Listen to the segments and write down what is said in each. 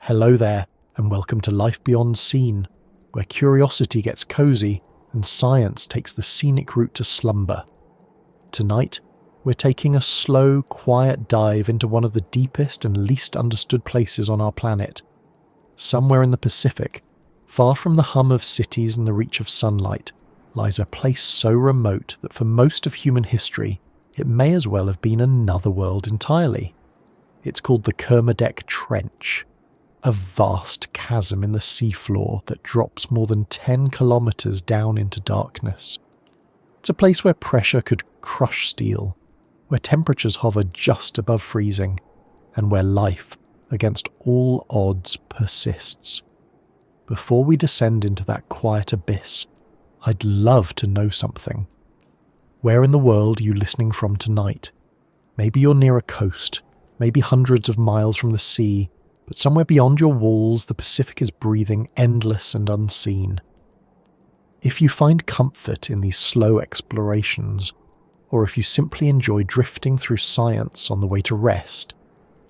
Hello there, and welcome to Life Beyond Scene, where curiosity gets cozy and science takes the scenic route to slumber. Tonight, we're taking a slow, quiet dive into one of the deepest and least understood places on our planet. Somewhere in the Pacific, far from the hum of cities and the reach of sunlight, lies a place so remote that for most of human history, it may as well have been another world entirely. It's called the Kermadec Trench, a vast chasm in the seafloor that drops more than 10 kilometers down into darkness. It's a place where pressure could crush steel, where temperatures hover just above freezing, and where life, against all odds, persists. Before we descend into that quiet abyss, I'd love to know something. Where in the world are you listening from tonight? Maybe you're near a coast, maybe hundreds of miles from the sea, but somewhere beyond your walls the Pacific is breathing endless and unseen. If you find comfort in these slow explorations, or if you simply enjoy drifting through science on the way to rest,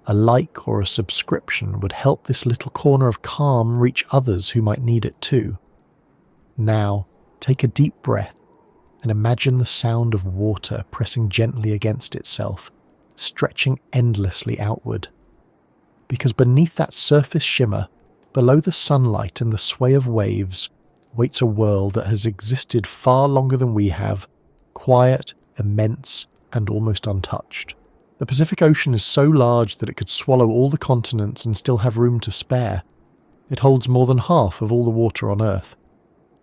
a like or a subscription would help this little corner of calm reach others who might need it too. Now, take a deep breath and imagine the sound of water pressing gently against itself, stretching endlessly outward. Because beneath that surface shimmer, below the sunlight and the sway of waves, waits a world that has existed far longer than we have, quiet, immense, and almost untouched. The Pacific Ocean is so large that it could swallow all the continents and still have room to spare. It holds more than half of all the water on Earth.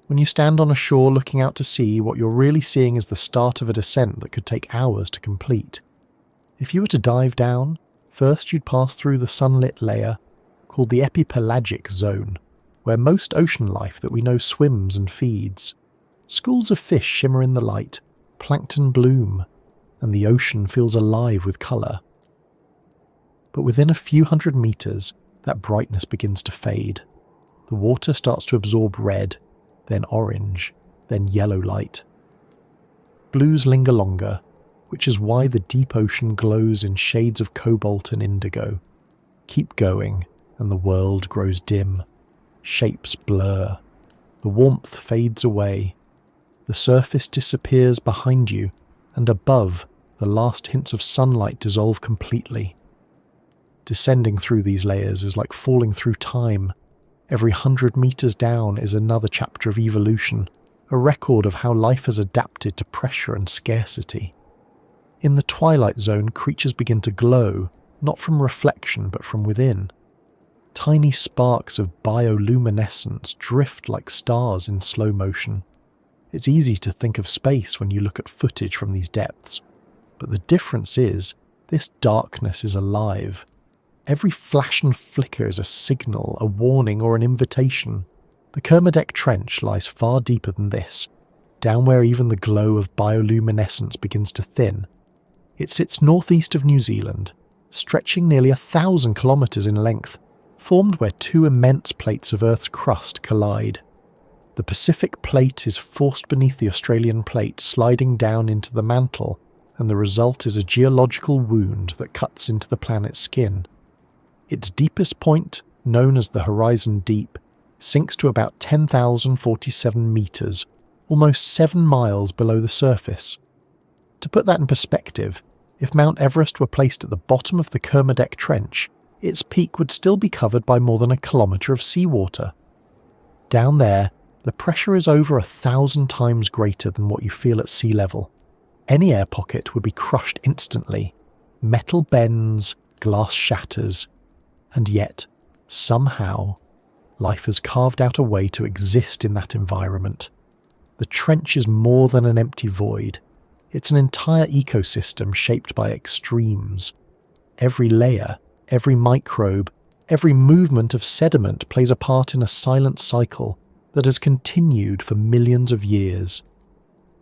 When you stand on a shore looking out to sea, what you're really seeing is the start of a descent that could take hours to complete. If you were to dive down, first you'd pass through the sunlit layer, called the epipelagic zone, where most ocean life that we know swims and feeds. Schools of fish shimmer in the light, plankton bloom, and the ocean feels alive with colour. But within a few hundred meters, that brightness begins to fade. The water starts to absorb red, then orange, then yellow light. Blues linger longer, which is why the deep ocean glows in shades of cobalt and indigo. Keep going, and the world grows dim. Shapes blur. The warmth fades away. The surface disappears behind you, and above, the last hints of sunlight dissolve completely. Descending through these layers is like falling through time. Every 100 meters down is another chapter of evolution, a record of how life has adapted to pressure and scarcity. In the twilight zone, creatures begin to glow, not from reflection but from within. Tiny sparks of bioluminescence drift like stars in slow motion. It's easy to think of space when you look at footage from these depths, but the difference is, this darkness is alive. Every flash and flicker is a signal, a warning, or an invitation. The Kermadec Trench lies far deeper than this, down where even the glow of bioluminescence begins to thin. It sits northeast of New Zealand, stretching nearly 1,000 kilometers in length, formed where two immense plates of Earth's crust collide. The Pacific plate is forced beneath the Australian plate, sliding down into the mantle, and the result is a geological wound that cuts into the planet's skin. Its deepest point, known as the Horizon Deep, sinks to about 10,047 meters, almost 7 miles below the surface. To put that in perspective, if Mount Everest were placed at the bottom of the Kermadec Trench, its peak would still be covered by more than a kilometre of seawater. Down there, the pressure is over 1,000 times greater than what you feel at sea level. Any air pocket would be crushed instantly. Metal bends, glass shatters, and yet, somehow, life has carved out a way to exist in that environment. The trench is more than an empty void. It's an entire ecosystem shaped by extremes. Every layer, every microbe, every movement of sediment plays a part in a silent cycle that has continued for millions of years.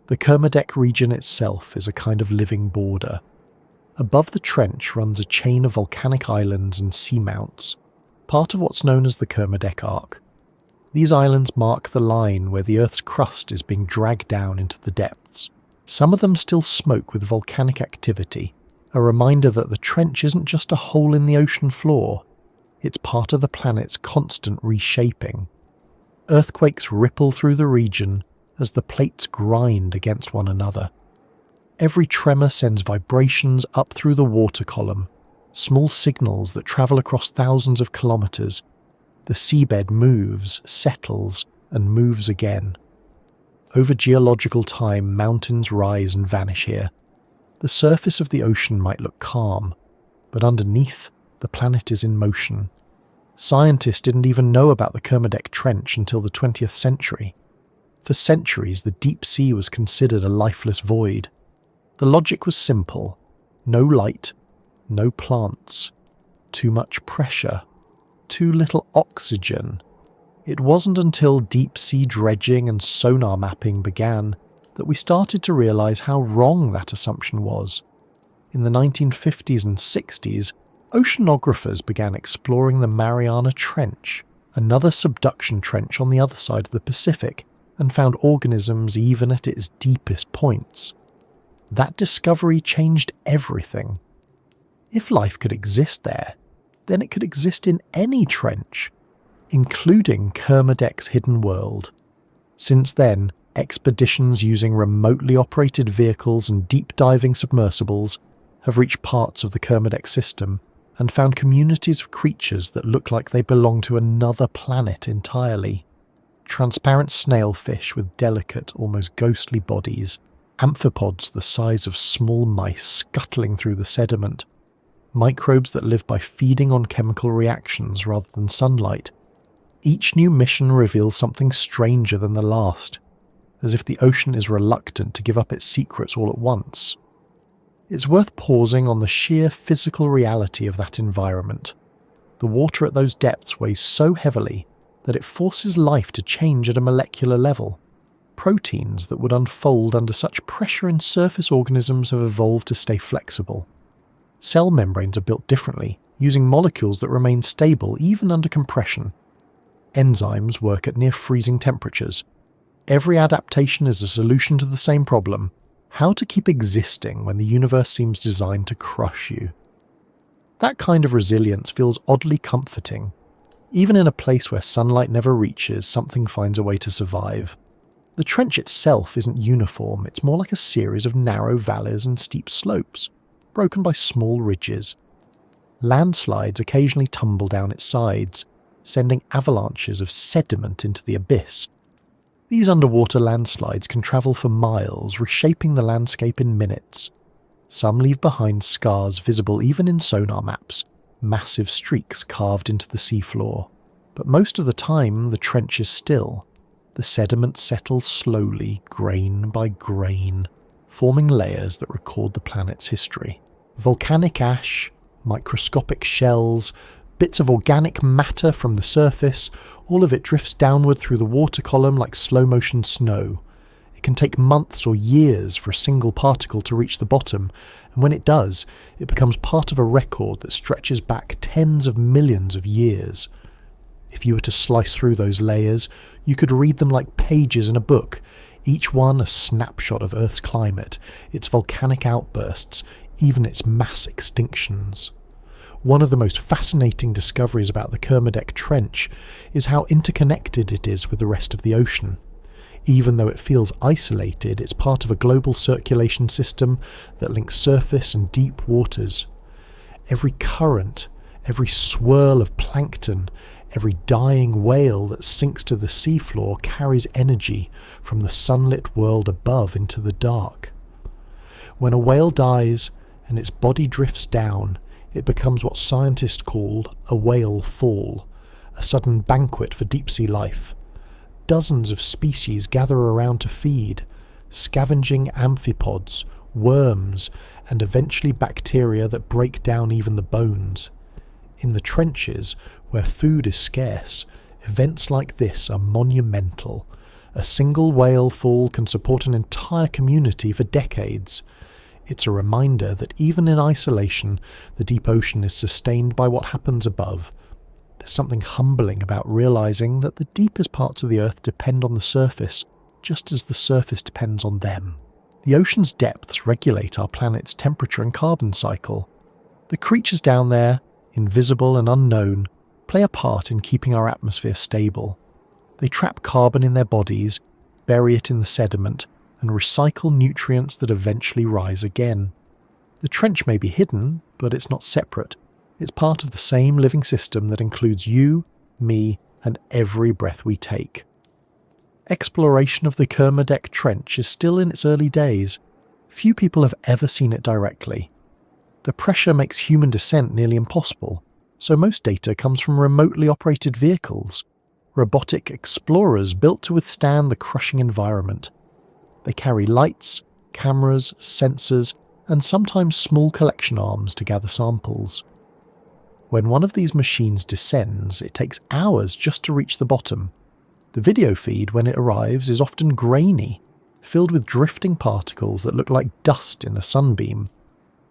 The Kermadec region itself is a kind of living border. Above the trench runs a chain of volcanic islands and seamounts, part of what's known as the Kermadec Arc. These islands mark the line where the Earth's crust is being dragged down into the depths. Some of them still smoke with volcanic activity, a reminder that the trench isn't just a hole in the ocean floor. It's part of the planet's constant reshaping. Earthquakes ripple through the region as the plates grind against one another. Every tremor sends vibrations up through the water column, small signals that travel across thousands of kilometers. The seabed moves, settles, and moves again. Over geological time, mountains rise and vanish here. The surface of the ocean might look calm, but underneath, the planet is in motion. Scientists didn't even know about the Kermadec Trench until the 20th century. For centuries, the deep sea was considered a lifeless void. The logic was simple: no light, no plants, too much pressure, too little oxygen. It wasn't until deep-sea dredging and sonar mapping began that we started to realise how wrong that assumption was. In the 1950s and 60s, oceanographers began exploring the Mariana Trench, another subduction trench on the other side of the Pacific, and found organisms even at its deepest points. That discovery changed everything. If life could exist there, then it could exist in any trench, including Kermadec's hidden world. Since then, expeditions using remotely operated vehicles and deep-diving submersibles have reached parts of the Kermadec system and found communities of creatures that look like they belong to another planet entirely. Transparent snailfish with delicate, almost ghostly bodies, amphipods the size of small mice scuttling through the sediment, microbes that live by feeding on chemical reactions rather than sunlight. Each new mission reveals something stranger than the last, as if the ocean is reluctant to give up its secrets all at once. It's worth pausing on the sheer physical reality of that environment. The water at those depths weighs so heavily that it forces life to change at a molecular level. Proteins that would unfold under such pressure in surface organisms have evolved to stay flexible. Cell membranes are built differently, using molecules that remain stable even under compression. Enzymes work at near freezing temperatures. Every adaptation is a solution to the same problem: how to keep existing when the universe seems designed to crush you. That kind of resilience feels oddly comforting. Even in a place where sunlight never reaches, something finds a way to survive. The trench itself isn't uniform, it's more like a series of narrow valleys and steep slopes, broken by small ridges. Landslides occasionally tumble down its sides, sending avalanches of sediment into the abyss. These underwater landslides can travel for miles, reshaping the landscape in minutes. Some leave behind scars visible even in sonar maps, massive streaks carved into the seafloor. But most of the time, the trench is still. The sediment settles slowly, grain by grain, forming layers that record the planet's history. Volcanic ash, microscopic shells, bits of organic matter from the surface, all of it drifts downward through the water column like slow-motion snow. It can take months or years for a single particle to reach the bottom, and when it does, it becomes part of a record that stretches back tens of millions of years. If you were to slice through those layers, you could read them like pages in a book, each one a snapshot of Earth's climate, its volcanic outbursts, even its mass extinctions. One of the most fascinating discoveries about the Kermadec Trench is how interconnected it is with the rest of the ocean. Even though it feels isolated, it's part of a global circulation system that links surface and deep waters. Every current, every swirl of plankton, every dying whale that sinks to the seafloor carries energy from the sunlit world above into the dark. When a whale dies and its body drifts down, it becomes what scientists call a whale fall, a sudden banquet for deep-sea life. Dozens of species gather around to feed, scavenging amphipods, worms, and eventually bacteria that break down even the bones. In the trenches, where food is scarce, events like this are monumental. A single whale fall can support an entire community for decades. It's a reminder that even in isolation, the deep ocean is sustained by what happens above. There's something humbling about realizing that the deepest parts of the Earth depend on the surface, just as the surface depends on them. The ocean's depths regulate our planet's temperature and carbon cycle. The creatures down there, invisible and unknown, play a part in keeping our atmosphere stable. They trap carbon in their bodies, bury it in the sediment, and recycle nutrients that eventually rise again. The trench may be hidden, but it's not separate. It's part of the same living system that includes you, me, and every breath we take. Exploration of the Kermadec Trench is still in its early days. Few people have ever seen it directly. The pressure makes human descent nearly impossible, so most data comes from remotely operated vehicles, robotic explorers built to withstand the crushing environment. They carry lights, cameras, sensors, and sometimes small collection arms to gather samples. When one of these machines descends, it takes hours just to reach the bottom. The video feed when it arrives is often grainy, filled with drifting particles that look like dust in a sunbeam.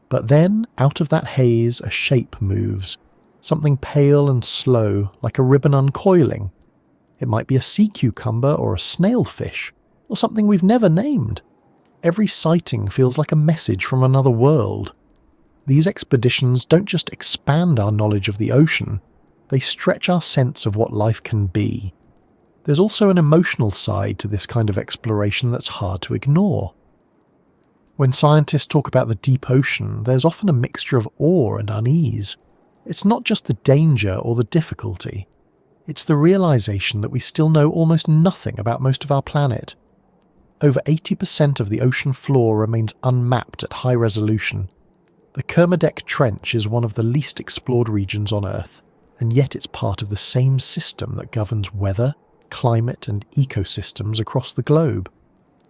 But then, out of that haze, a shape moves, something pale and slow, like a ribbon uncoiling. It might be a sea cucumber or a snailfish, or something we've never named. Every sighting feels like a message from another world. These expeditions don't just expand our knowledge of the ocean, they stretch our sense of what life can be. There's also an emotional side to this kind of exploration that's hard to ignore. When scientists talk about the deep ocean, there's often a mixture of awe and unease. It's not just the danger or the difficulty. It's the realization that we still know almost nothing about most of our planet. Over 80% of the ocean floor remains unmapped at high resolution. The Kermadec Trench is one of the least explored regions on Earth, and yet it's part of the same system that governs weather, climate and ecosystems across the globe.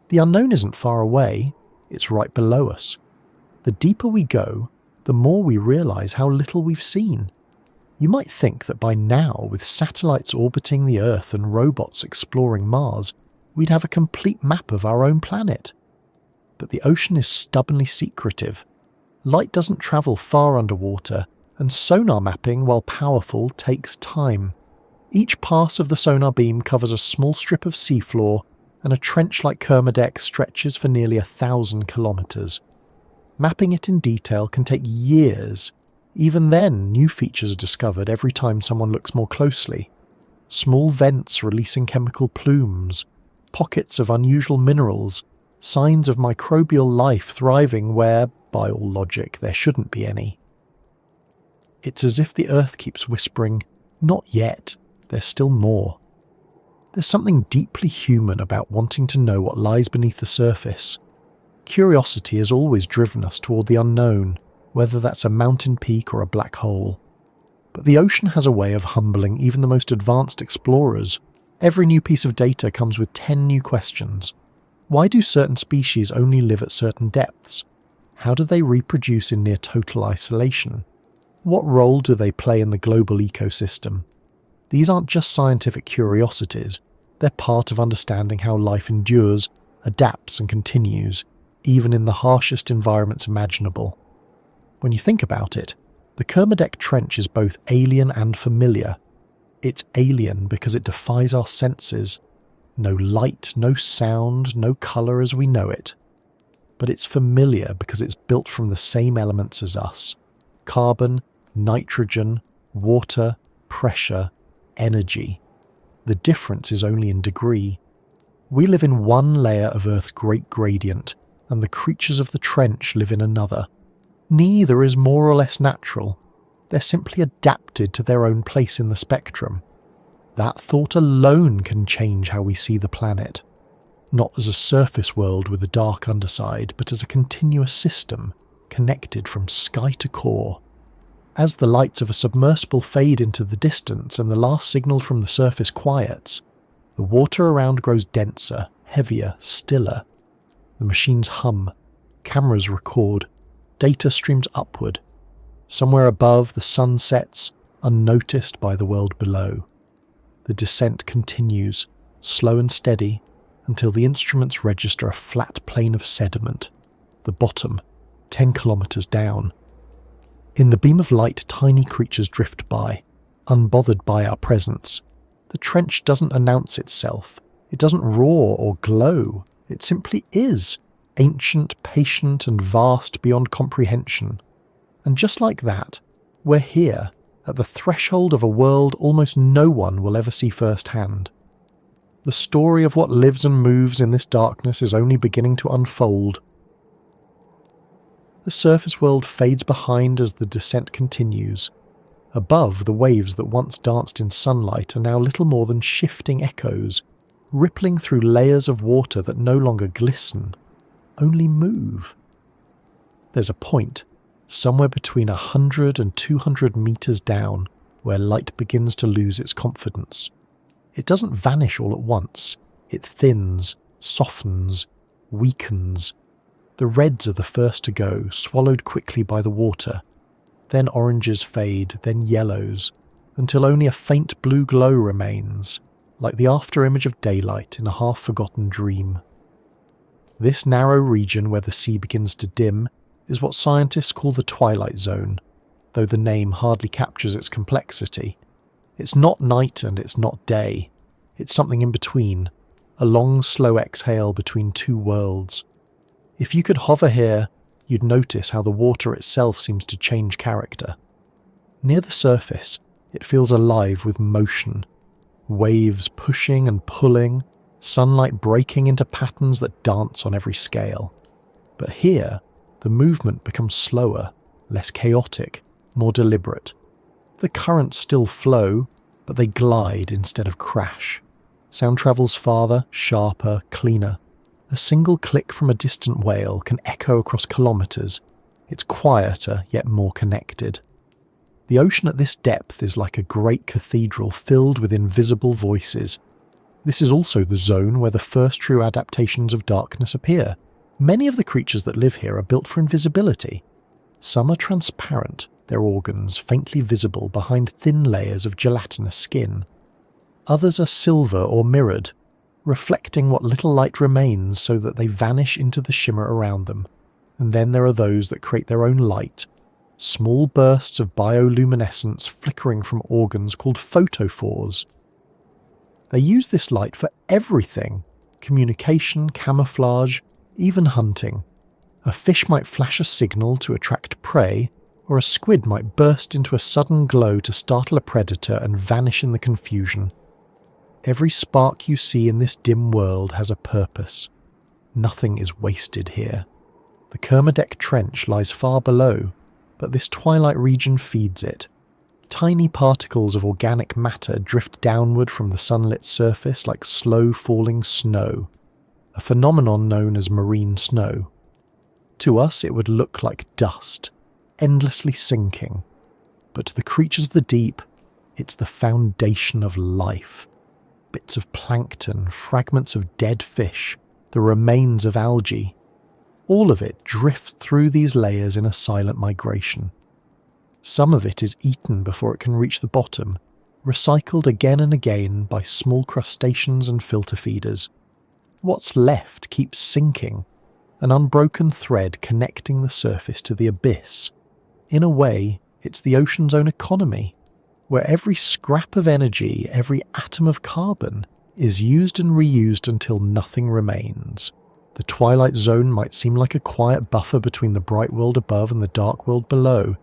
The unknown isn't far away, it's right below us. The deeper we go, the more we realize how little we've seen. You might think that by now, with satellites orbiting the Earth and robots exploring Mars, we'd have a complete map of our own planet. But the ocean is stubbornly secretive. Light doesn't travel far underwater, and sonar mapping, while powerful, takes time. Each pass of the sonar beam covers a small strip of seafloor, and a trench like Kermadec stretches for nearly 1,000 kilometres. Mapping it in detail can take years. Even then, new features are discovered every time someone looks more closely. Small vents releasing chemical plumes, pockets of unusual minerals, signs of microbial life thriving where, by all logic, there shouldn't be any. It's as if the Earth keeps whispering, "Not yet, there's still more." There's something deeply human about wanting to know what lies beneath the surface. Curiosity has always driven us toward the unknown, whether that's a mountain peak or a black hole. But the ocean has a way of humbling even the most advanced explorers. Every new piece of data comes with 10 new questions. Why do certain species only live at certain depths? How do they reproduce in near total isolation? What role do they play in the global ecosystem? These aren't just scientific curiosities, they're part of understanding how life endures, adapts and continues, even in the harshest environments imaginable. When you think about it, the Kermadec Trench is both alien and familiar. It's alien because it defies our senses. No light, no sound, no colour as we know it. But it's familiar because it's built from the same elements as us. Carbon, nitrogen, water, pressure, energy. The difference is only in degree. We live in one layer of Earth's great gradient, and the creatures of the trench live in another. Neither is more or less natural. They're simply adapted to their own place in the spectrum. That thought alone can change how we see the planet. Not as a surface world with a dark underside, but as a continuous system, connected from sky to core. As the lights of a submersible fade into the distance and the last signal from the surface quiets, the water around grows denser, heavier, stiller. The machines hum, cameras record, data streams upward. Somewhere above, the sun sets, unnoticed by the world below. The descent continues, slow and steady, until the instruments register a flat plane of sediment, the bottom, 10 kilometres down. In the beam of light, tiny creatures drift by, unbothered by our presence. The trench doesn't announce itself. It doesn't roar or glow. It simply is, ancient, patient, and vast beyond comprehension. And just like that, we're here, at the threshold of a world almost no one will ever see firsthand. The story of what lives and moves in this darkness is only beginning to unfold. The surface world fades behind as the descent continues. Above, the waves that once danced in sunlight are now little more than shifting echoes, rippling through layers of water that no longer glisten, only move. There's a point, somewhere between 100 and 200 meters down, where light begins to lose its confidence. It doesn't vanish all at once. It thins, softens, weakens. The reds are the first to go, swallowed quickly by the water. Then oranges fade, then yellows, until only a faint blue glow remains, like the after-image of daylight in a half-forgotten dream. This narrow region where the sea begins to dim is what scientists call the twilight zone, though the name hardly captures its complexity. It's not night and it's not day. It's something in between, a long, slow exhale between two worlds. If you could hover here, you'd notice how the water itself seems to change character. Near the surface, it feels alive with motion. Waves pushing and pulling, sunlight breaking into patterns that dance on every scale. But here, the movement becomes slower, less chaotic, more deliberate. The currents still flow, but they glide instead of crash. Sound travels farther, sharper, cleaner. A single click from a distant whale can echo across kilometers. It's quieter, yet more connected. The ocean at this depth is like a great cathedral filled with invisible voices. This is also the zone where the first true adaptations of darkness appear. Many of the creatures that live here are built for invisibility. Some are transparent, their organs faintly visible behind thin layers of gelatinous skin. Others are silver or mirrored, reflecting what little light remains so that they vanish into the shimmer around them. And then there are those that create their own light, small bursts of bioluminescence flickering from organs called photophores. They use this light for everything: communication, camouflage, even hunting. A fish might flash a signal to attract prey, or a squid might burst into a sudden glow to startle a predator and vanish in the confusion. Every spark you see in this dim world has a purpose. Nothing is wasted here. The Kermadec Trench lies far below, but this twilight region feeds it. Tiny particles of organic matter drift downward from the sunlit surface like slow-falling snow, a phenomenon known as marine snow. To us it would look like dust, endlessly sinking, but to the creatures of the deep, it's the foundation of life. Bits of plankton, fragments of dead fish, the remains of algae. All of it drifts through these layers in a silent migration. Some of it is eaten before it can reach the bottom, recycled again and again by small crustaceans and filter feeders. What's left keeps sinking, an unbroken thread connecting the surface to the abyss. In a way, it's the ocean's own economy, where every scrap of energy, every atom of carbon, is used and reused until nothing remains. The twilight zone might seem like a quiet buffer between the bright world above and the dark world below,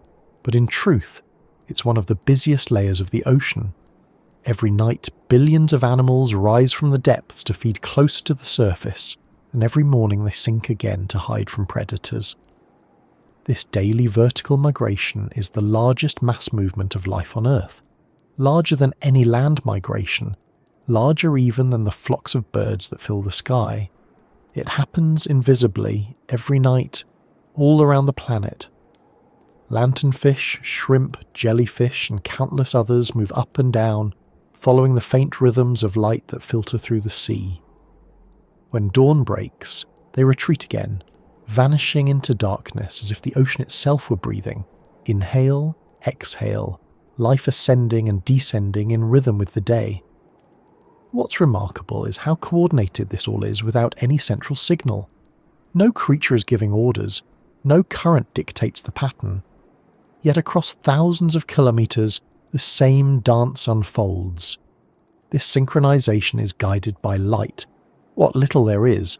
but in truth, it's one of the busiest layers of the ocean. Every night, billions of animals rise from the depths to feed closer to the surface, and every morning they sink again to hide from predators. This daily vertical migration is the largest mass movement of life on Earth, larger than any land migration, larger even than the flocks of birds that fill the sky. It happens invisibly, every night, all around the planet. Lanternfish, shrimp, jellyfish, and countless others move up and down, following the faint rhythms of light that filter through the sea. When dawn breaks, they retreat again, vanishing into darkness as if the ocean itself were breathing. Inhale, exhale, life ascending and descending in rhythm with the day. What's remarkable is how coordinated this all is without any central signal. No creature is giving orders, no current dictates the pattern. Yet across thousands of kilometers, the same dance unfolds. This synchronization is guided by light, what little there is,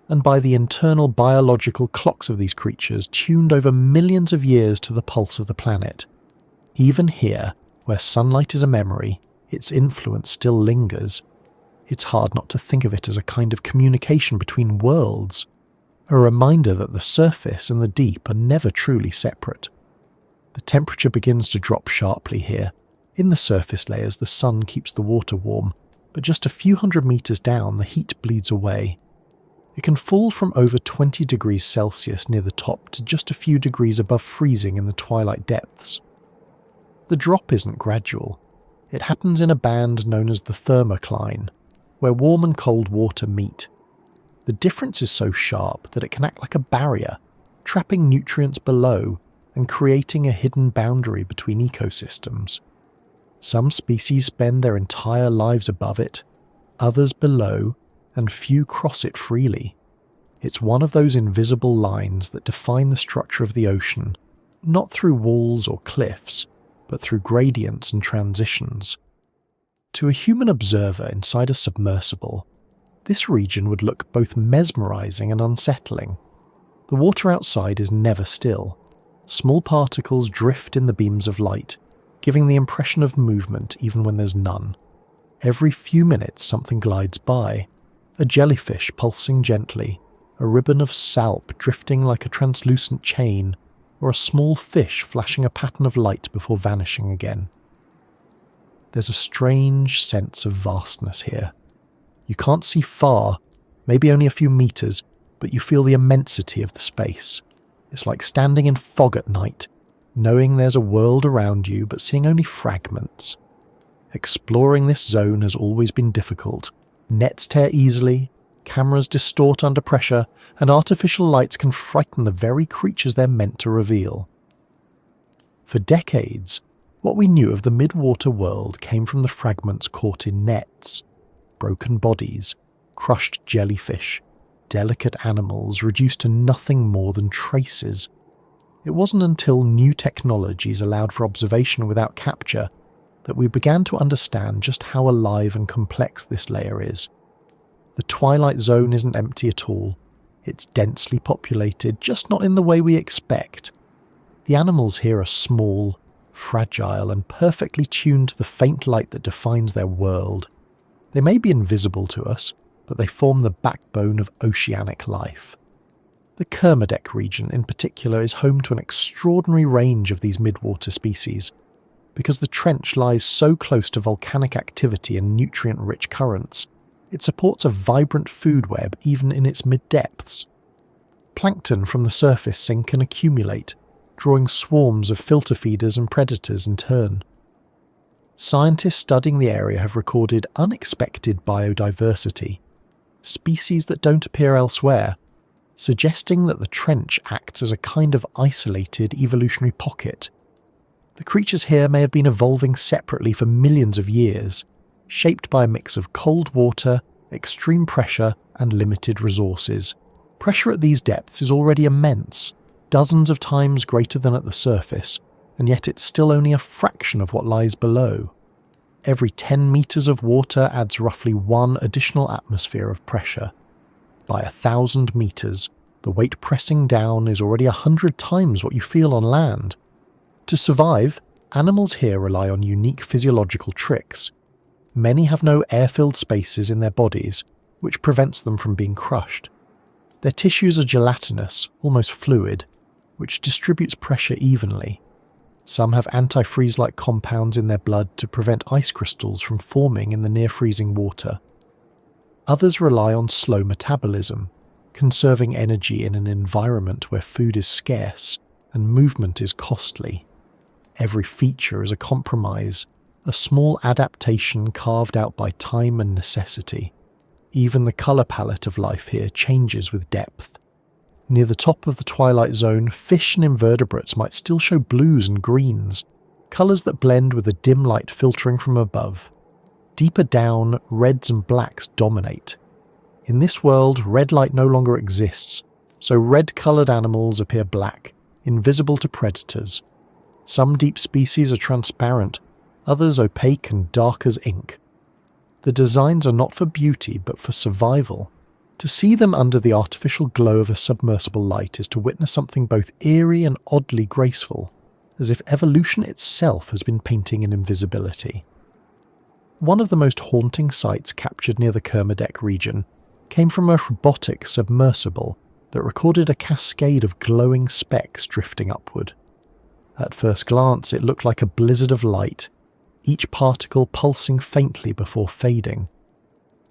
and by the internal biological clocks of these creatures tuned over millions of years to the pulse of the planet. Even here, where sunlight is a memory, its influence still lingers. It's hard not to think of it as a kind of communication between worlds, a reminder that the surface and the deep are never truly separate. The temperature begins to drop sharply here. In the surface layers, the sun keeps the water warm, but just a few hundred meters down, the heat bleeds away. It can fall from over 20 degrees Celsius near the top to just a few degrees above freezing in the twilight depths. The drop isn't gradual. It happens in a band known as the thermocline, where warm and cold water meet. The difference is so sharp that it can act like a barrier, trapping nutrients below and creating a hidden boundary between ecosystems. Some species spend their entire lives above it, others below, and few cross it freely. It's one of those invisible lines that define the structure of the ocean, not through walls or cliffs, but through gradients and transitions. To a human observer inside a submersible, this region would look both mesmerizing and unsettling. The water outside is never still. Small particles drift in the beams of light, giving the impression of movement even when there's none. Every few minutes something glides by, a jellyfish pulsing gently, a ribbon of salp drifting like a translucent chain, or a small fish flashing a pattern of light before vanishing again. There's a strange sense of vastness here. You can't see far, maybe only a few meters, but you feel the immensity of the space. It's like standing in fog at night, knowing there's a world around you but seeing only fragments. Exploring this zone has always been difficult. Nets tear easily, cameras distort under pressure, and artificial lights can frighten the very creatures they're meant to reveal. For decades, what we knew of the midwater world came from the fragments caught in nets. Broken bodies, crushed jellyfish, delicate animals reduced to nothing more than traces. It wasn't until new technologies allowed for observation without capture that we began to understand just how alive and complex this layer is. The twilight zone isn't empty at all. It's densely populated, just not in the way we expect. The animals here are small, fragile, and perfectly tuned to the faint light that defines their world. They may be invisible to us, but they form the backbone of oceanic life. The Kermadec region in particular is home to an extraordinary range of these midwater species. Because the trench lies so close to volcanic activity and nutrient-rich currents, it supports a vibrant food web even in its mid-depths. Plankton from the surface sink and accumulate, drawing swarms of filter feeders and predators in turn. Scientists studying the area have recorded unexpected biodiversity, species that don't appear elsewhere, suggesting that the trench acts as a kind of isolated evolutionary pocket. The creatures here may have been evolving separately for millions of years, shaped by a mix of cold water, extreme pressure, and limited resources. Pressure at these depths is already immense, dozens of times greater than at the surface, and yet it's still only a fraction of what lies below. Every 10 meters of water adds roughly 1 additional atmosphere of pressure. By 1,000 meters, the weight pressing down is already 100 times what you feel on land. To survive, animals here rely on unique physiological tricks. Many have no air-filled spaces in their bodies, which prevents them from being crushed. Their tissues are gelatinous, almost fluid, which distributes pressure evenly. Some have antifreeze-like compounds in their blood to prevent ice crystals from forming in the near-freezing water. Others rely on slow metabolism, conserving energy in an environment where food is scarce and movement is costly. Every feature is a compromise, a small adaptation carved out by time and necessity. Even the colour palette of life here changes with depth. Near the top of the twilight zone, fish and invertebrates might still show blues and greens, colours that blend with the dim light filtering from above. Deeper down, reds and blacks dominate. In this world, red light no longer exists, so red-coloured animals appear black, invisible to predators. Some deep species are transparent, others opaque and dark as ink. The designs are not for beauty but for survival. To see them under the artificial glow of a submersible light is to witness something both eerie and oddly graceful. as if evolution itself has been painting in invisibility. One of the most haunting sights captured near the Kermadec region came from a robotic submersible that recorded a cascade of glowing specks drifting upward. At first glance, it looked like a blizzard of light, each particle pulsing faintly before fading.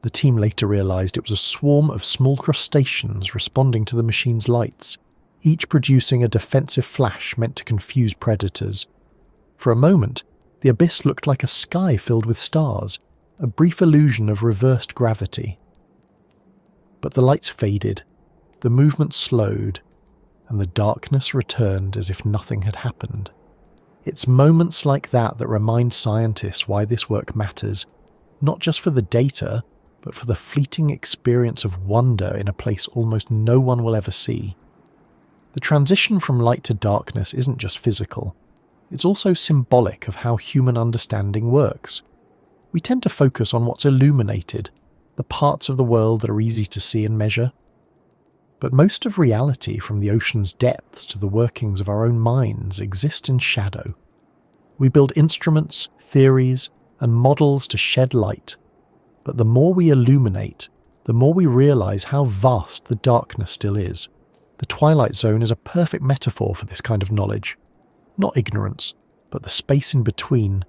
The team later realised it was a swarm of small crustaceans responding to the machine's lights, each producing a defensive flash meant to confuse predators. For a moment, the abyss looked like a sky filled with stars, a brief illusion of reversed gravity. But the lights faded, the movement slowed, and the darkness returned as if nothing had happened. It's moments like that that remind scientists why this work matters, not just for the data, but for the fleeting experience of wonder in a place almost no one will ever see. The transition from light to darkness isn't just physical, it's also symbolic of how human understanding works. We tend to focus on what's illuminated, the parts of the world that are easy to see and measure. But most of reality, from the ocean's depths to the workings of our own minds, exist in shadow. We build instruments, theories, and models to shed light. But the more we illuminate, the more we realise how vast the darkness still is. The Twilight Zone is a perfect metaphor for this kind of knowledge. Not ignorance, but the space in between,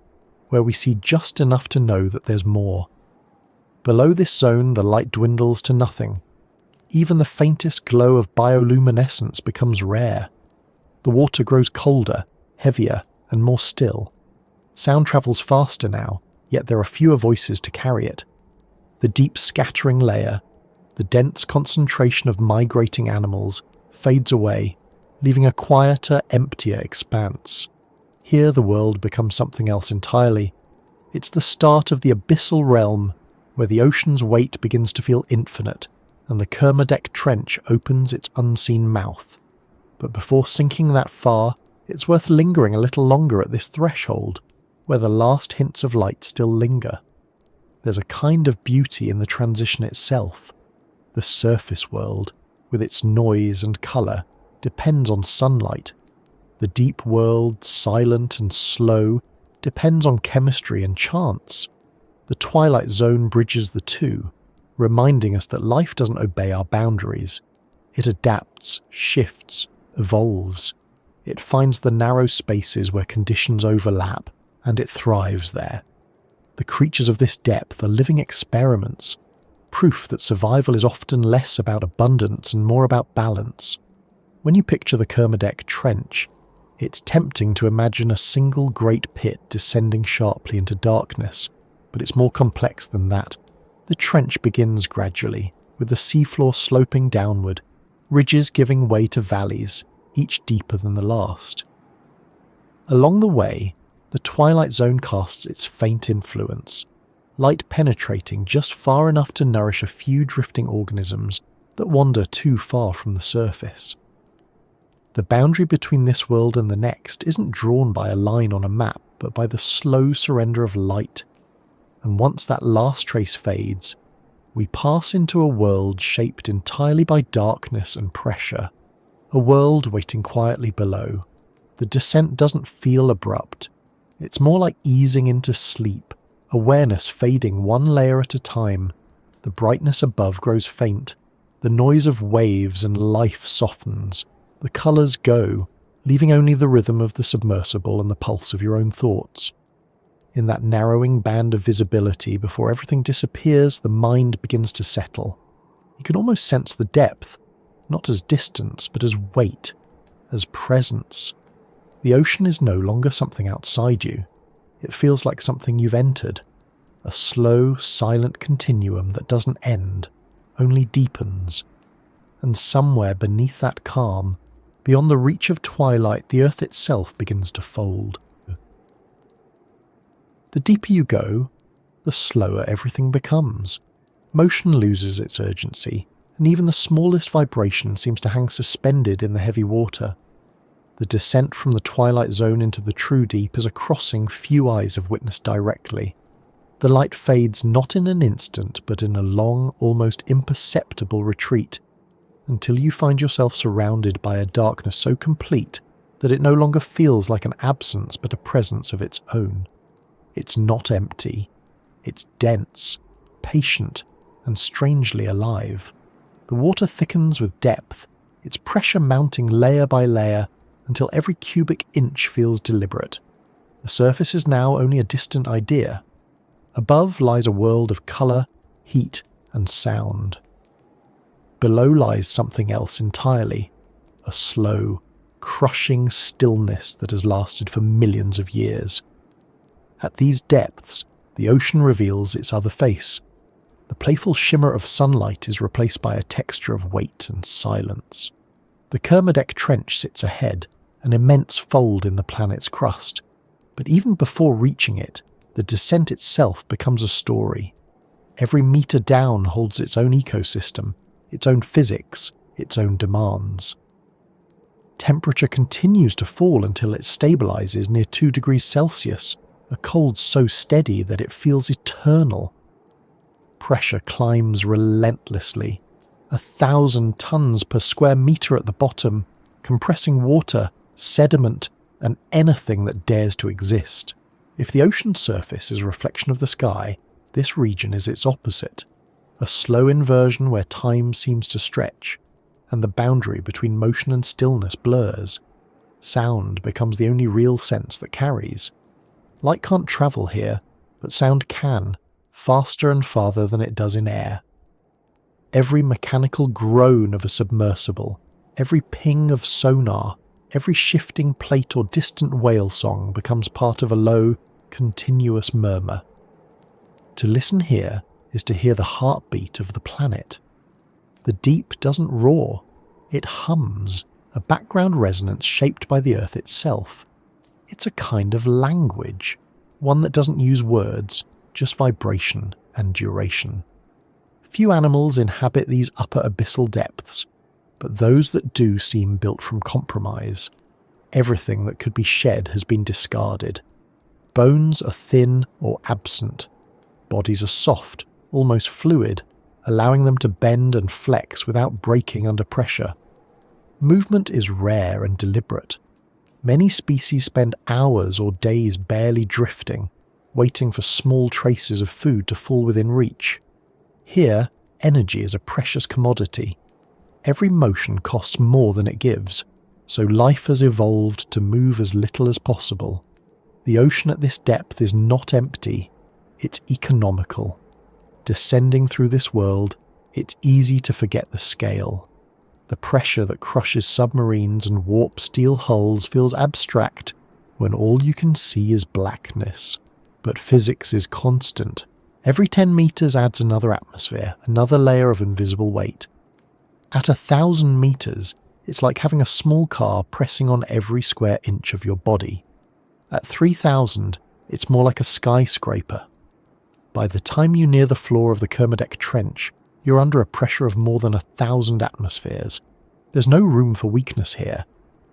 where we see just enough to know that there's more. Below this zone, the light dwindles to nothing. Even the faintest glow of bioluminescence becomes rare. The water grows colder, heavier, and more still. Sound travels faster now, yet there are fewer voices to carry it. The deep scattering layer, the dense concentration of migrating animals, fades away, leaving a quieter, emptier expanse. Here the world becomes something else entirely. It's the start of the abyssal realm, where the ocean's weight begins to feel infinite, and the Kermadec Trench opens its unseen mouth. But before sinking that far, it's worth lingering a little longer at this threshold, where the last hints of light still linger. There's a kind of beauty in the transition itself. The surface world, with its noise and colour, depends on sunlight. The deep world, silent and slow, depends on chemistry and chance. The Twilight Zone bridges the two, reminding us that life doesn't obey our boundaries. It adapts, shifts, evolves. It finds the narrow spaces where conditions overlap, and it thrives there. The creatures of this depth are living experiments, proof that survival is often less about abundance and more about balance. When you picture the Kermadec Trench, it's tempting to imagine a single great pit descending sharply into darkness, but it's more complex than that. The trench begins gradually, with the seafloor sloping downward, ridges giving way to valleys, each deeper than the last. Along the way, the Twilight Zone casts its faint influence, light penetrating just far enough to nourish a few drifting organisms that wander too far from the surface. The boundary between this world and the next isn't drawn by a line on a map, but by the slow surrender of light. And once that last trace fades, we pass into a world shaped entirely by darkness and pressure, a world waiting quietly below. The descent doesn't feel abrupt. It's more like easing into sleep, awareness fading one layer at a time. The brightness above grows faint, the noise of waves and life softens. The colours go, leaving only the rhythm of the submersible and the pulse of your own thoughts. In that narrowing band of visibility, before everything disappears, the mind begins to settle. You can almost sense the depth, not as distance, but as weight, as presence. The ocean is no longer something outside you. It feels like something you've entered, a slow, silent continuum that doesn't end, only deepens. And somewhere beneath that calm, beyond the reach of twilight, the earth itself begins to fold. The deeper you go, the slower everything becomes. Motion loses its urgency, and even the smallest vibration seems to hang suspended in the heavy water. The descent from the Twilight Zone into the true deep is a crossing few eyes have witnessed directly. The light fades not in an instant, but in a long, almost imperceptible retreat, until you find yourself surrounded by a darkness so complete that it no longer feels like an absence but a presence of its own. It's not empty. It's dense, patient, and strangely alive. The water thickens with depth, its pressure mounting layer by layer until every cubic inch feels deliberate. The surface is now only a distant idea. Above lies a world of colour, heat, and sound. Below lies something else entirely, a slow, crushing stillness that has lasted for millions of years. At these depths, the ocean reveals its other face. The playful shimmer of sunlight is replaced by a texture of weight and silence. The Kermadec Trench sits ahead, an immense fold in the planet's crust. But even before reaching it, the descent itself becomes a story. Every metre down holds its own ecosystem, its own physics, its own demands. Temperature continues to fall until it stabilises near 2 degrees Celsius, a cold so steady that it feels eternal. Pressure climbs relentlessly, 1,000 tons per square metre at the bottom, compressing water, sediment, and anything that dares to exist. If the ocean's surface is a reflection of the sky, this region is its opposite, a slow inversion where time seems to stretch, and the boundary between motion and stillness blurs. Sound becomes the only real sense that carries. Light can't travel here, but sound can, faster and farther than it does in air. Every mechanical groan of a submersible, every ping of sonar, every shifting plate or distant whale song becomes part of a low, continuous murmur. To listen here is to hear the heartbeat of the planet. The deep doesn't roar, it hums, a background resonance shaped by the Earth itself. It's a kind of language, one that doesn't use words, just vibration and duration. Few animals inhabit these upper abyssal depths, but those that do seem built from compromise. Everything that could be shed has been discarded. Bones are thin or absent. Bodies are soft, almost fluid, allowing them to bend and flex without breaking under pressure. Movement is rare and deliberate. Many species spend hours or days barely drifting, waiting for small traces of food to fall within reach. Here, energy is a precious commodity. Every motion costs more than it gives, so life has evolved to move as little as possible. The ocean at this depth is not empty, it's economical. Descending through this world, it's easy to forget the scale. The pressure that crushes submarines and warps steel hulls feels abstract when all you can see is blackness. But physics is constant. Every 10 meters adds another atmosphere, another layer of invisible weight. At 1,000 meters, it's like having a small car pressing on every square inch of your body. At 3,000, it's more like a skyscraper. By the time you near the floor of the Kermadec Trench, you're under a pressure of more than 1,000 atmospheres. There's no room for weakness here.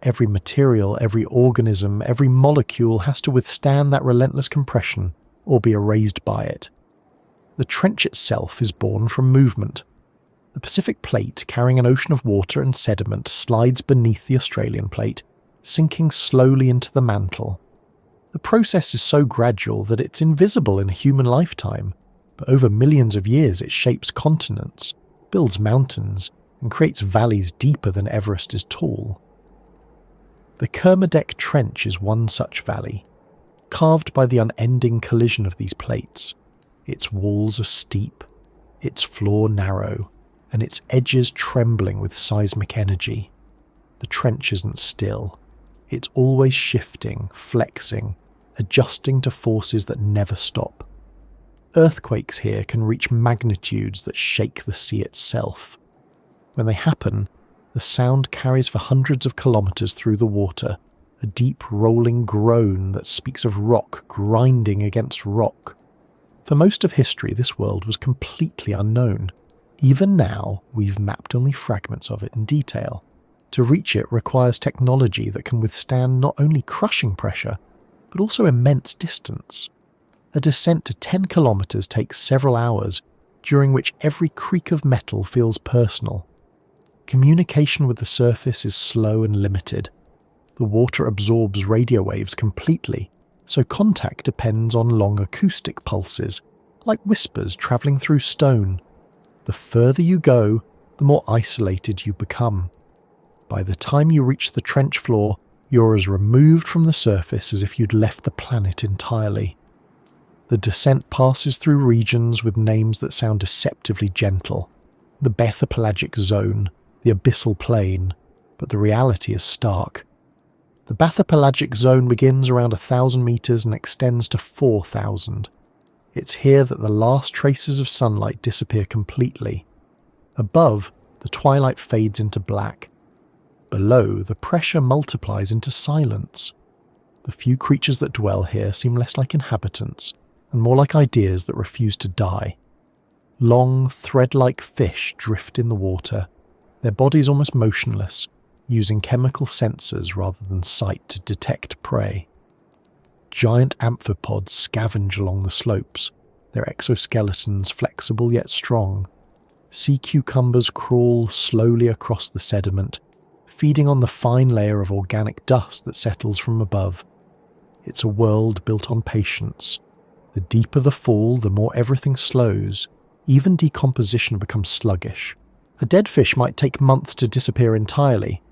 Every material, every organism, every molecule has to withstand that relentless compression or be erased by it. The trench itself is born from movement. The Pacific Plate, carrying an ocean of water and sediment, slides beneath the Australian Plate, sinking slowly into the mantle. The process is so gradual that it's invisible in a human lifetime, but over millions of years it shapes continents, builds mountains, and creates valleys deeper than Everest is tall. The Kermadec Trench is one such valley, carved by the unending collision of these plates. Its walls are steep, its floor narrow, and its edges trembling with seismic energy. The trench isn't still. It's always shifting, flexing, adjusting to forces that never stop. Earthquakes here can reach magnitudes that shake the sea itself. When they happen, the sound carries for hundreds of kilometers through the water, a deep rolling groan that speaks of rock grinding against rock. For most of history, this world was completely unknown. Even now, we've mapped only fragments of it in detail. To reach it requires technology that can withstand not only crushing pressure, but also immense distance. A descent to 10 kilometers takes several hours, during which every creak of metal feels personal. Communication with the surface is slow and limited. The water absorbs radio waves completely, so contact depends on long acoustic pulses, like whispers travelling through stone. The further you go, the more isolated you become. By the time you reach the trench floor, you're as removed from the surface as if you'd left the planet entirely. The descent passes through regions with names that sound deceptively gentle. The bathypelagic zone, the abyssal plain, but the reality is stark. The bathypelagic zone begins around 1,000 metres and extends to 4,000. It's here that the last traces of sunlight disappear completely. Above, the twilight fades into black. Below, the pressure multiplies into silence. The few creatures that dwell here seem less like inhabitants, and more like ideas that refuse to die. Long, thread-like fish drift in the water, their bodies almost motionless, using chemical sensors rather than sight to detect prey. Giant amphipods scavenge along the slopes, their exoskeletons flexible yet strong. Sea cucumbers crawl slowly across the sediment, feeding on the fine layer of organic dust that settles from above. It's a world built on patience. The deeper the fall, the more everything slows. Even decomposition becomes sluggish. A dead fish might take months to disappear entirely.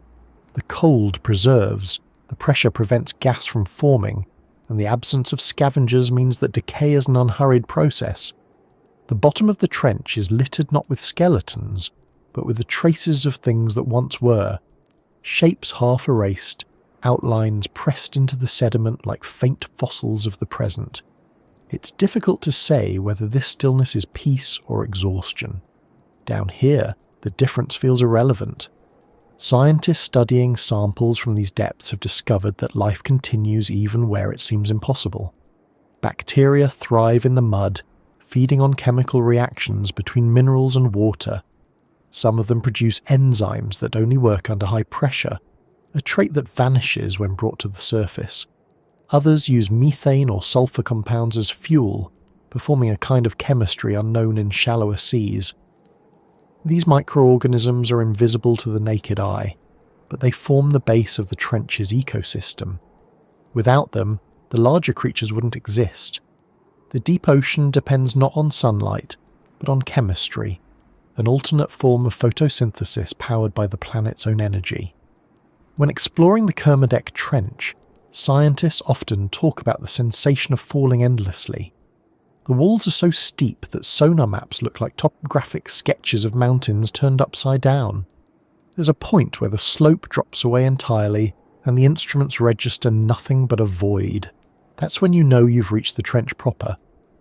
The cold preserves, the pressure prevents gas from forming, and the absence of scavengers means that decay is an unhurried process. The bottom of the trench is littered not with skeletons, but with the traces of things that once were. Shapes half erased, outlines pressed into the sediment like faint fossils of the present. It's difficult to say whether this stillness is peace or exhaustion. Down here, the difference feels irrelevant. Scientists studying samples from these depths have discovered that life continues even where it seems impossible. Bacteria thrive in the mud, feeding on chemical reactions between minerals and water. Some of them produce enzymes that only work under high pressure, a trait that vanishes when brought to the surface. Others use methane or sulfur compounds as fuel, performing a kind of chemistry unknown in shallower seas. These microorganisms are invisible to the naked eye, but they form the base of the trench's ecosystem. Without them, the larger creatures wouldn't exist. The deep ocean depends not on sunlight, but on chemistry, an alternate form of photosynthesis powered by the planet's own energy. When exploring the Kermadec Trench, scientists often talk about the sensation of falling endlessly. The walls are so steep that sonar maps look like topographic sketches of mountains turned upside down. There's a point where the slope drops away entirely and the instruments register nothing but a void. That's when you know you've reached the trench proper.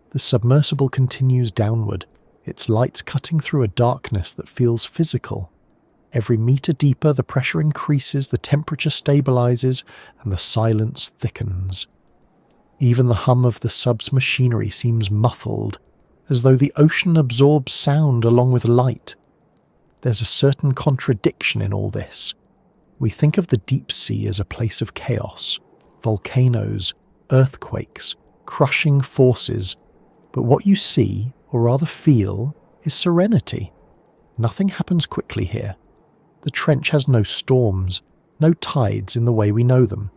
The submersible continues downward, its lights cutting through a darkness that feels physical. Every metre deeper, the pressure increases, the temperature stabilises, and the silence thickens. Even the hum of the sub's machinery seems muffled, as though the ocean absorbs sound along with light. There's a certain contradiction in all this. We think of the deep sea as a place of chaos, volcanoes, earthquakes, crushing forces, but what you see, or rather feel, is serenity. Nothing happens quickly here. The trench has no storms, no tides in the way we know them.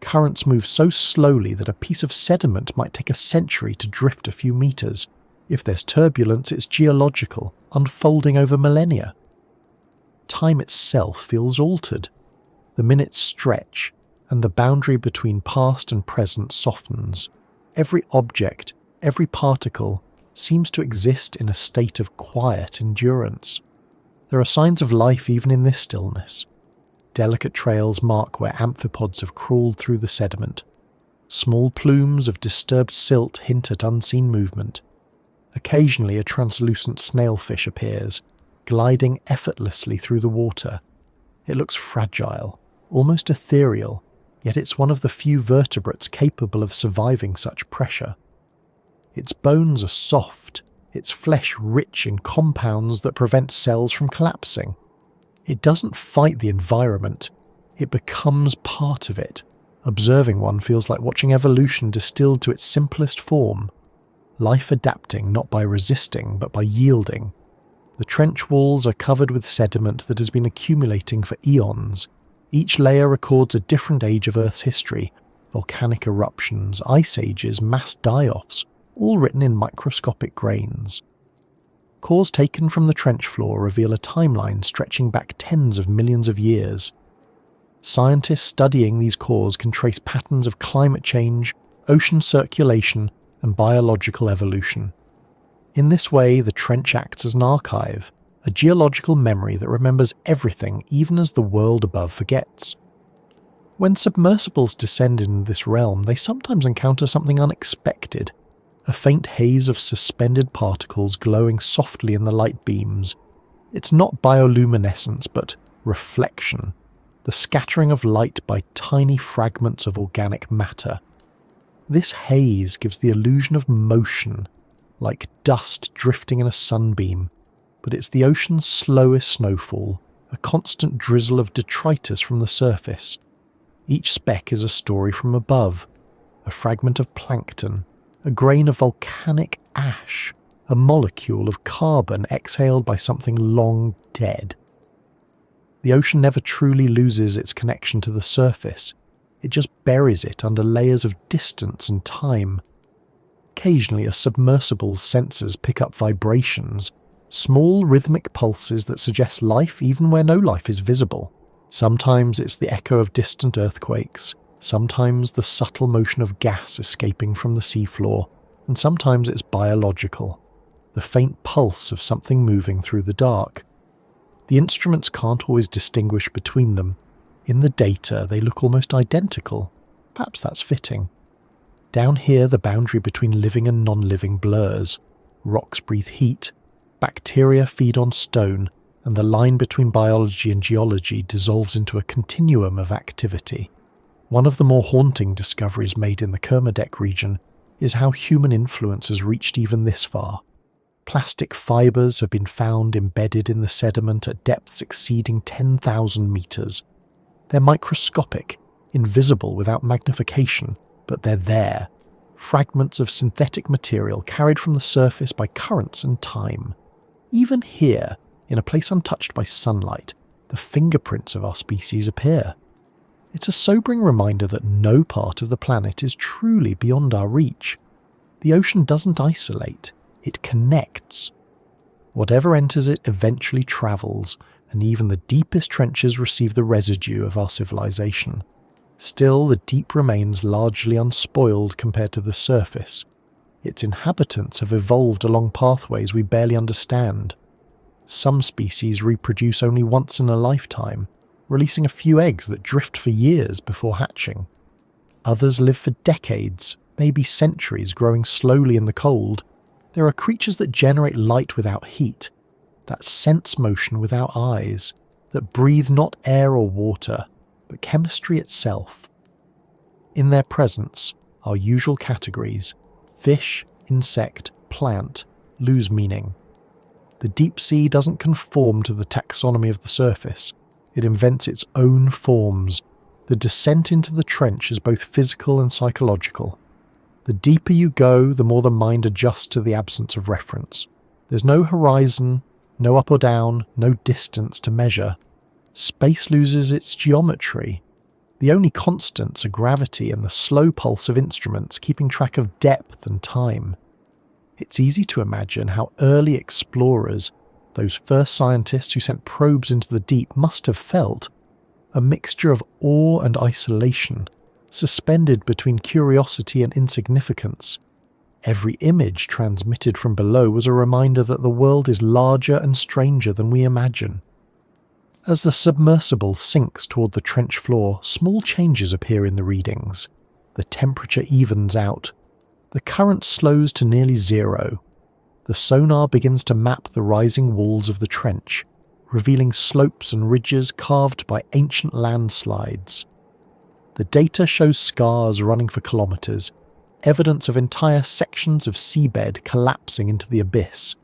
Currents move so slowly that a piece of sediment might take a century to drift a few metres. If there's turbulence, it's geological, unfolding over millennia. Time itself feels altered. The minutes stretch, and the boundary between past and present softens. Every object, every particle, seems to exist in a state of quiet endurance. There are signs of life even in this stillness. Delicate trails mark where amphipods have crawled through the sediment. Small plumes of disturbed silt hint at unseen movement. Occasionally a translucent snailfish appears, gliding effortlessly through the water. It looks fragile, almost ethereal, yet it's one of the few vertebrates capable of surviving such pressure. Its bones are soft, its flesh rich in compounds that prevent cells from collapsing. It doesn't fight the environment, it becomes part of it. Observing one feels like watching evolution distilled to its simplest form. Life adapting not by resisting, but by yielding. The trench walls are covered with sediment that has been accumulating for eons. Each layer records a different age of Earth's history: volcanic eruptions, ice ages, mass die-offs, all written in microscopic grains. Cores taken from the trench floor reveal a timeline stretching back tens of millions of years. Scientists studying these cores can trace patterns of climate change, ocean circulation, and biological evolution. In this way, the trench acts as an archive, a geological memory that remembers everything even as the world above forgets. When submersibles descend into this realm, they sometimes encounter something unexpected: a faint haze of suspended particles glowing softly in the light beams. It's not bioluminescence, but reflection, the scattering of light by tiny fragments of organic matter. This haze gives the illusion of motion, like dust drifting in a sunbeam, but it's the ocean's slowest snowfall, a constant drizzle of detritus from the surface. Each speck is a story from above, a fragment of plankton, a grain of volcanic ash, a molecule of carbon exhaled by something long dead. The ocean never truly loses its connection to the surface. It just buries it under layers of distance and time. Occasionally, a submersible's sensors pick up vibrations, small rhythmic pulses that suggest life even where no life is visible. Sometimes it's the echo of distant earthquakes, sometimes the subtle motion of gas escaping from the seafloor, and sometimes it's biological, the faint pulse of something moving through the dark. The instruments can't always distinguish between them. In the data, they look almost identical. Perhaps that's fitting. Down here, the boundary between living and non-living blurs. Rocks breathe heat, bacteria feed on stone, and the line between biology and geology dissolves into a continuum of activity. One of the more haunting discoveries made in the Kermadec region is how human influence has reached even this far. Plastic fibres have been found embedded in the sediment at depths exceeding 10,000 metres. They're microscopic, invisible without magnification, but they're there. Fragments of synthetic material carried from the surface by currents and time. Even here, in a place untouched by sunlight, the fingerprints of our species appear. It's a sobering reminder that no part of the planet is truly beyond our reach. The ocean doesn't isolate, it connects. Whatever enters it eventually travels, and even the deepest trenches receive the residue of our civilization. Still, the deep remains largely unspoiled compared to the surface. Its inhabitants have evolved along pathways we barely understand. Some species reproduce only once in a lifetime, releasing a few eggs that drift for years before hatching. Others live for decades, maybe centuries, growing slowly in the cold. There are creatures that generate light without heat, that sense motion without eyes, that breathe not air or water, but chemistry itself. In their presence, our usual categories, fish, insect, plant, lose meaning. The deep sea doesn't conform to the taxonomy of the surface. It invents its own forms. The descent into the trench is both physical and psychological. The deeper you go, the more the mind adjusts to the absence of reference. There's no horizon, no up or down, no distance to measure. Space loses its geometry. The only constants are gravity and the slow pulse of instruments keeping track of depth and time. It's easy to imagine how early explorers, those first scientists who sent probes into the deep, must have felt. A mixture of awe and isolation, suspended between curiosity and insignificance. Every image transmitted from below was a reminder that the world is larger and stranger than we imagine. As the submersible sinks toward the trench floor, small changes appear in the readings. The temperature evens out. The current slows to nearly zero. The sonar begins to map the rising walls of the trench, revealing slopes and ridges carved by ancient landslides. The data shows scars running for kilometers, evidence of entire sections of seabed collapsing into the abyss.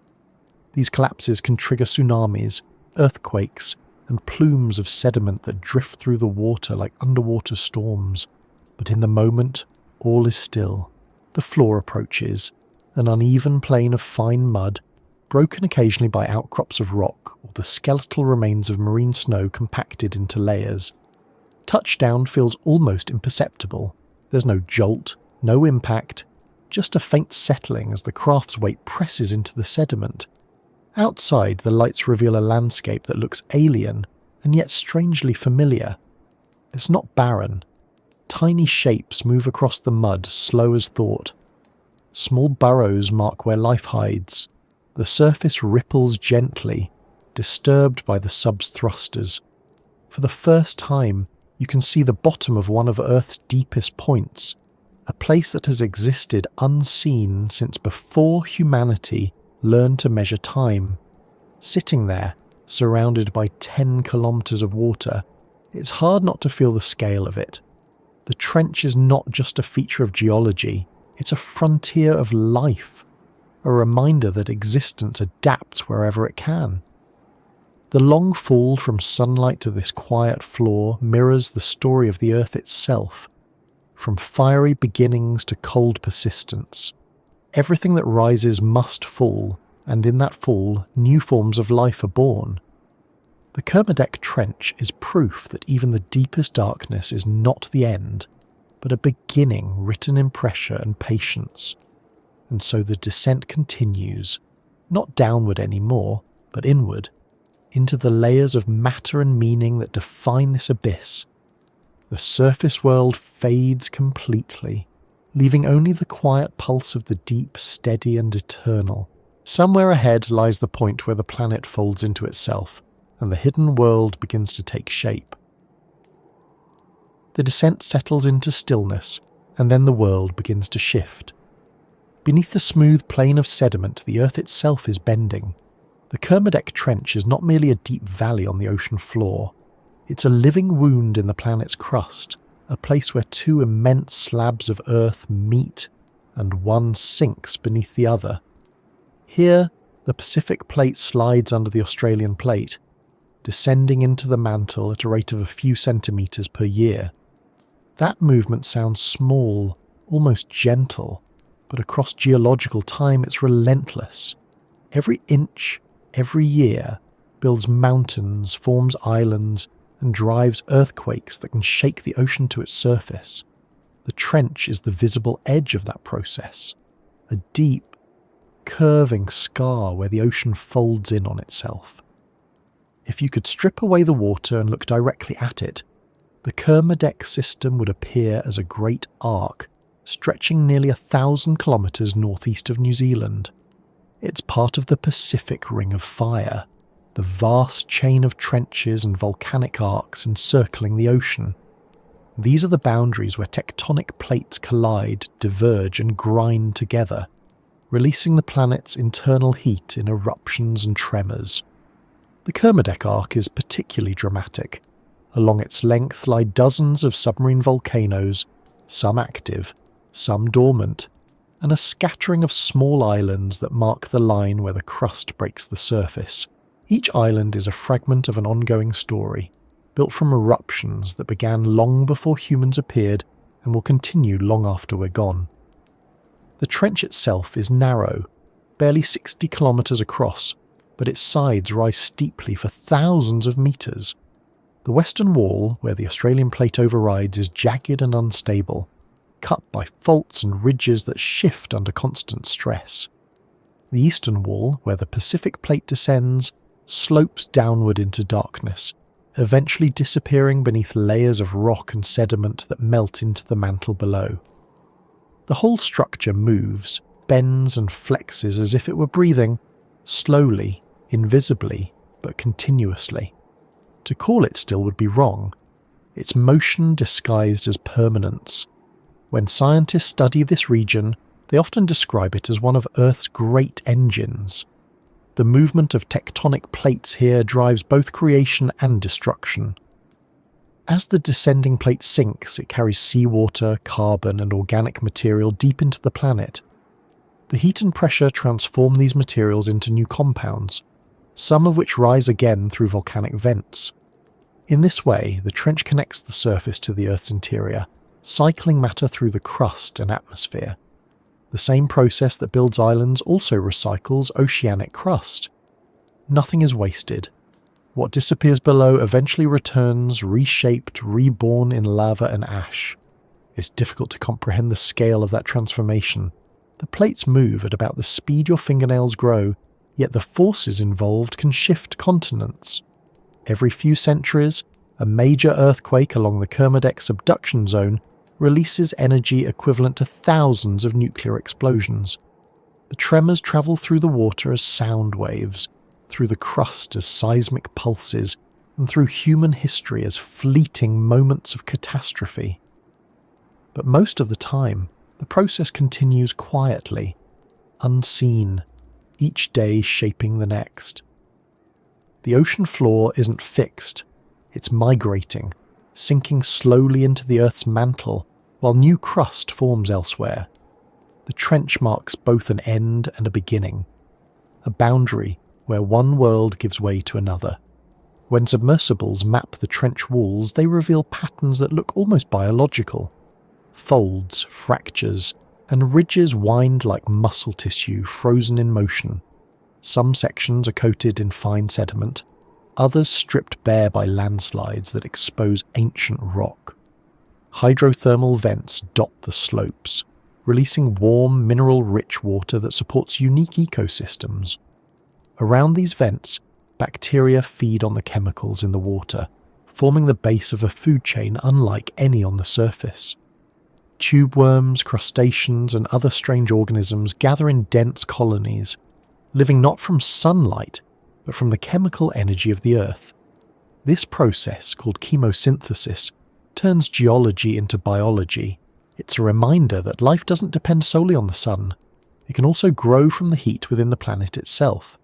These collapses can trigger tsunamis, earthquakes, and plumes of sediment that drift through the water like underwater storms. But in the moment, all is still. The floor approaches, an uneven plain of fine mud, broken occasionally by outcrops of rock or the skeletal remains of marine snow compacted into layers. Touchdown feels almost imperceptible. There's no jolt, no impact, just a faint settling as the craft's weight presses into the sediment. Outside, the lights reveal a landscape that looks alien and yet strangely familiar. It's not barren. Tiny shapes move across the mud, slow as thought. Small burrows mark where life hides. The surface ripples gently, disturbed by the sub's thrusters. For the first time, you can see the bottom of one of Earth's deepest points, a place that has existed unseen since before humanity learned to measure time. Sitting there, surrounded by 10 kilometers of water, it's hard not to feel the scale of it. The trench is not just a feature of geology, it's a frontier of life, a reminder that existence adapts wherever it can. The long fall from sunlight to this quiet floor mirrors the story of the Earth itself, from fiery beginnings to cold persistence. Everything that rises must fall, and in that fall, new forms of life are born. The Kermadec Trench is proof that even the deepest darkness is not the end, but a beginning written in pressure and patience. And so the descent continues, not downward anymore, but inward, into the layers of matter and meaning that define this abyss. The surface world fades completely, leaving only the quiet pulse of the deep, steady and eternal. Somewhere ahead lies the point where the planet folds into itself, and the hidden world begins to take shape. The descent settles into stillness, and then the world begins to shift. Beneath the smooth plain of sediment, the Earth itself is bending. The Kermadec Trench is not merely a deep valley on the ocean floor. It's a living wound in the planet's crust, a place where two immense slabs of Earth meet, and one sinks beneath the other. Here, the Pacific Plate slides under the Australian Plate, descending into the mantle at a rate of a few centimetres per year. That movement sounds small, almost gentle, but across geological time it's relentless. Every inch, every year, builds mountains, forms islands, and drives earthquakes that can shake the ocean to its surface. The trench is the visible edge of that process, a deep, curving scar where the ocean folds in on itself. If you could strip away the water and look directly at it, the Kermadec system would appear as a great arc, stretching nearly 1,000 kilometres northeast of New Zealand. It's part of the Pacific Ring of Fire, the vast chain of trenches and volcanic arcs encircling the ocean. These are the boundaries where tectonic plates collide, diverge and grind together, releasing the planet's internal heat in eruptions and tremors. The Kermadec Arc is particularly dramatic. Along its length lie dozens of submarine volcanoes, some active, some dormant, and a scattering of small islands that mark the line where the crust breaks the surface. Each island is a fragment of an ongoing story, built from eruptions that began long before humans appeared and will continue long after we're gone. The trench itself is narrow, barely 60 kilometres across, but its sides rise steeply for thousands of metres. The western wall, where the Australian Plate overrides, is jagged and unstable, cut by faults and ridges that shift under constant stress. The eastern wall, where the Pacific Plate descends, slopes downward into darkness, eventually disappearing beneath layers of rock and sediment that melt into the mantle below. The whole structure moves, bends and flexes as if it were breathing, slowly, invisibly, but continuously. To call it still would be wrong. It's motion disguised as permanence. When scientists study this region, they often describe it as one of Earth's great engines. The movement of tectonic plates here drives both creation and destruction. As the descending plate sinks, it carries seawater, carbon and organic material deep into the planet. The heat and pressure transform these materials into new compounds, some of which rise again through volcanic vents. In this way, the trench connects the surface to the Earth's interior, cycling matter through the crust and atmosphere. The same process that builds islands also recycles oceanic crust. Nothing is wasted. What disappears below eventually returns, reshaped, reborn in lava and ash. It's difficult to comprehend the scale of that transformation. The plates move at about the speed your fingernails grow, yet the forces involved can shift continents. Every few centuries, a major earthquake along the Kermadec subduction zone releases energy equivalent to thousands of nuclear explosions. The tremors travel through the water as sound waves, through the crust as seismic pulses, and through human history as fleeting moments of catastrophe. But most of the time, the process continues quietly, unseen, each day shaping the next. The ocean floor isn't fixed, it's migrating, sinking slowly into the Earth's mantle while new crust forms elsewhere. The trench marks both an end and a beginning, a boundary where one world gives way to another. When submersibles map the trench walls, they reveal patterns that look almost biological. Folds, fractures, and ridges wind like muscle tissue frozen in motion. Some sections are coated in fine sediment, others stripped bare by landslides that expose ancient rock. Hydrothermal vents dot the slopes, releasing warm, mineral-rich water that supports unique ecosystems. Around these vents, bacteria feed on the chemicals in the water, forming the base of a food chain unlike any on the surface. Tube worms, crustaceans, and other strange organisms gather in dense colonies, living not from sunlight, but from the chemical energy of the Earth. This process, called chemosynthesis, turns geology into biology. It's a reminder that life doesn't depend solely on the sun. It can also grow from the heat within the planet itself.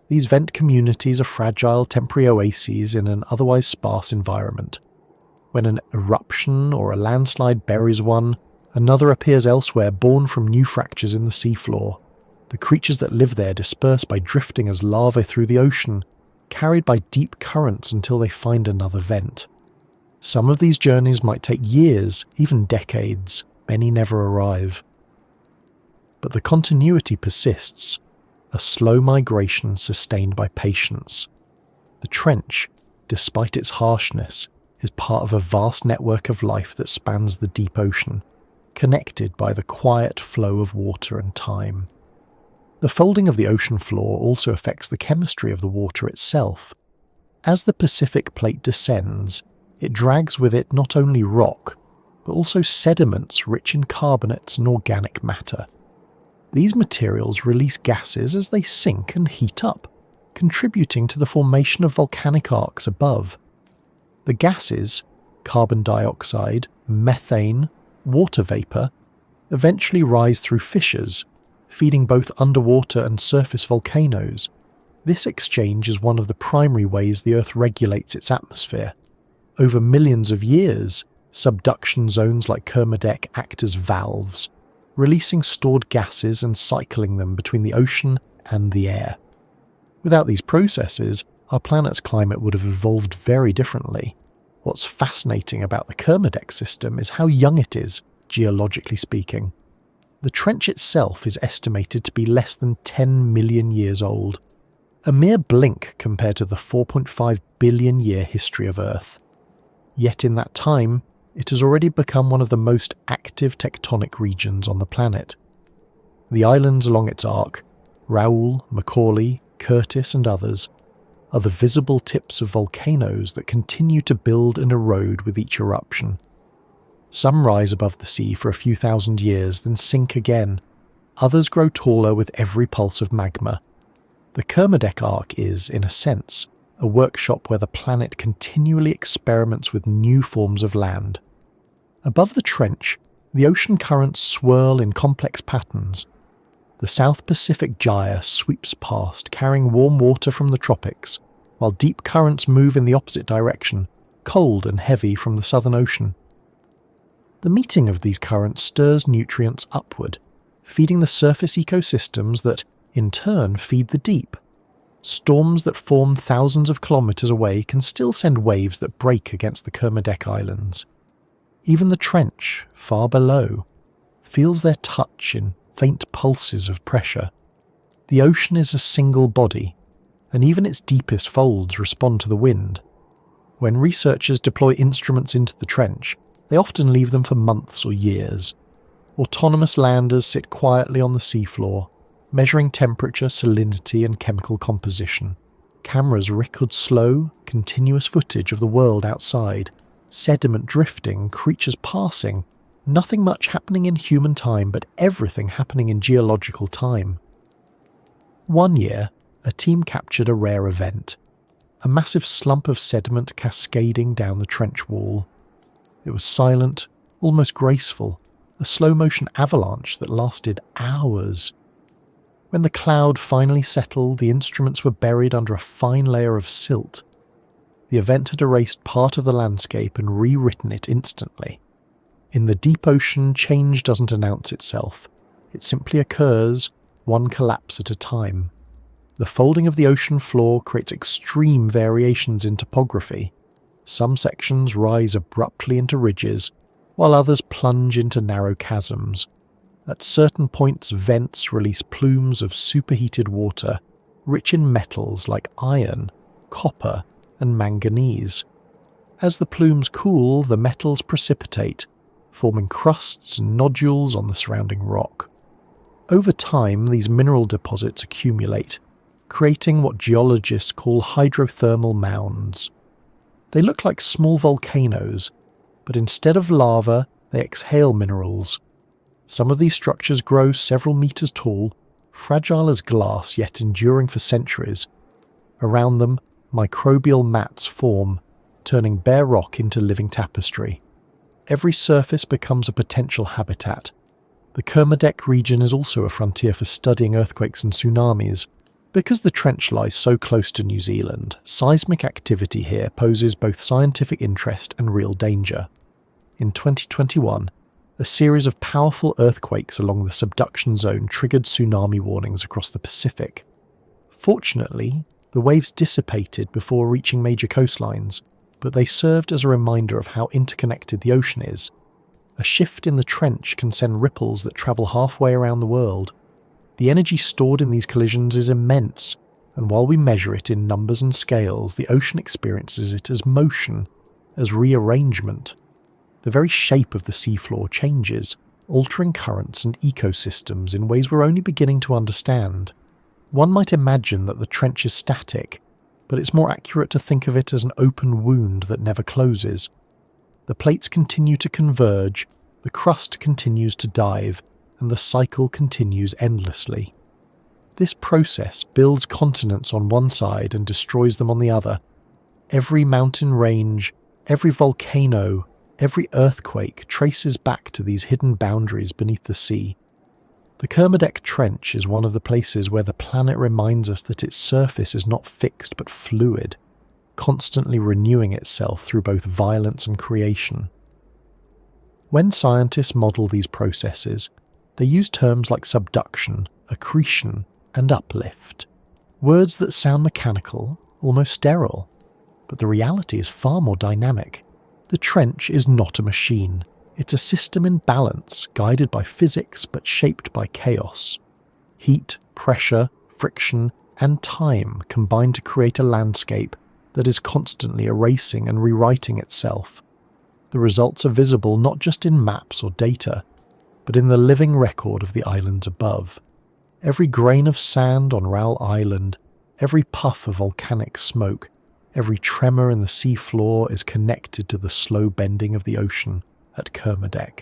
These vent communities are fragile temporary oases in an otherwise sparse environment. When an eruption or a landslide buries one, another appears elsewhere, born from new fractures in the seafloor. The creatures that live there disperse by drifting as larvae through the ocean, carried by deep currents until they find another vent. Some of these journeys might take years, even decades. Many never arrive. But the continuity persists, a slow migration sustained by patience. The trench, despite its harshness, is part of a vast network of life that spans the deep ocean, connected by the quiet flow of water and time. The folding of the ocean floor also affects the chemistry of the water itself. As the Pacific plate descends, it drags with it not only rock, but also sediments rich in carbonates and organic matter. These materials release gases as they sink and heat up, contributing to the formation of volcanic arcs above. The gases, carbon dioxide, methane, water vapour, eventually rise through fissures, feeding both underwater and surface volcanoes. This exchange is one of the primary ways the Earth regulates its atmosphere. Over millions of years, subduction zones like Kermadec act as valves, releasing stored gases and cycling them between the ocean and the air. Without these processes, our planet's climate would have evolved very differently. What's fascinating about the Kermadec system is how young it is, geologically speaking. The trench itself is estimated to be less than 10 million years old, a mere blink compared to the 4.5 billion year history of Earth. Yet in that time, it has already become one of the most active tectonic regions on the planet. The islands along its arc, Raoul, Macaulay, Curtis and others, are the visible tips of volcanoes that continue to build and erode with each eruption. Some rise above the sea for a few thousand years, then sink again. Others grow taller with every pulse of magma. The Kermadec arc is, in a sense, a workshop where the planet continually experiments with new forms of land. Above the trench, the ocean currents swirl in complex patterns. The South Pacific gyre sweeps past, carrying warm water from the tropics, while deep currents move in the opposite direction, cold and heavy from the Southern Ocean. The meeting of these currents stirs nutrients upward, feeding the surface ecosystems that, in turn, feed the deep. Storms that form thousands of kilometres away can still send waves that break against the Kermadec Islands. Even the trench, far below, feels their touch in faint pulses of pressure. The ocean is a single body, and even its deepest folds respond to the wind. When researchers deploy instruments into the trench, they often leave them for months or years. Autonomous landers sit quietly on the seafloor, measuring temperature, salinity, and chemical composition. Cameras record slow, continuous footage of the world outside, sediment drifting, creatures passing, nothing much happening in human time, but everything happening in geological time. One year, a team captured a rare event, a massive slump of sediment cascading down the trench wall. It was silent, almost graceful, a slow-motion avalanche that lasted hours. When the cloud finally settled, the instruments were buried under a fine layer of silt. The event had erased part of the landscape and rewritten it instantly. In the deep ocean, change doesn't announce itself. It simply occurs, one collapse at a time. The folding of the ocean floor creates extreme variations in topography. Some sections rise abruptly into ridges, while others plunge into narrow chasms. At certain points, vents release plumes of superheated water, rich in metals like iron, copper, and manganese. As the plumes cool, the metals precipitate, forming crusts and nodules on the surrounding rock. Over time, these mineral deposits accumulate, creating what geologists call hydrothermal mounds. They look like small volcanoes, but instead of lava, they exhale minerals. Some of these structures grow several meters tall, fragile as glass yet enduring for centuries. Around them, microbial mats form, turning bare rock into living tapestry. Every surface becomes a potential habitat. The Kermadec region is also a frontier for studying earthquakes and tsunamis. Because the trench lies so close to New Zealand, seismic activity here poses both scientific interest and real danger. In 2021, a series of powerful earthquakes along the subduction zone triggered tsunami warnings across the Pacific. Fortunately, the waves dissipated before reaching major coastlines, but they served as a reminder of how interconnected the ocean is. A shift in the trench can send ripples that travel halfway around the world. The energy stored in these collisions is immense, and while we measure it in numbers and scales, the ocean experiences it as motion, as rearrangement. The very shape of the seafloor changes, altering currents and ecosystems in ways we're only beginning to understand. One might imagine that the trench is static, but it's more accurate to think of it as an open wound that never closes. The plates continue to converge, the crust continues to dive, and the cycle continues endlessly. This process builds continents on one side and destroys them on the other. Every mountain range, every volcano, every earthquake traces back to these hidden boundaries beneath the sea. The Kermadec Trench is one of the places where the planet reminds us that its surface is not fixed but fluid, constantly renewing itself through both violence and creation. When scientists model these processes, they use terms like subduction, accretion, and uplift, words that sound mechanical, almost sterile, but the reality is far more dynamic. The trench is not a machine. It's a system in balance, guided by physics but shaped by chaos. Heat, pressure, friction, and time combine to create a landscape that is constantly erasing and rewriting itself. The results are visible not just in maps or data, but in the living record of the islands above. Every grain of sand on Raoul Island, every puff of volcanic smoke, every tremor in the seafloor is connected to the slow bending of the ocean at Kermadec.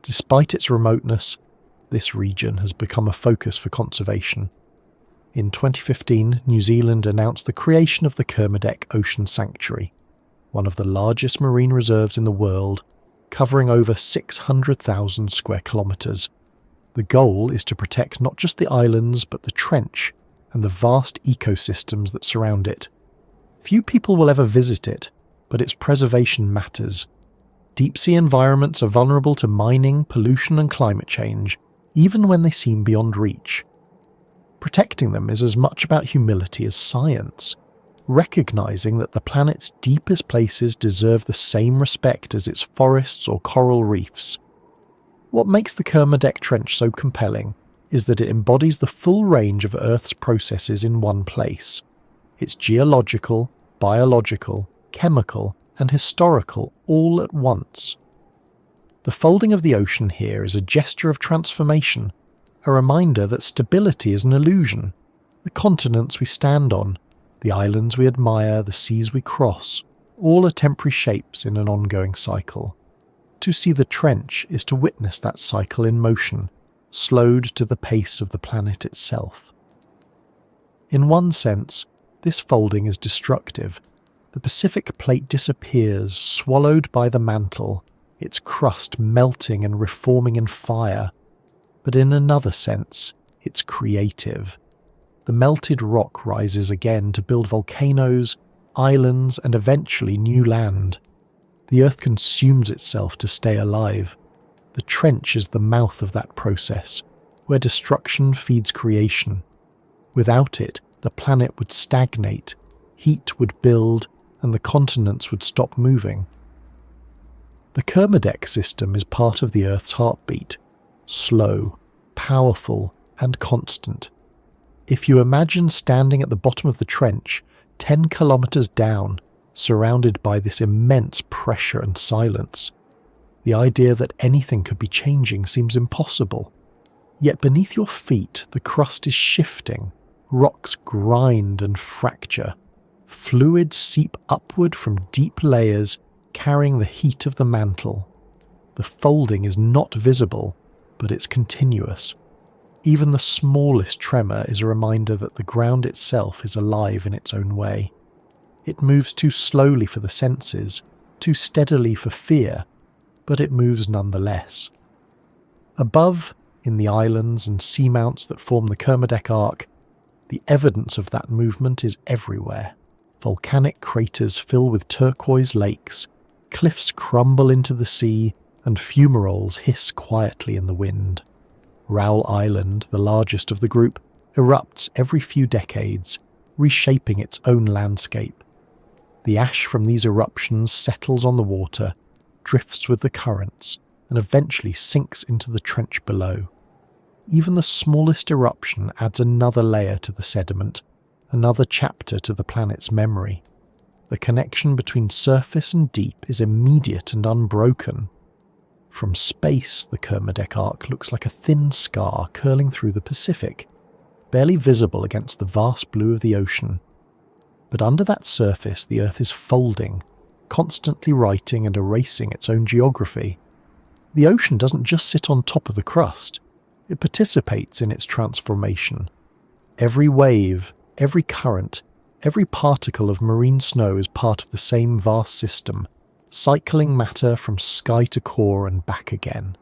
Despite its remoteness, this region has become a focus for conservation. In 2015, New Zealand announced the creation of the Kermadec Ocean Sanctuary, one of the largest marine reserves in the world, covering over 600,000 square kilometres. The goal is to protect not just the islands but the trench and the vast ecosystems that surround it. Few people will ever visit it, but its preservation matters. Deep-sea environments are vulnerable to mining, pollution and climate change, even when they seem beyond reach. Protecting them is as much about humility as science, recognizing that the planet's deepest places deserve the same respect as its forests or coral reefs. What makes the Kermadec Trench so compelling is that it embodies the full range of Earth's processes in one place. It's geological, biological, chemical, and historical all at once. The folding of the ocean here is a gesture of transformation, a reminder that stability is an illusion. The continents we stand on, the islands we admire, the seas we cross, all are temporary shapes in an ongoing cycle. To see the trench is to witness that cycle in motion, slowed to the pace of the planet itself. In one sense, this folding is destructive. The Pacific plate disappears, swallowed by the mantle, its crust melting and reforming in fire. But in another sense, it's creative. The melted rock rises again to build volcanoes, islands, and eventually new land. The Earth consumes itself to stay alive. The trench is the mouth of that process, where destruction feeds creation. Without it, the planet would stagnate, heat would build, and the continents would stop moving. The Kermadec system is part of the Earth's heartbeat, slow, powerful, and constant. If you imagine standing at the bottom of the trench, 10 kilometers down, surrounded by this immense pressure and silence, the idea that anything could be changing seems impossible. Yet beneath your feet, the crust is shifting, rocks grind and fracture, fluids seep upward from deep layers, carrying the heat of the mantle. The folding is not visible, but it's continuous. Even the smallest tremor is a reminder that the ground itself is alive in its own way. It moves too slowly for the senses, too steadily for fear, but it moves nonetheless. Above, in the islands and seamounts that form the Kermadec Arc, the evidence of that movement is everywhere. Volcanic craters fill with turquoise lakes, cliffs crumble into the sea, and fumaroles hiss quietly in the wind. Raoul Island, the largest of the group, erupts every few decades, reshaping its own landscape. The ash from these eruptions settles on the water, drifts with the currents, and eventually sinks into the trench below. Even the smallest eruption adds another layer to the sediment, another chapter to the planet's memory. The connection between surface and deep is immediate and unbroken. From space, the Kermadec Arc looks like a thin scar curling through the Pacific, barely visible against the vast blue of the ocean. But under that surface, the Earth is folding, constantly writing and erasing its own geography. The ocean doesn't just sit on top of the crust, it participates in its transformation. Every wave, every current, every particle of marine snow is part of the same vast system, cycling matter from sky to core and back again.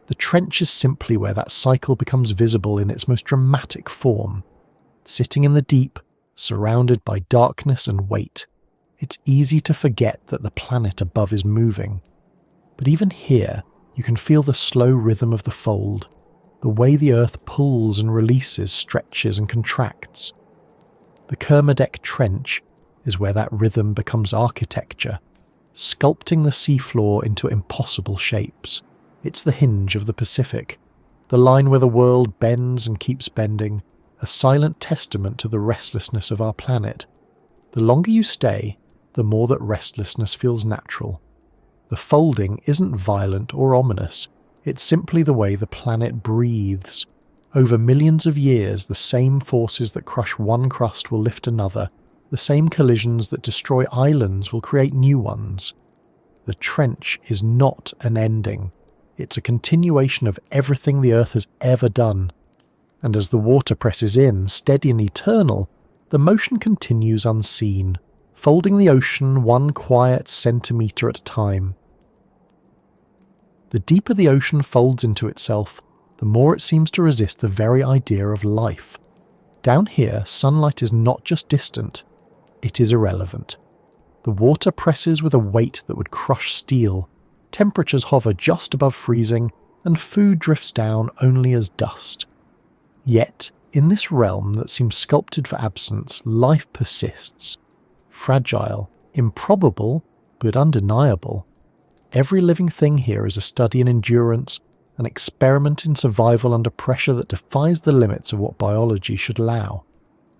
The trench is simply where that cycle becomes visible in its most dramatic form. Sitting in the deep, surrounded by darkness and weight, it's easy to forget that the planet above is moving. But even here, you can feel the slow rhythm of the fold, the way the Earth pulls and releases, stretches and contracts. The Kermadec Trench is where that rhythm becomes architecture, sculpting the seafloor into impossible shapes. It's the hinge of the Pacific, the line where the world bends and keeps bending, a silent testament to the restlessness of our planet. The longer you stay, the more that restlessness feels natural. The folding isn't violent or ominous, it's simply the way the planet breathes. Over millions of years, the same forces that crush one crust will lift another, the same collisions that destroy islands will create new ones. The trench is not an ending, it's a continuation of everything the Earth has ever done. And as the water presses in, steady and eternal, the motion continues unseen, folding the ocean one quiet centimetre at a time. The deeper the ocean folds into itself, the more it seems to resist the very idea of life. Down here, sunlight is not just distant, it is irrelevant. The water presses with a weight that would crush steel, temperatures hover just above freezing, and food drifts down only as dust. Yet, in this realm that seems sculpted for absence, life persists. Fragile, improbable, but undeniable. Every living thing here is a study in endurance, an experiment in survival under pressure that defies the limits of what biology should allow.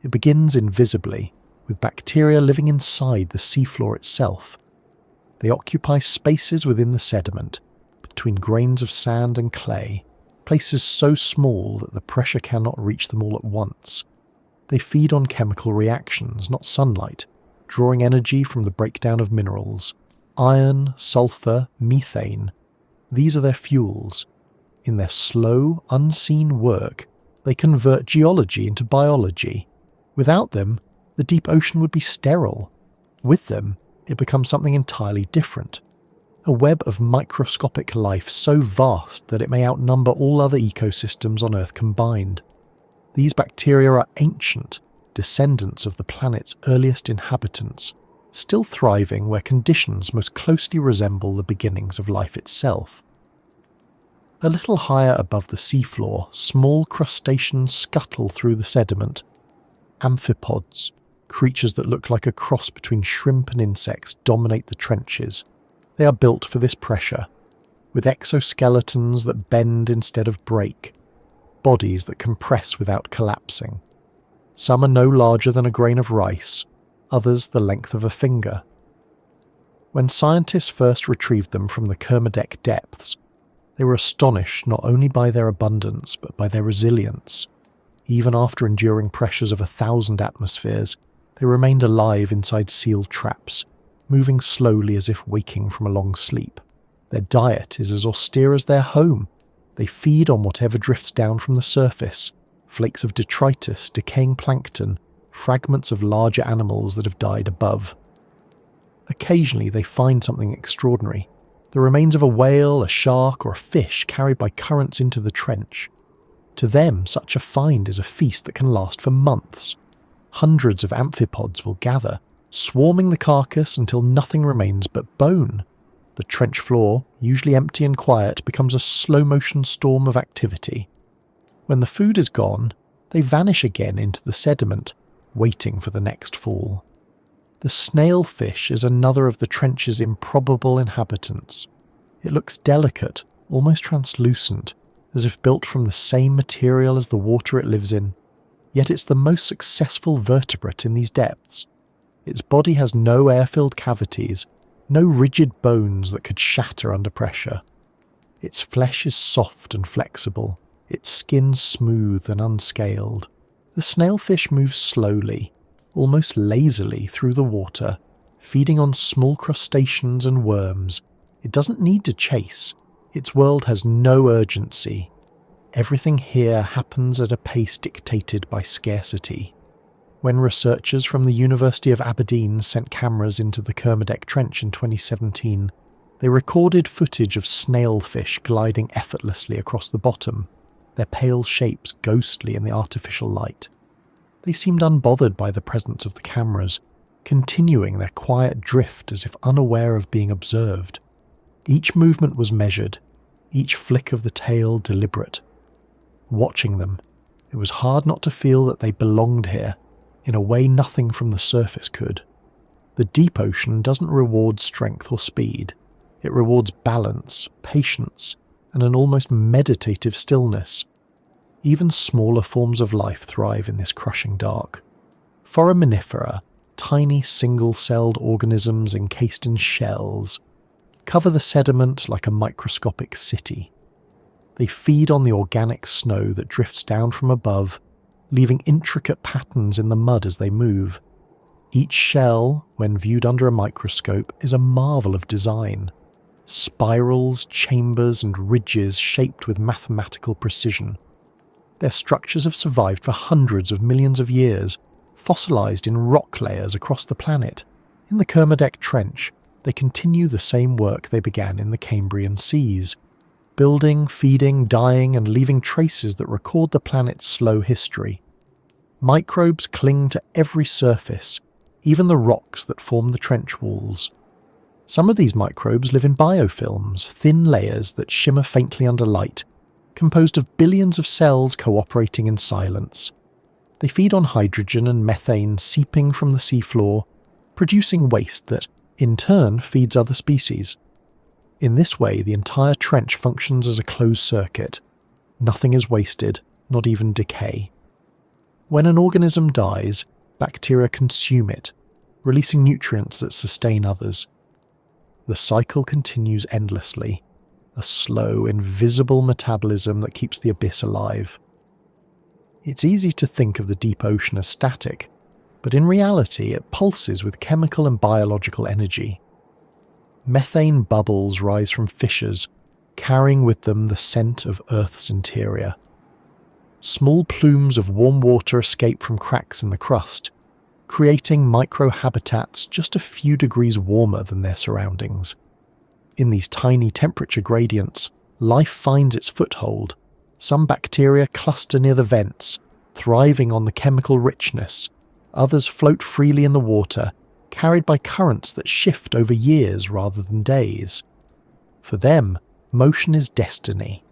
It begins invisibly, with bacteria living inside the seafloor itself. They occupy spaces within the sediment, between grains of sand and clay, places so small that the pressure cannot reach them all at once. They feed on chemical reactions, not sunlight, drawing energy from the breakdown of minerals. Iron, sulfur, methane. These are their fuels. In their slow, unseen work, they convert geology into biology. Without them, the deep ocean would be sterile. With them, it becomes something entirely different. A web of microscopic life so vast that it may outnumber all other ecosystems on Earth combined. These bacteria are ancient, descendants of the planet's earliest inhabitants, still thriving where conditions most closely resemble the beginnings of life itself. A little higher above the seafloor, small crustaceans scuttle through the sediment. Amphipods, creatures that look like a cross between shrimp and insects, dominate the trenches. They are built for this pressure, with exoskeletons that bend instead of break, bodies that compress without collapsing. Some are no larger than a grain of rice, others the length of a finger. When scientists first retrieved them from the Kermadec depths, they were astonished not only by their abundance but by their resilience. Even after enduring pressures of 1,000 atmospheres, they remained alive inside sealed traps, moving slowly as if waking from a long sleep. Their diet is as austere as their home. They feed on whatever drifts down from the surface, flakes of detritus, decaying plankton, fragments of larger animals that have died above. Occasionally they find something extraordinary, the remains of a whale, a shark, or a fish carried by currents into the trench. To them, such a find is a feast that can last for months. Hundreds of amphipods will gather, swarming the carcass until nothing remains but bone. The trench floor, usually empty and quiet, becomes a slow-motion storm of activity. When the food is gone, they vanish again into the sediment, waiting for the next fall. The snailfish is another of the trench's improbable inhabitants. It looks delicate, almost translucent, as if built from the same material as the water it lives in, yet it's the most successful vertebrate in these depths. Its body has no air-filled cavities, no rigid bones that could shatter under pressure. Its flesh is soft and flexible, its skin smooth and unscaled. The snailfish moves slowly, almost lazily through the water, feeding on small crustaceans and worms. It doesn't need to chase. Its world has no urgency. Everything here happens at a pace dictated by scarcity. When researchers from the University of Aberdeen sent cameras into the Kermadec Trench in 2017, they recorded footage of snailfish gliding effortlessly across the bottom, their pale shapes ghostly in the artificial light. They seemed unbothered by the presence of the cameras, continuing their quiet drift as if unaware of being observed. Each movement was measured, each flick of the tail deliberate. Watching them, it was hard not to feel that they belonged here, in a way nothing from the surface could. The deep ocean doesn't reward strength or speed. It rewards balance, patience, and an almost meditative stillness. Even smaller forms of life thrive in this crushing dark. Foraminifera, tiny single-celled organisms encased in shells, cover the sediment like a microscopic city. They feed on the organic snow that drifts down from above, leaving intricate patterns in the mud as they move. Each shell, when viewed under a microscope, is a marvel of design. Spirals, chambers, and ridges shaped with mathematical precision. Their structures have survived for hundreds of millions of years, fossilized in rock layers across the planet. In the Kermadec Trench, they continue the same work they began in the Cambrian seas, building, feeding, dying, and leaving traces that record the planet's slow history. Microbes cling to every surface, even the rocks that form the trench walls. Some of these microbes live in biofilms, thin layers that shimmer faintly under light, composed of billions of cells cooperating in silence. They feed on hydrogen and methane seeping from the seafloor, producing waste that, in turn, feeds other species. In this way, the entire trench functions as a closed circuit. Nothing is wasted, not even decay. When an organism dies, bacteria consume it, releasing nutrients that sustain others. The cycle continues endlessly, a slow, invisible metabolism that keeps the abyss alive. It's easy to think of the deep ocean as static, but in reality it pulses with chemical and biological energy. Methane bubbles rise from fissures, carrying with them the scent of Earth's interior. Small plumes of warm water escape from cracks in the crust, creating microhabitats just a few degrees warmer than their surroundings. In these tiny temperature gradients, life finds its foothold. Some bacteria cluster near the vents, thriving on the chemical richness. Others float freely in the water, carried by currents that shift over years rather than days. For them, motion is destiny.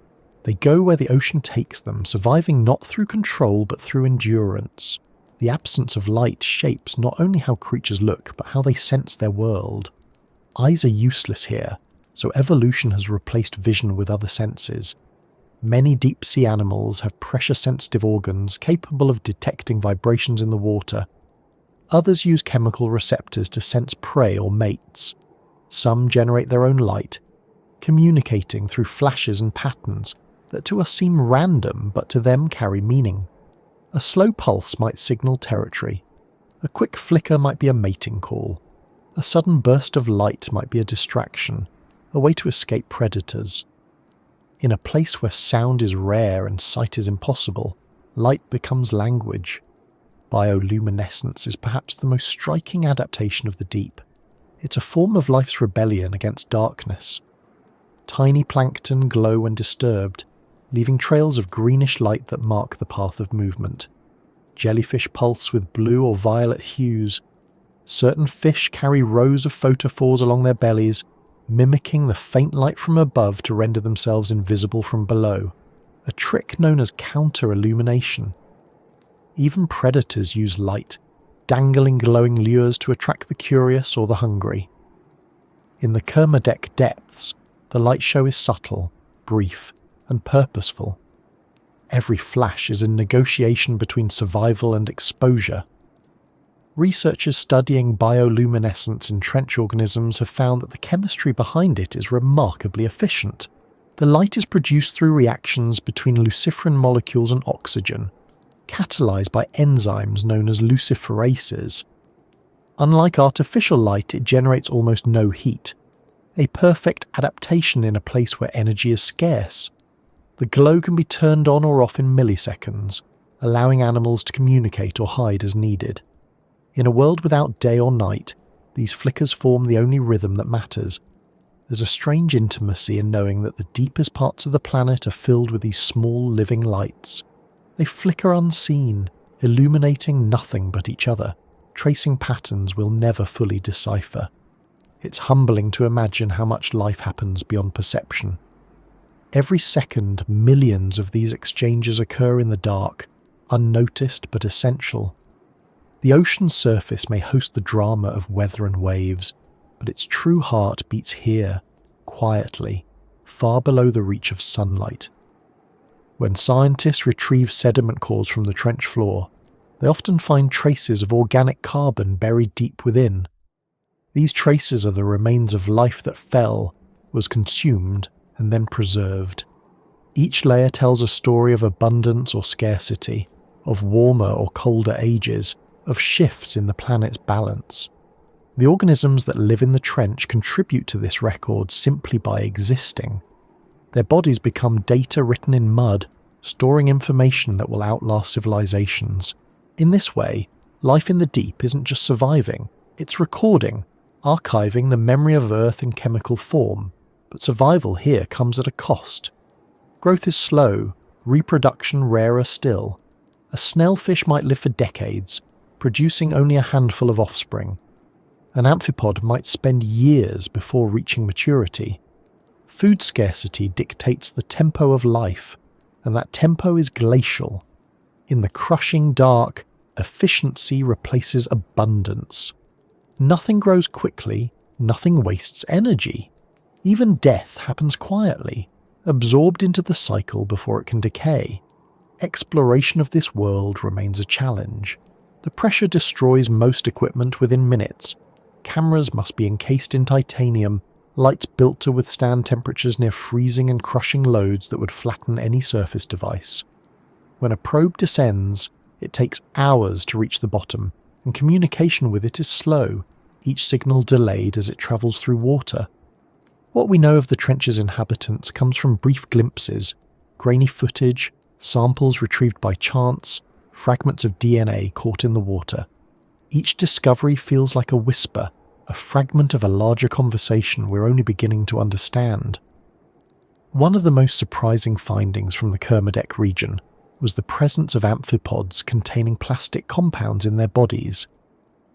They go where the ocean takes them, surviving not through control but through endurance. The absence of light shapes not only how creatures look, but how they sense their world. Eyes are useless here, so evolution has replaced vision with other senses. Many deep-sea animals have pressure-sensitive organs capable of detecting vibrations in the water. Others use chemical receptors to sense prey or mates. Some generate their own light, communicating through flashes and patterns that to us seem random but to them carry meaning. A slow pulse might signal territory. A quick flicker might be a mating call. A sudden burst of light might be a distraction, a way to escape predators. In a place where sound is rare and sight is impossible, light becomes language. Bioluminescence is perhaps the most striking adaptation of the deep. It's a form of life's rebellion against darkness. Tiny plankton glow when disturbed, leaving trails of greenish light that mark the path of movement. Jellyfish pulse with blue or violet hues. Certain fish carry rows of photophores along their bellies, mimicking the faint light from above to render themselves invisible from below, a trick known as counter-illumination. Even predators use light, dangling glowing lures to attract the curious or the hungry. In the Kermadec depths, the light show is subtle, brief, and purposeful. Every flash is a negotiation between survival and exposure. Researchers studying bioluminescence in trench organisms have found that the chemistry behind it is remarkably efficient. The light is produced through reactions between luciferin molecules and oxygen, catalyzed by enzymes known as luciferases. Unlike artificial light, it generates almost no heat, a perfect adaptation in a place where energy is scarce. The glow can be turned on or off in milliseconds, allowing animals to communicate or hide as needed. In a world without day or night, these flickers form the only rhythm that matters. There's a strange intimacy in knowing that the deepest parts of the planet are filled with these small living lights. They flicker unseen, illuminating nothing but each other, tracing patterns we'll never fully decipher. It's humbling to imagine how much life happens beyond perception. Every second, millions of these exchanges occur in the dark, unnoticed but essential. The ocean's surface may host the drama of weather and waves, but its true heart beats here, quietly, far below the reach of sunlight. When scientists retrieve sediment cores from the trench floor, they often find traces of organic carbon buried deep within. These traces are the remains of life that fell, was consumed, and then preserved. Each layer tells a story of abundance or scarcity, of warmer or colder ages, of shifts in the planet's balance. The organisms that live in the trench contribute to this record simply by existing. Their bodies become data written in mud, storing information that will outlast civilizations. In this way, life in the deep isn't just surviving, it's recording, archiving the memory of Earth in chemical form. But survival here comes at a cost. Growth is slow, reproduction rarer still. A snailfish might live for decades, producing only a handful of offspring. An amphipod might spend years before reaching maturity. Food scarcity dictates the tempo of life, and that tempo is glacial. In the crushing dark, efficiency replaces abundance. Nothing grows quickly, nothing wastes energy. Even death happens quietly, absorbed into the cycle before it can decay. Exploration of this world remains a challenge. The pressure destroys most equipment within minutes. Cameras must be encased in titanium, lights built to withstand temperatures near freezing and crushing loads that would flatten any surface device. When a probe descends, it takes hours to reach the bottom, and communication with it is slow, each signal delayed as it travels through water. What we know of the trench's inhabitants comes from brief glimpses, grainy footage, samples retrieved by chance, fragments of DNA caught in the water. Each discovery feels like a whisper, a fragment of a larger conversation we're only beginning to understand. One of the most surprising findings from the Kermadec region was the presence of amphipods containing plastic compounds in their bodies.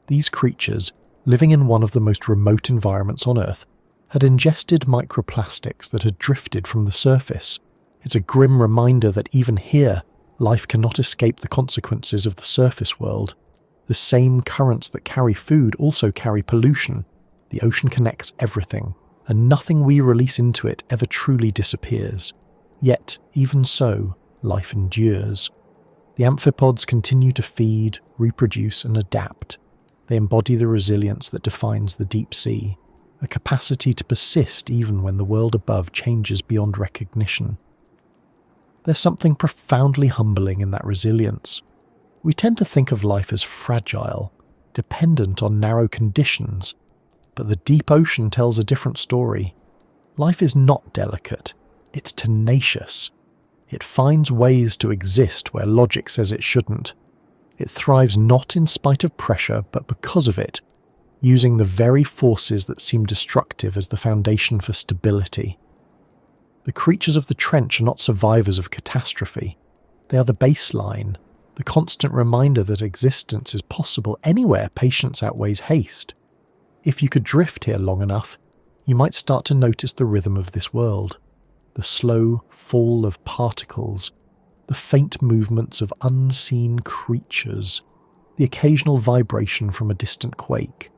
These creatures, living in one of the most remote environments on Earth, had ingested microplastics that had drifted from the surface. It's a grim reminder that even here, life cannot escape the consequences of the surface world. The same currents that carry food also carry pollution. The ocean connects everything, and nothing we release into it ever truly disappears. Yet, even so, life endures. The amphipods continue to feed, reproduce, and adapt. They embody the resilience that defines the deep sea, a capacity to persist even when the world above changes beyond recognition. There's something profoundly humbling in that resilience. We tend to think of life as fragile, dependent on narrow conditions, but the deep ocean tells a different story. Life is not delicate, it's tenacious. It finds ways to exist where logic says it shouldn't. It thrives not in spite of pressure, but because of it, using the very forces that seem destructive as the foundation for stability. The creatures of the trench are not survivors of catastrophe. They are the baseline, the constant reminder that existence is possible anywhere patience outweighs haste. If you could drift here long enough, you might start to notice the rhythm of this world. The slow fall of particles, the faint movements of unseen creatures, the occasional vibration from a distant quake.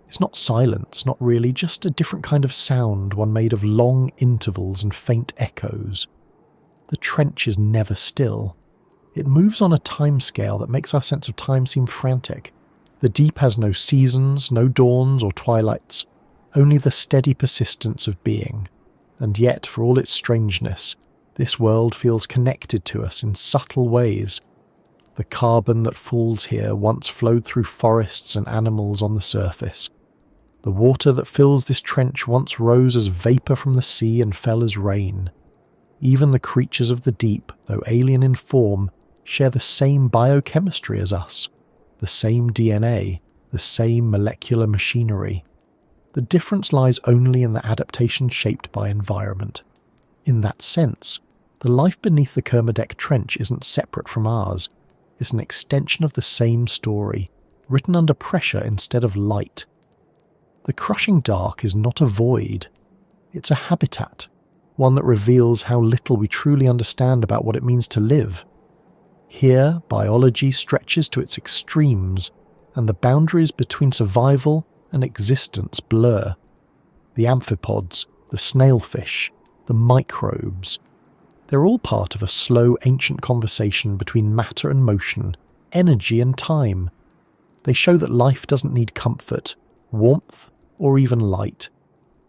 It's not silence, not really, just a different kind of sound, one made of long intervals and faint echoes. The trench is never still. It moves on a timescale that makes our sense of time seem frantic. The deep has no seasons, no dawns or twilights, only the steady persistence of being. And yet, for all its strangeness, this world feels connected to us in subtle ways. The carbon that falls here once flowed through forests and animals on the surface. The water that fills this trench once rose as vapour from the sea and fell as rain. Even the creatures of the deep, though alien in form, share the same biochemistry as us, the same DNA, the same molecular machinery. The difference lies only in the adaptation shaped by environment. In that sense, the life beneath the Kermadec Trench isn't separate from ours. It's an extension of the same story, written under pressure instead of light. The crushing dark is not a void. It's a habitat, one that reveals how little we truly understand about what it means to live. Here, biology stretches to its extremes, and the boundaries between survival and existence blur. The amphipods, the snailfish, the microbes, they're all part of a slow ancient conversation between matter and motion, energy and time. They show that life doesn't need comfort, warmth, or even light.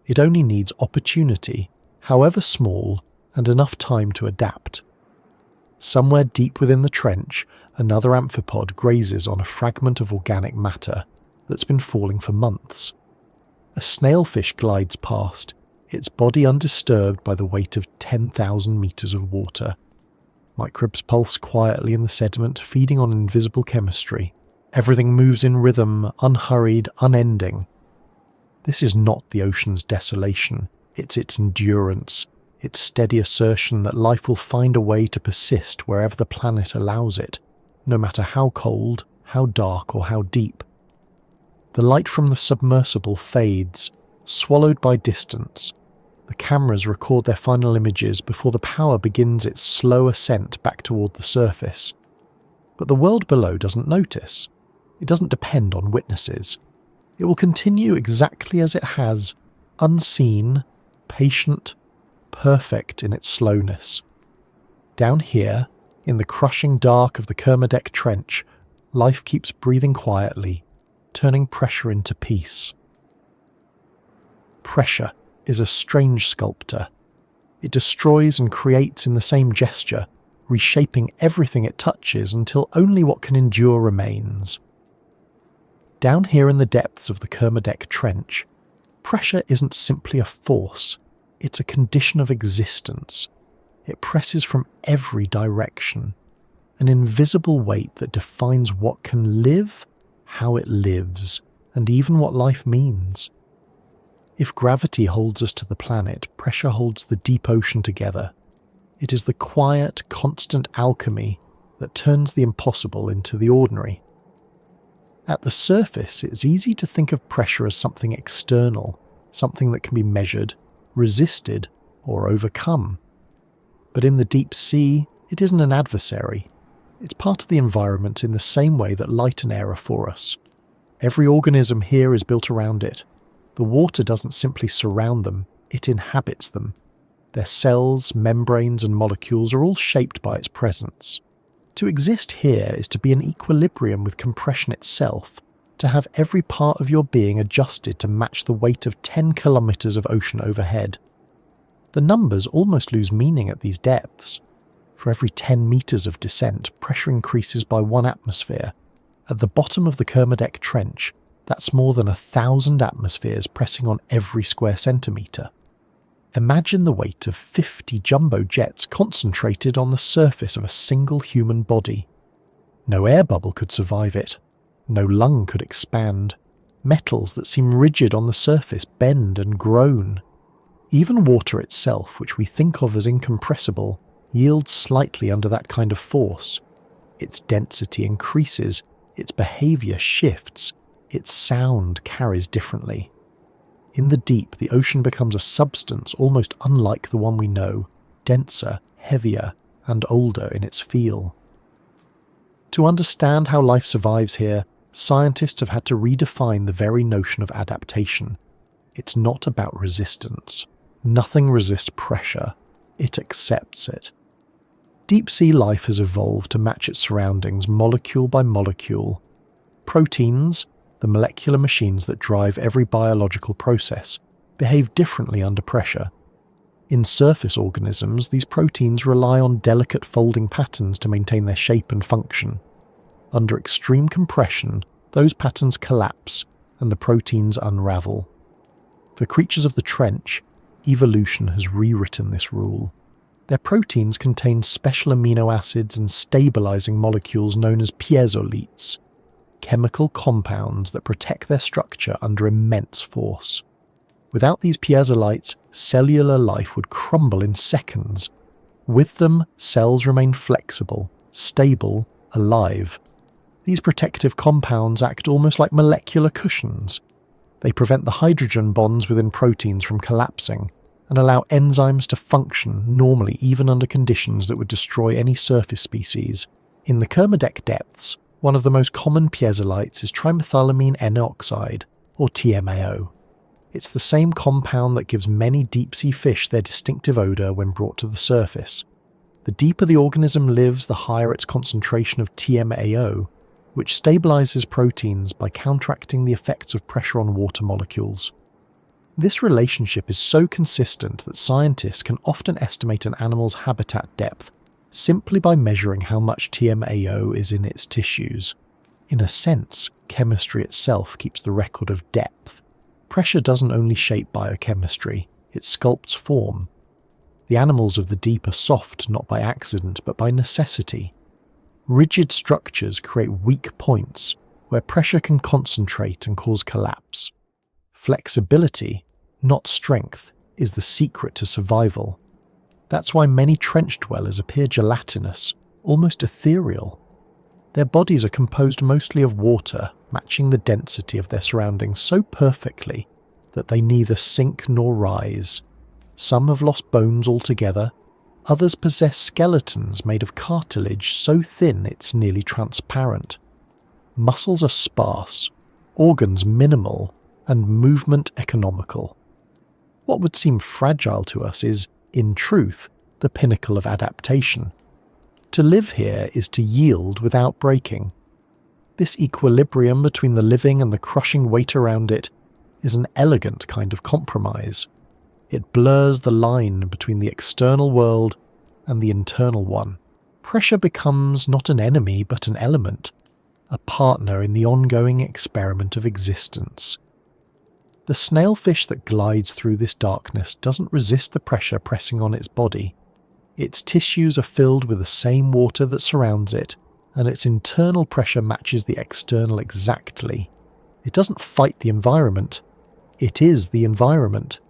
It only needs opportunity, however small, and enough time to adapt. Somewhere deep within the trench, another amphipod grazes on a fragment of organic matter that's been falling for months. A snailfish glides past, its body undisturbed by the weight of 10,000 meters of water. Microbes pulse quietly in the sediment, feeding on invisible chemistry. Everything moves in rhythm, unhurried, unending. This is not the ocean's desolation, it's its endurance, its steady assertion that life will find a way to persist wherever the planet allows it, no matter how cold, how dark, or how deep. The light from the submersible fades, swallowed by distance. The cameras record their final images before the power begins its slow ascent back toward the surface. But the world below doesn't notice. It doesn't depend on witnesses. It will continue exactly as it has, unseen, patient, perfect in its slowness. Down here, in the crushing dark of the Kermadec Trench, life keeps breathing quietly, turning pressure into peace. Pressure is a strange sculptor. It destroys and creates in the same gesture, reshaping everything it touches until only what can endure remains. Down here in the depths of the Kermadec Trench, pressure isn't simply a force, it's a condition of existence. It presses from every direction, an invisible weight that defines what can live, how it lives, and even what life means. If gravity holds us to the planet, pressure holds the deep ocean together. It is the quiet, constant alchemy that turns the impossible into the ordinary. At the surface, it's easy to think of pressure as something external, something that can be measured, resisted, or overcome. But in the deep sea, it isn't an adversary. It's part of the environment in the same way that light and air are for us. Every organism here is built around it. The water doesn't simply surround them, it inhabits them. Their cells, membranes, and molecules are all shaped by its presence. To exist here is to be in equilibrium with compression itself, to have every part of your being adjusted to match the weight of 10 kilometers of ocean overhead. The numbers almost lose meaning at these depths. For every 10 meters of descent, pressure increases by 1 atmosphere. At the bottom of the Kermadec Trench, that's more than 1,000 atmospheres pressing on every square centimetre. Imagine the weight of 50 jumbo jets concentrated on the surface of a single human body. No air bubble could survive it. No lung could expand. Metals that seem rigid on the surface bend and groan. Even water itself, which we think of as incompressible, yields slightly under that kind of force. Its density increases, its behaviour shifts, its sound carries differently. In the deep, the ocean becomes a substance almost unlike the one we know, denser, heavier, and older in its feel. To understand how life survives here, scientists have had to redefine the very notion of adaptation. It's not about resistance. Nothing resists pressure. It accepts it. Deep-sea life has evolved to match its surroundings molecule by molecule. Proteins, the molecular machines that drive every biological process, behave differently under pressure. In surface organisms, these proteins rely on delicate folding patterns to maintain their shape and function. Under extreme compression, those patterns collapse and the proteins unravel. For creatures of the trench, evolution has rewritten this rule. Their proteins contain special amino acids and stabilizing molecules known as piezolites, chemical compounds that protect their structure under immense force. Without these piezolites, cellular life would crumble in seconds. With them, cells remain flexible, stable, alive. These protective compounds act almost like molecular cushions. They prevent the hydrogen bonds within proteins from collapsing and allow enzymes to function normally even under conditions that would destroy any surface species. In the Kermadec depths, one of the most common piezolites is trimethylamine N-oxide, or TMAO. It's the same compound that gives many deep-sea fish their distinctive odour when brought to the surface. The deeper the organism lives, the higher its concentration of TMAO, which stabilises proteins by counteracting the effects of pressure on water molecules. This relationship is so consistent that scientists can often estimate an animal's habitat depth simply by measuring how much TMAO is in its tissues. In a sense, chemistry itself keeps the record of depth. Pressure doesn't only shape biochemistry, it sculpts form. The animals of the deep are soft not by accident but by necessity. Rigid structures create weak points where pressure can concentrate and cause collapse. Flexibility, not strength, is the secret to survival. That's why many trench dwellers appear gelatinous, almost ethereal. Their bodies are composed mostly of water, matching the density of their surroundings so perfectly that they neither sink nor rise. Some have lost bones altogether, others possess skeletons made of cartilage so thin it's nearly transparent. Muscles are sparse, organs minimal, and movement economical. What would seem fragile to us is, in truth, the pinnacle of adaptation. To live here is to yield without breaking. This equilibrium between the living and the crushing weight around it is an elegant kind of compromise. It blurs the line between the external world and the internal one. Pressure becomes not an enemy but an element, a partner in the ongoing experiment of existence. The snailfish that glides through this darkness doesn't resist the pressure pressing on its body. Its tissues are filled with the same water that surrounds it, and its internal pressure matches the external exactly. It doesn't fight the environment. It is the environment.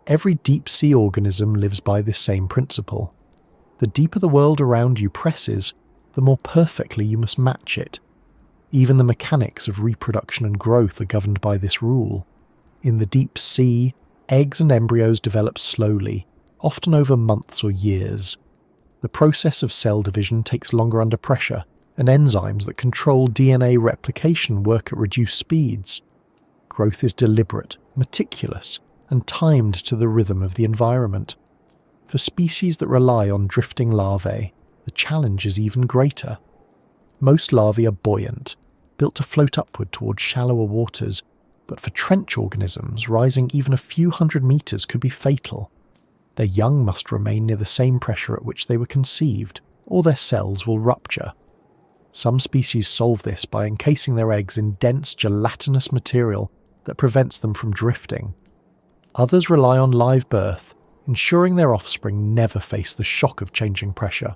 Every deep-sea organism lives by this same principle. The deeper the world around you presses, the more perfectly you must match it. Even the mechanics of reproduction and growth are governed by this rule. In the deep sea, eggs and embryos develop slowly, often over months or years. The process of cell division takes longer under pressure, and enzymes that control DNA replication work at reduced speeds. Growth is deliberate, meticulous, and timed to the rhythm of the environment. For species that rely on drifting larvae, the challenge is even greater. Most larvae are buoyant, built to float upward towards shallower waters, but for trench organisms, rising even a few hundred meters could be fatal. Their young must remain near the same pressure at which they were conceived, or their cells will rupture. Some species solve this by encasing their eggs in dense gelatinous material that prevents them from drifting. Others rely on live birth, ensuring their offspring never face the shock of changing pressure.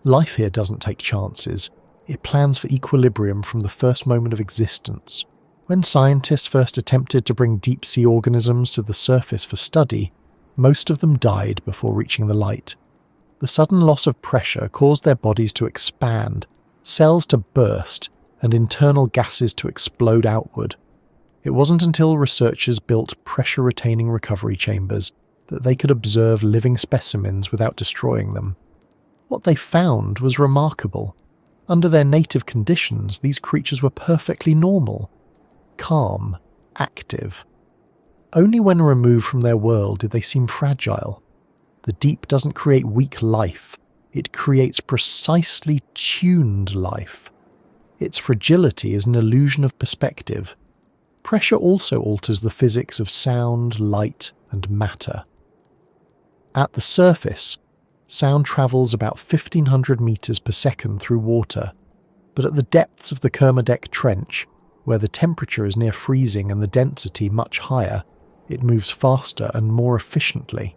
Life here doesn't take chances. It plans for equilibrium from the first moment of existence. When scientists first attempted to bring deep-sea organisms to the surface for study, most of them died before reaching the light. The sudden loss of pressure caused their bodies to expand, cells to burst, and internal gases to explode outward. It wasn't until researchers built pressure-retaining recovery chambers that they could observe living specimens without destroying them. What they found was remarkable. Under their native conditions, these creatures were perfectly normal. Calm, active. Only when removed from their world did they seem fragile. The deep doesn't create weak life, it creates precisely tuned life. Its fragility is an illusion of perspective. Pressure also alters the physics of sound, light, and matter. At the surface, sound travels about 1,500 meters per second through water, but at the depths of the Kermadec Trench, where the temperature is near freezing and the density much higher, it moves faster and more efficiently.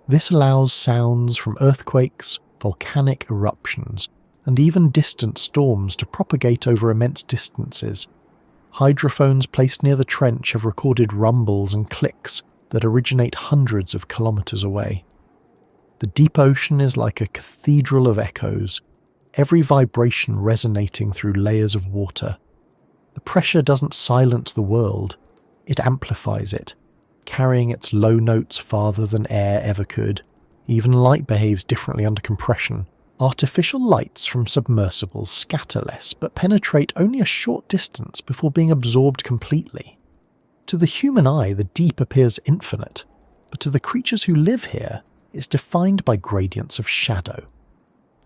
This allows sounds from earthquakes, volcanic eruptions, and even distant storms to propagate over immense distances. Hydrophones placed near the trench have recorded rumbles and clicks that originate hundreds of kilometers away. The deep ocean is like a cathedral of echoes, every vibration resonating through layers of water. The pressure doesn't silence the world, it amplifies it, carrying its low notes farther than air ever could. Even light behaves differently under compression. Artificial lights from submersibles scatter less, but penetrate only a short distance before being absorbed completely. To the human eye, the deep appears infinite, but to the creatures who live here, it's defined by gradients of shadow.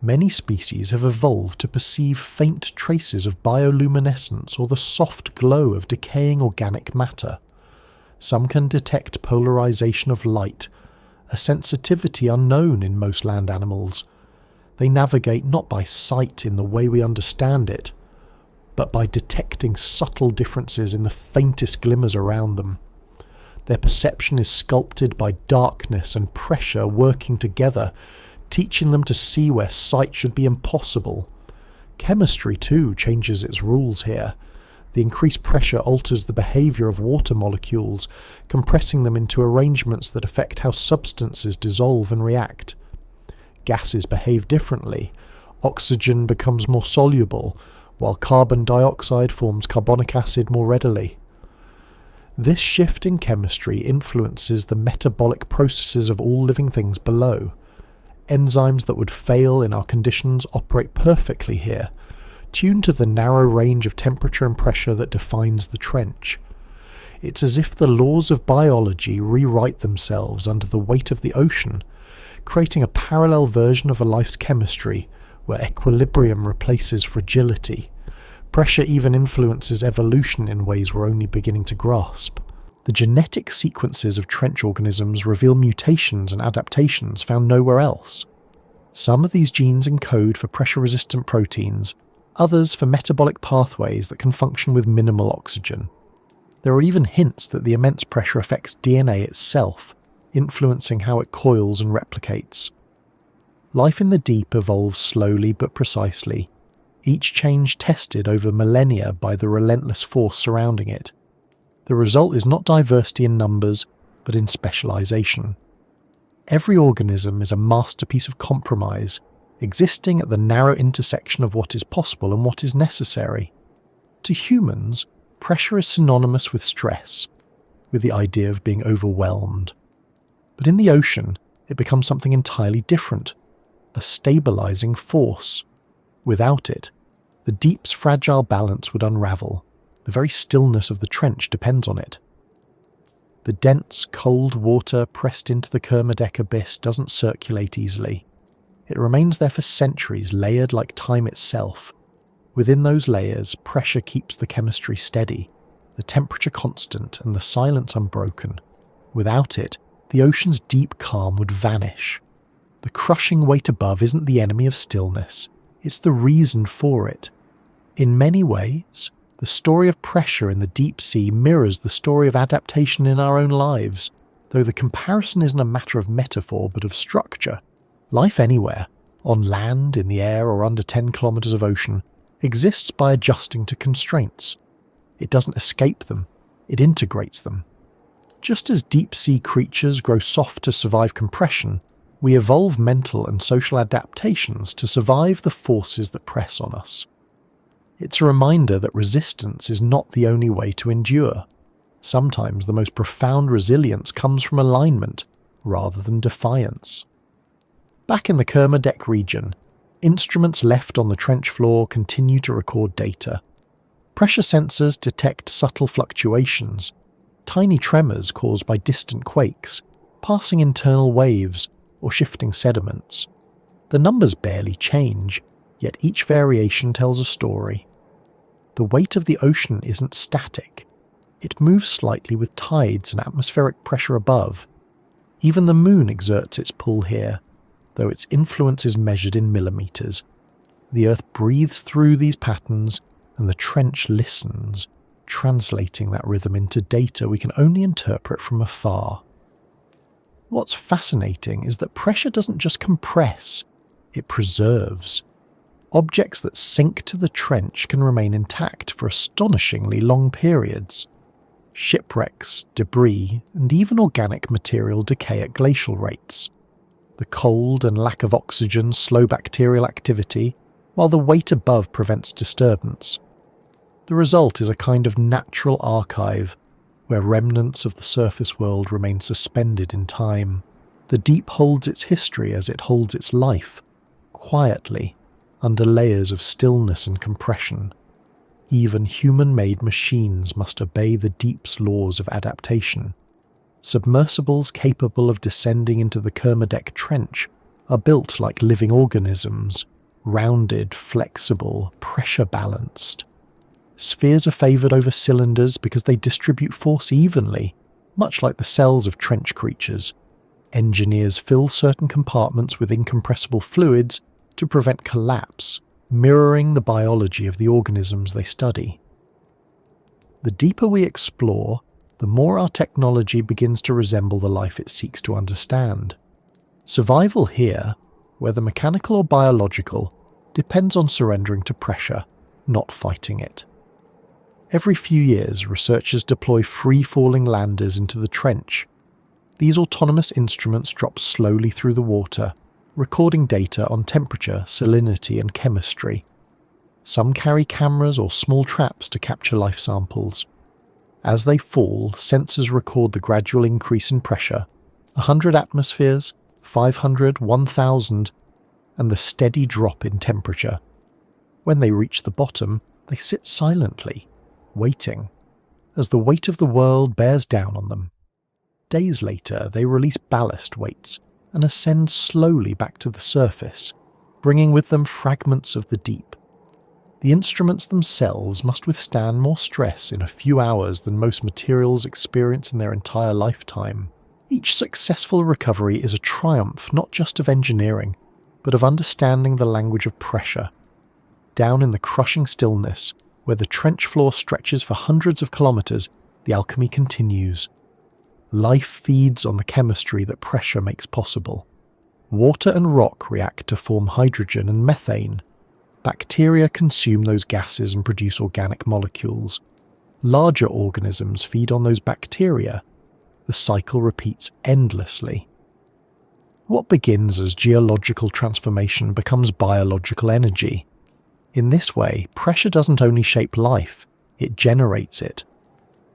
Many species have evolved to perceive faint traces of bioluminescence or the soft glow of decaying organic matter. Some can detect polarization of light, a sensitivity unknown in most land animals. They navigate not by sight in the way we understand it, but by detecting subtle differences in the faintest glimmers around them. Their perception is sculpted by darkness and pressure working together, teaching them to see where sight should be impossible. Chemistry, too, changes its rules here. The increased pressure alters the behavior of water molecules, compressing them into arrangements that affect how substances dissolve and react. Gases behave differently. Oxygen becomes more soluble, while carbon dioxide forms carbonic acid more readily. This shift in chemistry influences the metabolic processes of all living things below. Enzymes that would fail in our conditions operate perfectly here, tuned to the narrow range of temperature and pressure that defines the trench. It's as if the laws of biology rewrite themselves under the weight of the ocean, creating a parallel version of a life's chemistry where equilibrium replaces fragility. Pressure even influences evolution in ways we're only beginning to grasp. The genetic sequences of trench organisms reveal mutations and adaptations found nowhere else. Some of these genes encode for pressure-resistant proteins, others for metabolic pathways that can function with minimal oxygen. There are even hints that the immense pressure affects DNA itself, influencing how it coils and replicates. Life in the deep evolves slowly but precisely, each change tested over millennia by the relentless force surrounding it. The result is not diversity in numbers, but in specialization. Every organism is a masterpiece of compromise, existing at the narrow intersection of what is possible and what is necessary. To humans, pressure is synonymous with stress, with the idea of being overwhelmed. But in the ocean, it becomes something entirely different, a stabilizing force. Without it, the deep's fragile balance would unravel. The very stillness of the trench depends on it. The dense, cold water pressed into the Kermadec abyss doesn't circulate easily. It remains there for centuries, layered like time itself. Within those layers, pressure keeps the chemistry steady, the temperature constant, and the silence unbroken. Without it, the ocean's deep calm would vanish. The crushing weight above isn't the enemy of stillness, it's the reason for it. In many ways, the story of pressure in the deep sea mirrors the story of adaptation in our own lives, though the comparison isn't a matter of metaphor but of structure. Life anywhere, on land, in the air, or under 10 kilometers of ocean, exists by adjusting to constraints. It doesn't escape them, it integrates them. Just as deep-sea creatures grow soft to survive compression, we evolve mental and social adaptations to survive the forces that press on us. It's a reminder that resistance is not the only way to endure. Sometimes the most profound resilience comes from alignment rather than defiance. Back in the Kermadec region, instruments left on the trench floor continue to record data. Pressure sensors detect subtle fluctuations, tiny tremors caused by distant quakes, passing internal waves, or shifting sediments. The numbers barely change, yet each variation tells a story. The weight of the ocean isn't static. It moves slightly with tides and atmospheric pressure above. Even the moon exerts its pull here, though its influence is measured in millimeters. The earth breathes through these patterns, and the trench listens, translating that rhythm into data we can only interpret from afar. What's fascinating is that pressure doesn't just compress, it preserves. Objects that sink to the trench can remain intact for astonishingly long periods. Shipwrecks, debris, and even organic material decay at glacial rates. The cold and lack of oxygen slow bacterial activity, while the weight above prevents disturbance. The result is a kind of natural archive, where remnants of the surface world remain suspended in time. The deep holds its history as it holds its life, quietly, under layers of stillness and compression. Even human-made machines must obey the deep's laws of adaptation. Submersibles capable of descending into the Kermadec Trench are built like living organisms, rounded, flexible, pressure-balanced. Spheres are favoured over cylinders because they distribute force evenly, much like the cells of trench creatures. Engineers fill certain compartments with incompressible fluids to prevent collapse, mirroring the biology of the organisms they study. The deeper we explore, the more our technology begins to resemble the life it seeks to understand. Survival here, whether mechanical or biological, depends on surrendering to pressure, not fighting it. Every few years, researchers deploy free-falling landers into the trench. These autonomous instruments drop slowly through the water, recording data on temperature, salinity, and chemistry. Some carry cameras or small traps to capture life samples. As they fall, sensors record the gradual increase in pressure, 100 atmospheres, 500, 1000, and the steady drop in temperature. When they reach the bottom, they sit silently, waiting. as the weight of the world bears down on them. Days later, they release ballast weights and ascend slowly back to the surface, bringing with them fragments of the deep. The instruments themselves must withstand more stress in a few hours than most materials experience in their entire lifetime. Each successful recovery is a triumph not just of engineering, but of understanding the language of pressure. Down in the crushing stillness, where the trench floor stretches for hundreds of kilometers, the alchemy continues. Life feeds on the chemistry that pressure makes possible. Water and rock react to form hydrogen and methane. Bacteria consume those gases and produce organic molecules. Larger organisms feed on those bacteria. The cycle repeats endlessly. What begins as geological transformation becomes biological energy. In this way, pressure doesn't only shape life, it generates it.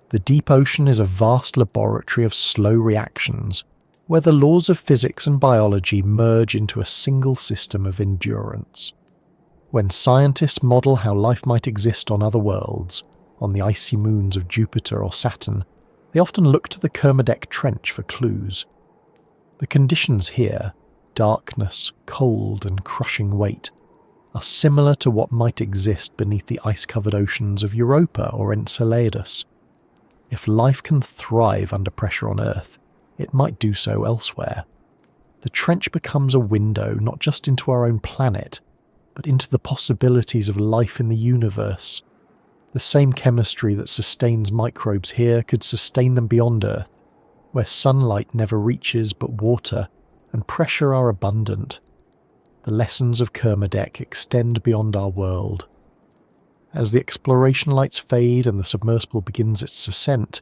The deep ocean is a vast laboratory of slow reactions, where the laws of physics and biology merge into a single system of endurance. When scientists model how life might exist on other worlds, on the icy moons of Jupiter or Saturn, they often look to the Kermadec Trench for clues. The conditions here, darkness, cold and crushing weight, are similar to what might exist beneath the ice-covered oceans of Europa or Enceladus. If life can thrive under pressure on Earth, it might do so elsewhere. The trench becomes a window not just into our own planet, but into the possibilities of life in the universe. The same chemistry that sustains microbes here could sustain them beyond Earth, where sunlight never reaches but water and pressure are abundant. The lessons of Kermadec extend beyond our world. As the exploration lights fade and the submersible begins its ascent,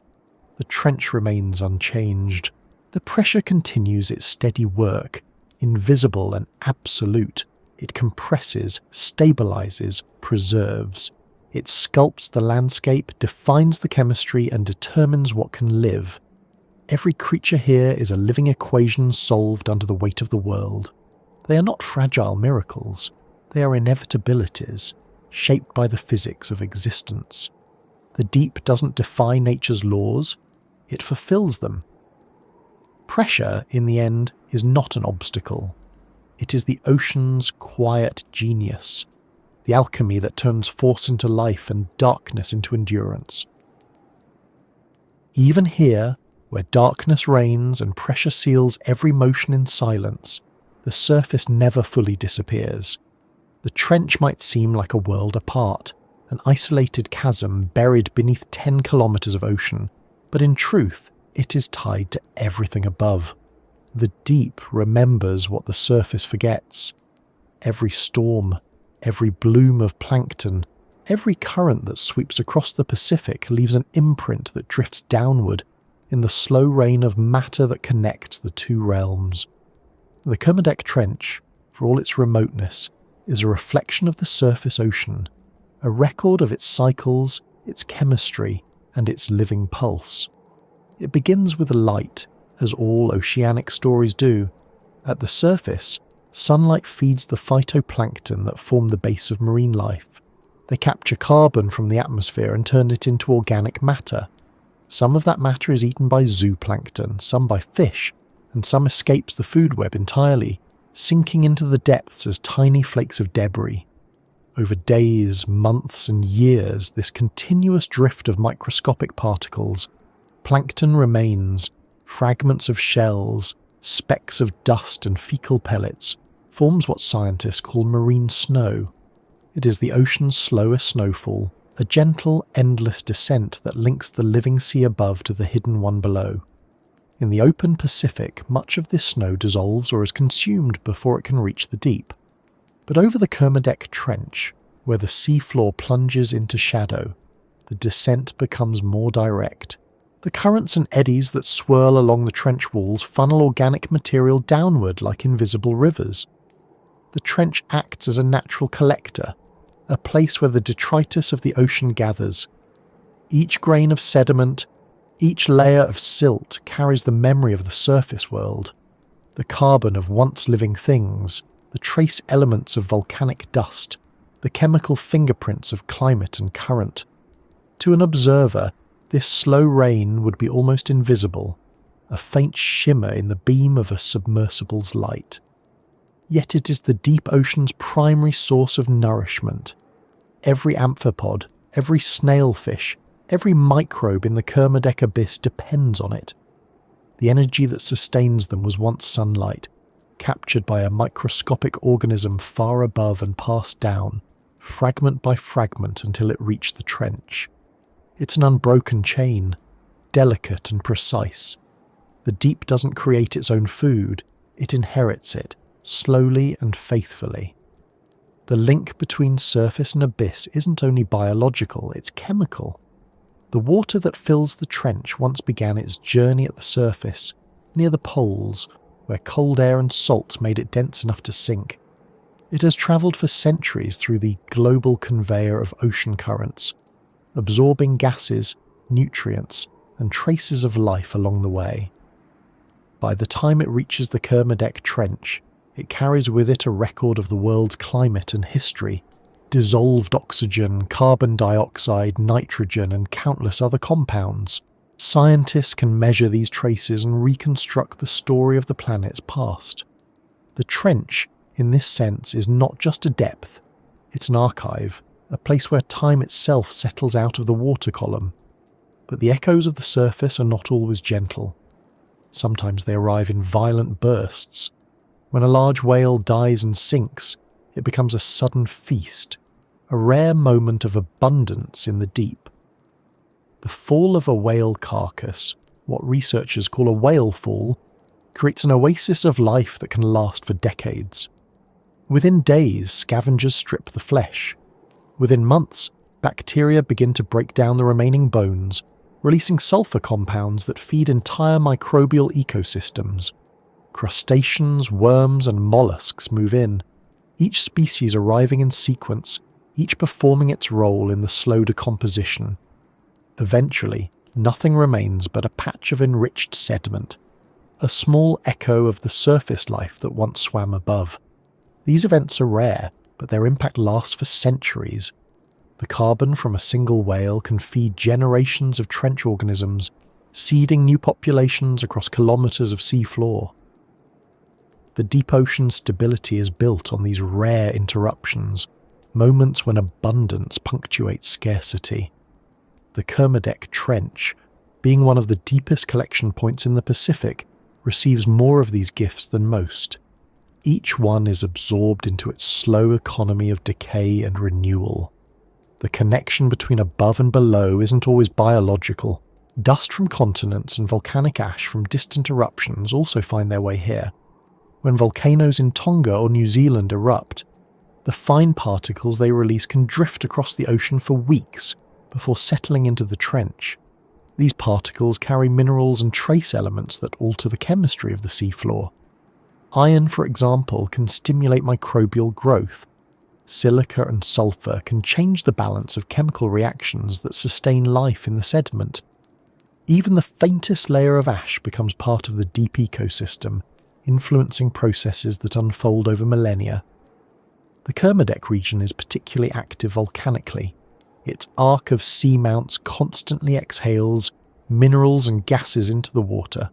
the trench remains unchanged. The pressure continues its steady work, invisible and absolute. It compresses, stabilizes, preserves. It sculpts the landscape, defines the chemistry, and determines what can live. Every creature here is a living equation solved under the weight of the world. They are not fragile miracles. They are inevitabilities, shaped by the physics of existence. The deep doesn't defy nature's laws, it fulfills them. Pressure, in the end, is not an obstacle. It is the ocean's quiet genius, the alchemy that turns force into life and darkness into endurance. Even here, where darkness reigns and pressure seals every motion in silence, the surface never fully disappears. The trench might seem like a world apart, an isolated chasm buried beneath 10 kilometers of ocean, but in truth, it is tied to everything above. The deep remembers what the surface forgets. Every storm, every bloom of plankton, every current that sweeps across the Pacific leaves an imprint that drifts downward in the slow rain of matter that connects the two realms. The Kermadec Trench, for all its remoteness, is a reflection of the surface ocean, a record of its cycles, its chemistry, and its living pulse. It begins with light, as all oceanic stories do. At the surface, sunlight feeds the phytoplankton that form the base of marine life. They capture carbon from the atmosphere and turn it into organic matter. Some of that matter is eaten by zooplankton, some by fish, and some escapes the food web entirely, sinking into the depths as tiny flakes of debris. Over days, months, and years, this continuous drift of microscopic particles, plankton remains, fragments of shells, specks of dust and fecal pellets, forms what scientists call marine snow. It is the ocean's slowest snowfall, a gentle, endless descent that links the living sea above to the hidden one below. In the open Pacific, much of this snow dissolves or is consumed before it can reach the deep. But over the Kermadec Trench, where the seafloor plunges into shadow, the descent becomes more direct. The currents and eddies that swirl along the trench walls funnel organic material downward like invisible rivers. The trench acts as a natural collector, a place where the detritus of the ocean gathers. Each grain of sediment, each layer of silt carries the memory of the surface world, the carbon of once living things, the trace elements of volcanic dust, the chemical fingerprints of climate and current. To an observer, This slow rain would be almost invisible, a faint shimmer in the beam of a submersible's light. Yet it is the deep ocean's primary source of nourishment. Every amphipod, every snailfish, every microbe in the Kermadec abyss depends on it. The energy that sustains them was once sunlight, captured by a microscopic organism far above and passed down, fragment by fragment until it reached the trench. It's an unbroken chain, delicate and precise. The deep doesn't create its own food, it inherits it, slowly and faithfully. The link between surface and abyss isn't only biological, it's chemical. The water that fills the trench once began its journey at the surface, near the poles, where cold air and salt made it dense enough to sink. It has travelled for centuries through the global conveyor of ocean currents, absorbing gases, nutrients, and traces of life along the way. By the time it reaches the Kermadec Trench, it carries with it a record of the world's climate and history, dissolved oxygen, carbon dioxide, nitrogen, and countless other compounds. Scientists can measure these traces and reconstruct the story of the planet's past. The trench, in this sense, is not just a depth, it's an archive, a place where time itself settles out of the water column. But the echoes of the surface are not always gentle. Sometimes they arrive in violent bursts. When a large whale dies and sinks, it becomes a sudden feast, a rare moment of abundance in the deep. The fall of a whale carcass, what researchers call a whale fall, creates an oasis of life that can last for decades. Within days, scavengers strip the flesh. Within months, bacteria begin to break down the remaining bones, releasing sulfur compounds that feed entire microbial ecosystems. Crustaceans, worms, and mollusks move in, each species arriving in sequence, each performing its role in the slow decomposition. Eventually, nothing remains but a patch of enriched sediment, a small echo of the surface life that once swam above. These events are rare, but their impact lasts for centuries. The carbon from a single whale can feed generations of trench organisms, seeding new populations across kilometres of seafloor. The deep ocean's stability is built on these rare interruptions, moments when abundance punctuates scarcity. The Kermadec Trench, being one of the deepest collection points in the Pacific, receives more of these gifts than most. Each one is absorbed into its slow economy of decay and renewal. The connection between above and below isn't always biological. Dust from continents and volcanic ash from distant eruptions also find their way here. When volcanoes in Tonga or New Zealand erupt, the fine particles they release can drift across the ocean for weeks before settling into the trench. These particles carry minerals and trace elements that alter the chemistry of the seafloor. Iron, for example, can stimulate microbial growth. Silica and sulfur can change the balance of chemical reactions that sustain life in the sediment. Even the faintest layer of ash becomes part of the deep ecosystem, influencing processes that unfold over millennia. The Kermadec region is particularly active volcanically. Its arc of seamounts constantly exhales minerals and gases into the water.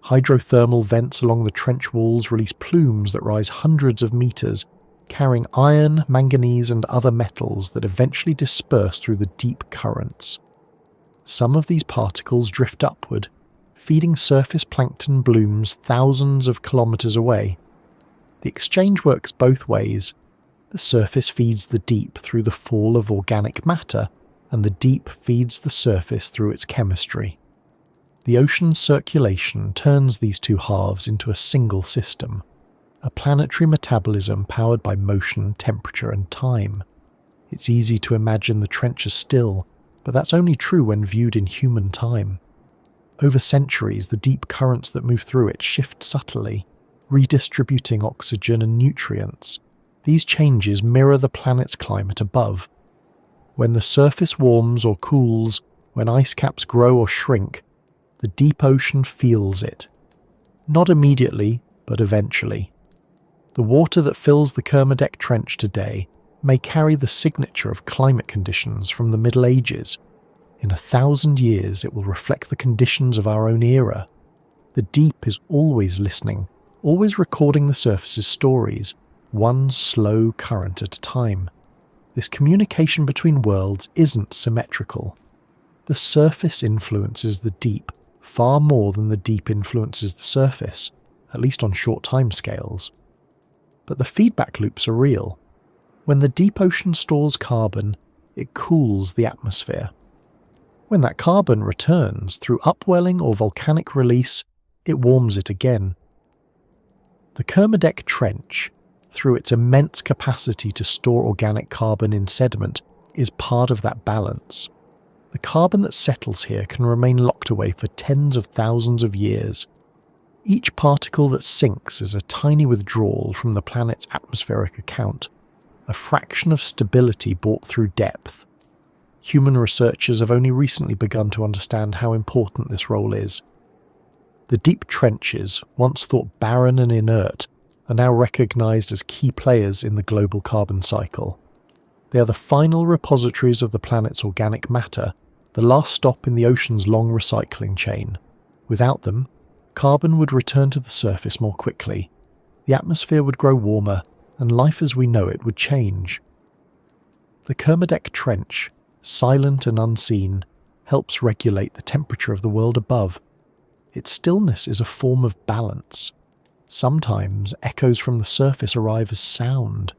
Hydrothermal vents along the trench walls release plumes that rise hundreds of meters, carrying iron, manganese, and other metals that eventually disperse through the deep currents. Some of these particles drift upward, feeding surface plankton blooms thousands of kilometers away. The exchange works both ways. The surface feeds the deep through the fall of organic matter, and the deep feeds the surface through its chemistry. The ocean's circulation turns these two halves into a single system, a planetary metabolism powered by motion, temperature, and time. It's easy to imagine the trench as still, but that's only true when viewed in human time. Over centuries, the deep currents that move through it shift subtly, redistributing oxygen and nutrients. These changes mirror the planet's climate above. When the surface warms or cools, when ice caps grow or shrink, the deep ocean feels it. Not immediately, but eventually. The water that fills the Kermadec Trench today may carry the signature of climate conditions from the Middle Ages. In 1,000 years it will reflect the conditions of our own era. The deep is always listening, always recording the surface's stories, one slow current at a time. This communication between worlds isn't symmetrical. The surface influences the deep far more than the deep influences the surface, at least on short timescales. But the feedback loops are real. When the deep ocean stores carbon, it cools the atmosphere. When that carbon returns through upwelling or volcanic release, it warms it again. The Kermadec Trench, through its immense capacity to store organic carbon in sediment, is part of that balance. The carbon that settles here can remain locked away for tens of thousands of years. Each particle that sinks is a tiny withdrawal from the planet's atmospheric account, a fraction of stability bought through depth. Human researchers have only recently begun to understand how important this role is. The deep trenches, once thought barren and inert, are now recognised as key players in the global carbon cycle. They are the final repositories of the planet's organic matter, the last stop in the ocean's long recycling chain. Without them, carbon would return to the surface more quickly, the atmosphere would grow warmer, and life as we know it would change. The Kermadec Trench, silent and unseen, helps regulate the temperature of the world above. Its stillness is a form of balance. Sometimes echoes from the surface arrive as sound.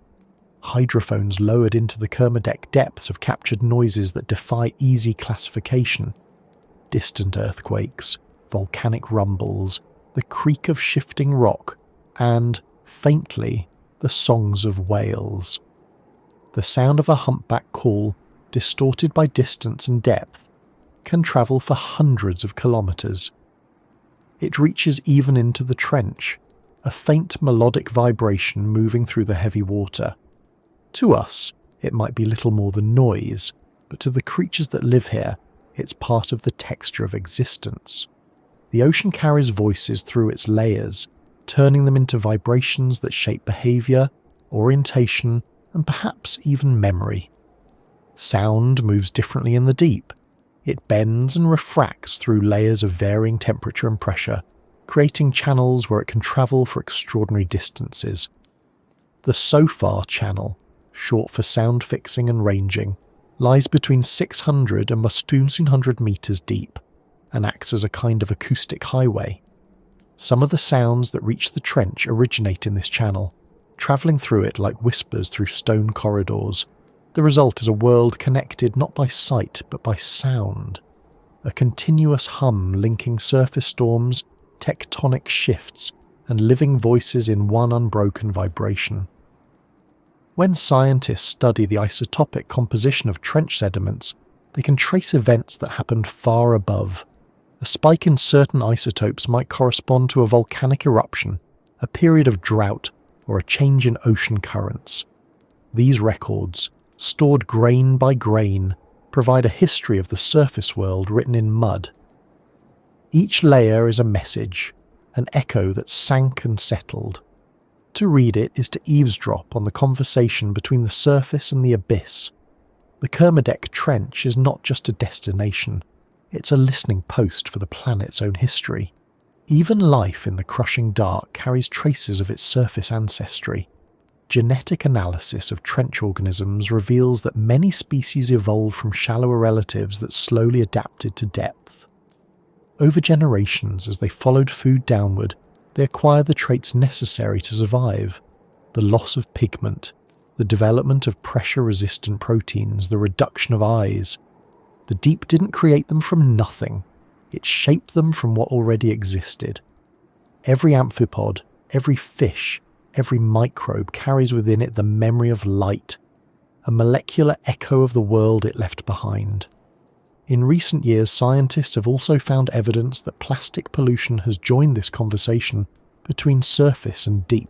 Hydrophones lowered into the Kermadec depths have captured noises that defy easy classification. Distant earthquakes, volcanic rumbles, the creak of shifting rock, and, faintly, the songs of whales. The sound of a humpback call, distorted by distance and depth, can travel for hundreds of kilometres. It reaches even into the trench, a faint melodic vibration moving through the heavy water. To us, it might be little more than noise, but to the creatures that live here, it's part of the texture of existence. The ocean carries voices through its layers, turning them into vibrations that shape behaviour, orientation, and perhaps even memory. Sound moves differently in the deep. It bends and refracts through layers of varying temperature and pressure, creating channels where it can travel for extraordinary distances. The SOFAR channel, short for sound fixing and ranging, lies between 600 and 1,200 metres deep, and acts as a kind of acoustic highway. Some of the sounds that reach the trench originate in this channel, travelling through it like whispers through stone corridors. The result is a world connected not by sight but by sound, a continuous hum linking surface storms, tectonic shifts, and living voices in one unbroken vibration. When scientists study the isotopic composition of trench sediments, they can trace events that happened far above. A spike in certain isotopes might correspond to a volcanic eruption, a period of drought, or a change in ocean currents. These records, stored grain by grain, provide a history of the surface world written in mud. Each layer is a message, an echo that sank and settled. To read it is to eavesdrop on the conversation between the surface and the abyss. The Kermadec Trench is not just a destination, it's a listening post for the planet's own history. Even life in the crushing dark carries traces of its surface ancestry. Genetic analysis of trench organisms reveals that many species evolved from shallower relatives that slowly adapted to depth. Over generations, as they followed food downward, they acquire the traits necessary to survive: the loss of pigment, the development of pressure-resistant proteins, the reduction of eyes. The deep didn't create them from nothing, it shaped them from what already existed. Every amphipod, every fish, every microbe carries within it the memory of light, a molecular echo of the world it left behind. In recent years, scientists have also found evidence that plastic pollution has joined this conversation between surface and deep.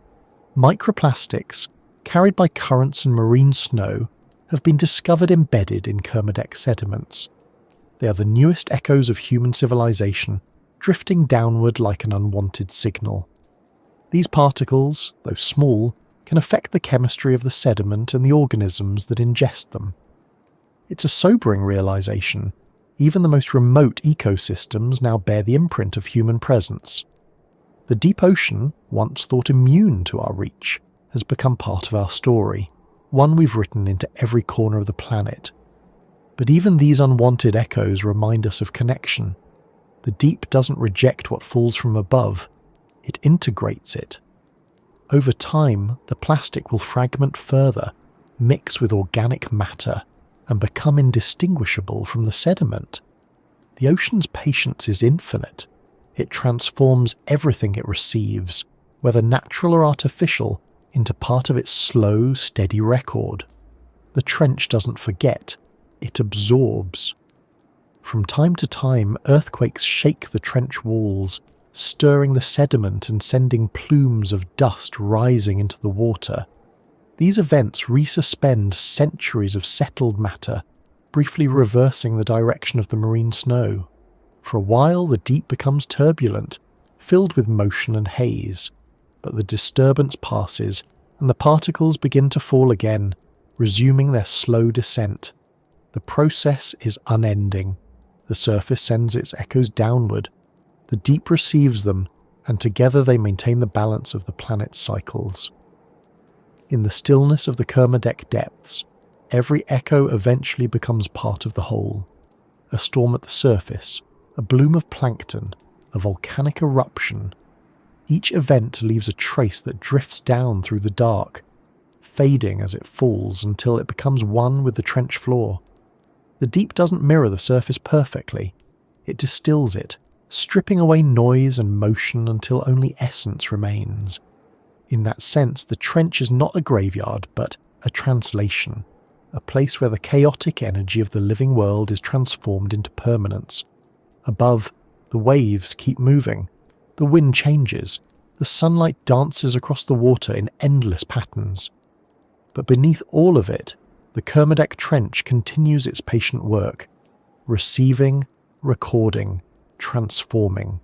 Microplastics, carried by currents and marine snow, have been discovered embedded in Kermadec sediments. They are the newest echoes of human civilization, drifting downward like an unwanted signal. These particles, though small, can affect the chemistry of the sediment and the organisms that ingest them. It's a sobering realization. Even the most remote ecosystems now bear the imprint of human presence. The deep ocean, once thought immune to our reach, has become part of our story, one we've written into every corner of the planet. But even these unwanted echoes remind us of connection. The deep doesn't reject what falls from above, it integrates it. Over time, the plastic will fragment further, mix with organic matter, and become indistinguishable from the sediment. The ocean's patience is infinite. It transforms everything it receives, whether natural or artificial, into part of its slow, steady record. The trench doesn't forget, it absorbs. From time to time, earthquakes shake the trench walls, stirring the sediment and sending plumes of dust rising into the water. These events resuspend centuries of settled matter, briefly reversing the direction of the marine snow. For a while, the deep becomes turbulent, filled with motion and haze. But the disturbance passes, and the particles begin to fall again, resuming their slow descent. The process is unending. The surface sends its echoes downward. The deep receives them, and together they maintain the balance of the planet's cycles. In the stillness of the Kermadec depths, every echo eventually becomes part of the whole. A storm at the surface, a bloom of plankton, a volcanic eruption. Each event leaves a trace that drifts down through the dark, fading as it falls until it becomes one with the trench floor. The deep doesn't mirror the surface perfectly. It distills it, stripping away noise and motion until only essence remains. In that sense, the trench is not a graveyard, but a translation, a place where the chaotic energy of the living world is transformed into permanence. Above, the waves keep moving, the wind changes, the sunlight dances across the water in endless patterns. But beneath all of it, the Kermadec Trench continues its patient work, receiving, recording, transforming.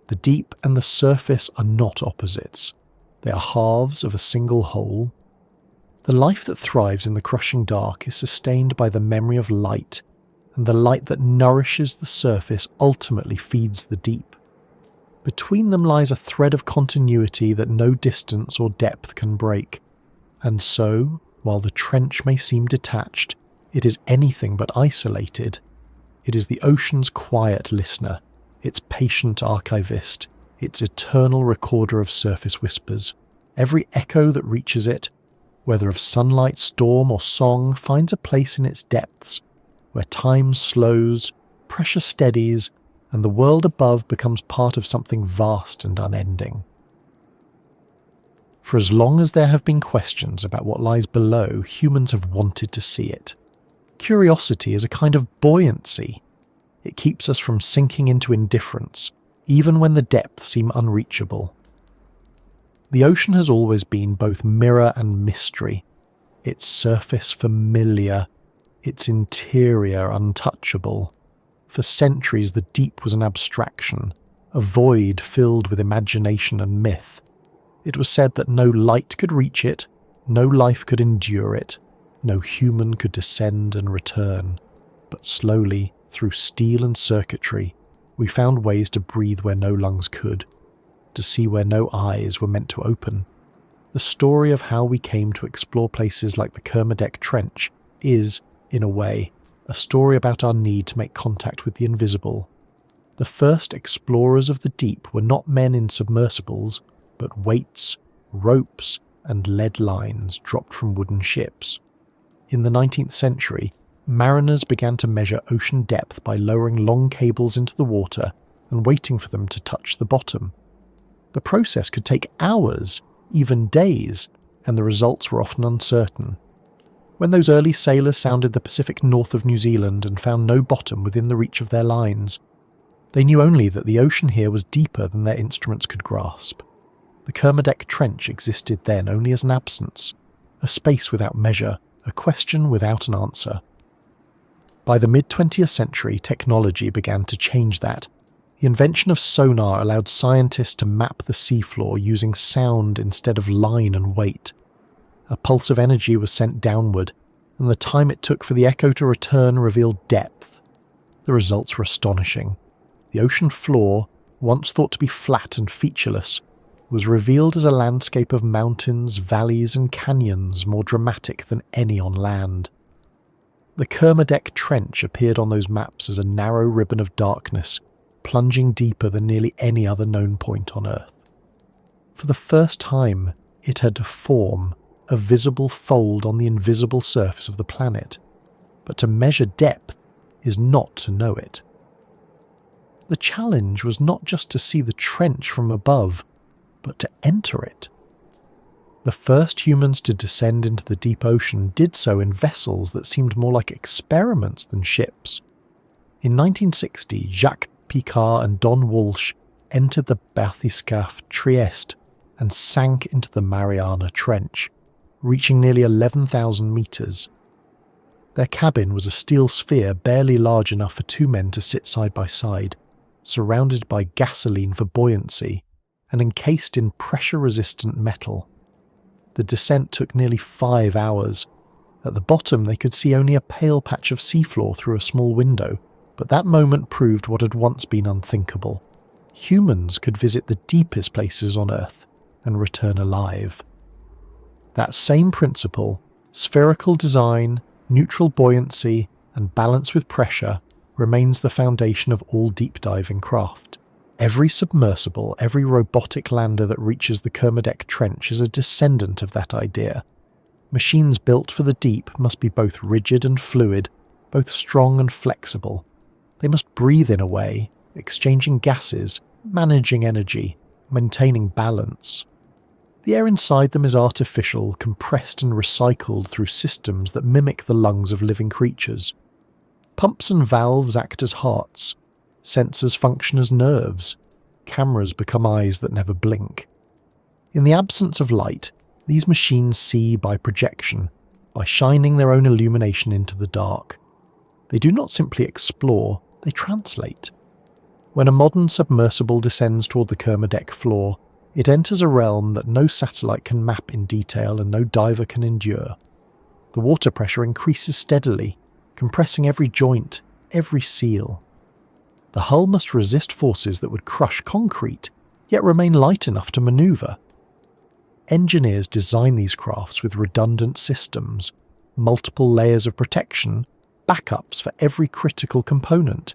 The deep and the surface are not opposites. They are halves of a single whole. The life that thrives in the crushing dark is sustained by the memory of light, and the light that nourishes the surface ultimately feeds the deep. Between them lies a thread of continuity that no distance or depth can break, and so, while the trench may seem detached, it is anything but isolated. It is the ocean's quiet listener, its patient archivist, its eternal recorder of surface whispers. Every echo that reaches it, whether of sunlight, storm, or song, finds a place in its depths, where time slows, pressure steadies, and the world above becomes part of something vast and unending. For as long as there have been questions about what lies below, humans have wanted to see it. Curiosity is a kind of buoyancy. It keeps us from sinking into indifference, even when the depths seem unreachable. The ocean has always been both mirror and mystery, its surface familiar, its interior untouchable. For centuries the deep was an abstraction, a void filled with imagination and myth. It was said that no light could reach it, no life could endure it, no human could descend and return. But slowly, through steel and circuitry, we found ways to breathe where no lungs could, to see where no eyes were meant to open. The story of how we came to explore places like the Kermadec Trench is, in a way, a story about our need to make contact with the invisible. The first explorers of the deep were not men in submersibles, but weights, ropes, and lead lines dropped from wooden ships. In the 19th century, mariners began to measure ocean depth by lowering long cables into the water and waiting for them to touch the bottom. The process could take hours, even days, and the results were often uncertain. When those early sailors sounded the Pacific north of New Zealand and found no bottom within the reach of their lines, they knew only that the ocean here was deeper than their instruments could grasp. The Kermadec Trench existed then only as an absence, a space without measure, a question without an answer. By the mid-20th century, technology began to change that. The invention of sonar allowed scientists to map the seafloor using sound instead of line and weight. A pulse of energy was sent downward, and the time it took for the echo to return revealed depth. The results were astonishing. The ocean floor, once thought to be flat and featureless, was revealed as a landscape of mountains, valleys and canyons more dramatic than any on land. The Kermadec Trench appeared on those maps as a narrow ribbon of darkness, plunging deeper than nearly any other known point on Earth. For the first time, it had a form, a visible fold on the invisible surface of the planet. But to measure depth is not to know it. The challenge was not just to see the trench from above, but to enter it. The first humans to descend into the deep ocean did so in vessels that seemed more like experiments than ships. In 1960, Jacques Picard and Don Walsh entered the bathyscaphe Trieste and sank into the Mariana Trench, reaching nearly 11,000 metres. Their cabin was a steel sphere barely large enough for two men to sit side by side, surrounded by gasoline for buoyancy and encased in pressure-resistant metal. The descent took nearly 5 hours. At the bottom they could see only a pale patch of seafloor through a small window, but that moment proved what had once been unthinkable. Humans could visit the deepest places on Earth and return alive. That same principle, spherical design, neutral buoyancy, and balance with pressure, remains the foundation of all deep diving craft. Every submersible, every robotic lander that reaches the Kermadec Trench is a descendant of that idea. Machines built for the deep must be both rigid and fluid, both strong and flexible. They must breathe in a way, exchanging gases, managing energy, maintaining balance. The air inside them is artificial, compressed and recycled through systems that mimic the lungs of living creatures. Pumps and valves act as hearts. Sensors function as nerves. Cameras become eyes that never blink. In the absence of light, these machines see by projection, by shining their own illumination into the dark. They do not simply explore, they translate. When a modern submersible descends toward the Kermadec floor, it enters a realm that no satellite can map in detail and no diver can endure. The water pressure increases steadily, compressing every joint, every seal. The hull must resist forces that would crush concrete, yet remain light enough to maneuver. Engineers design these crafts with redundant systems, multiple layers of protection, backups for every critical component.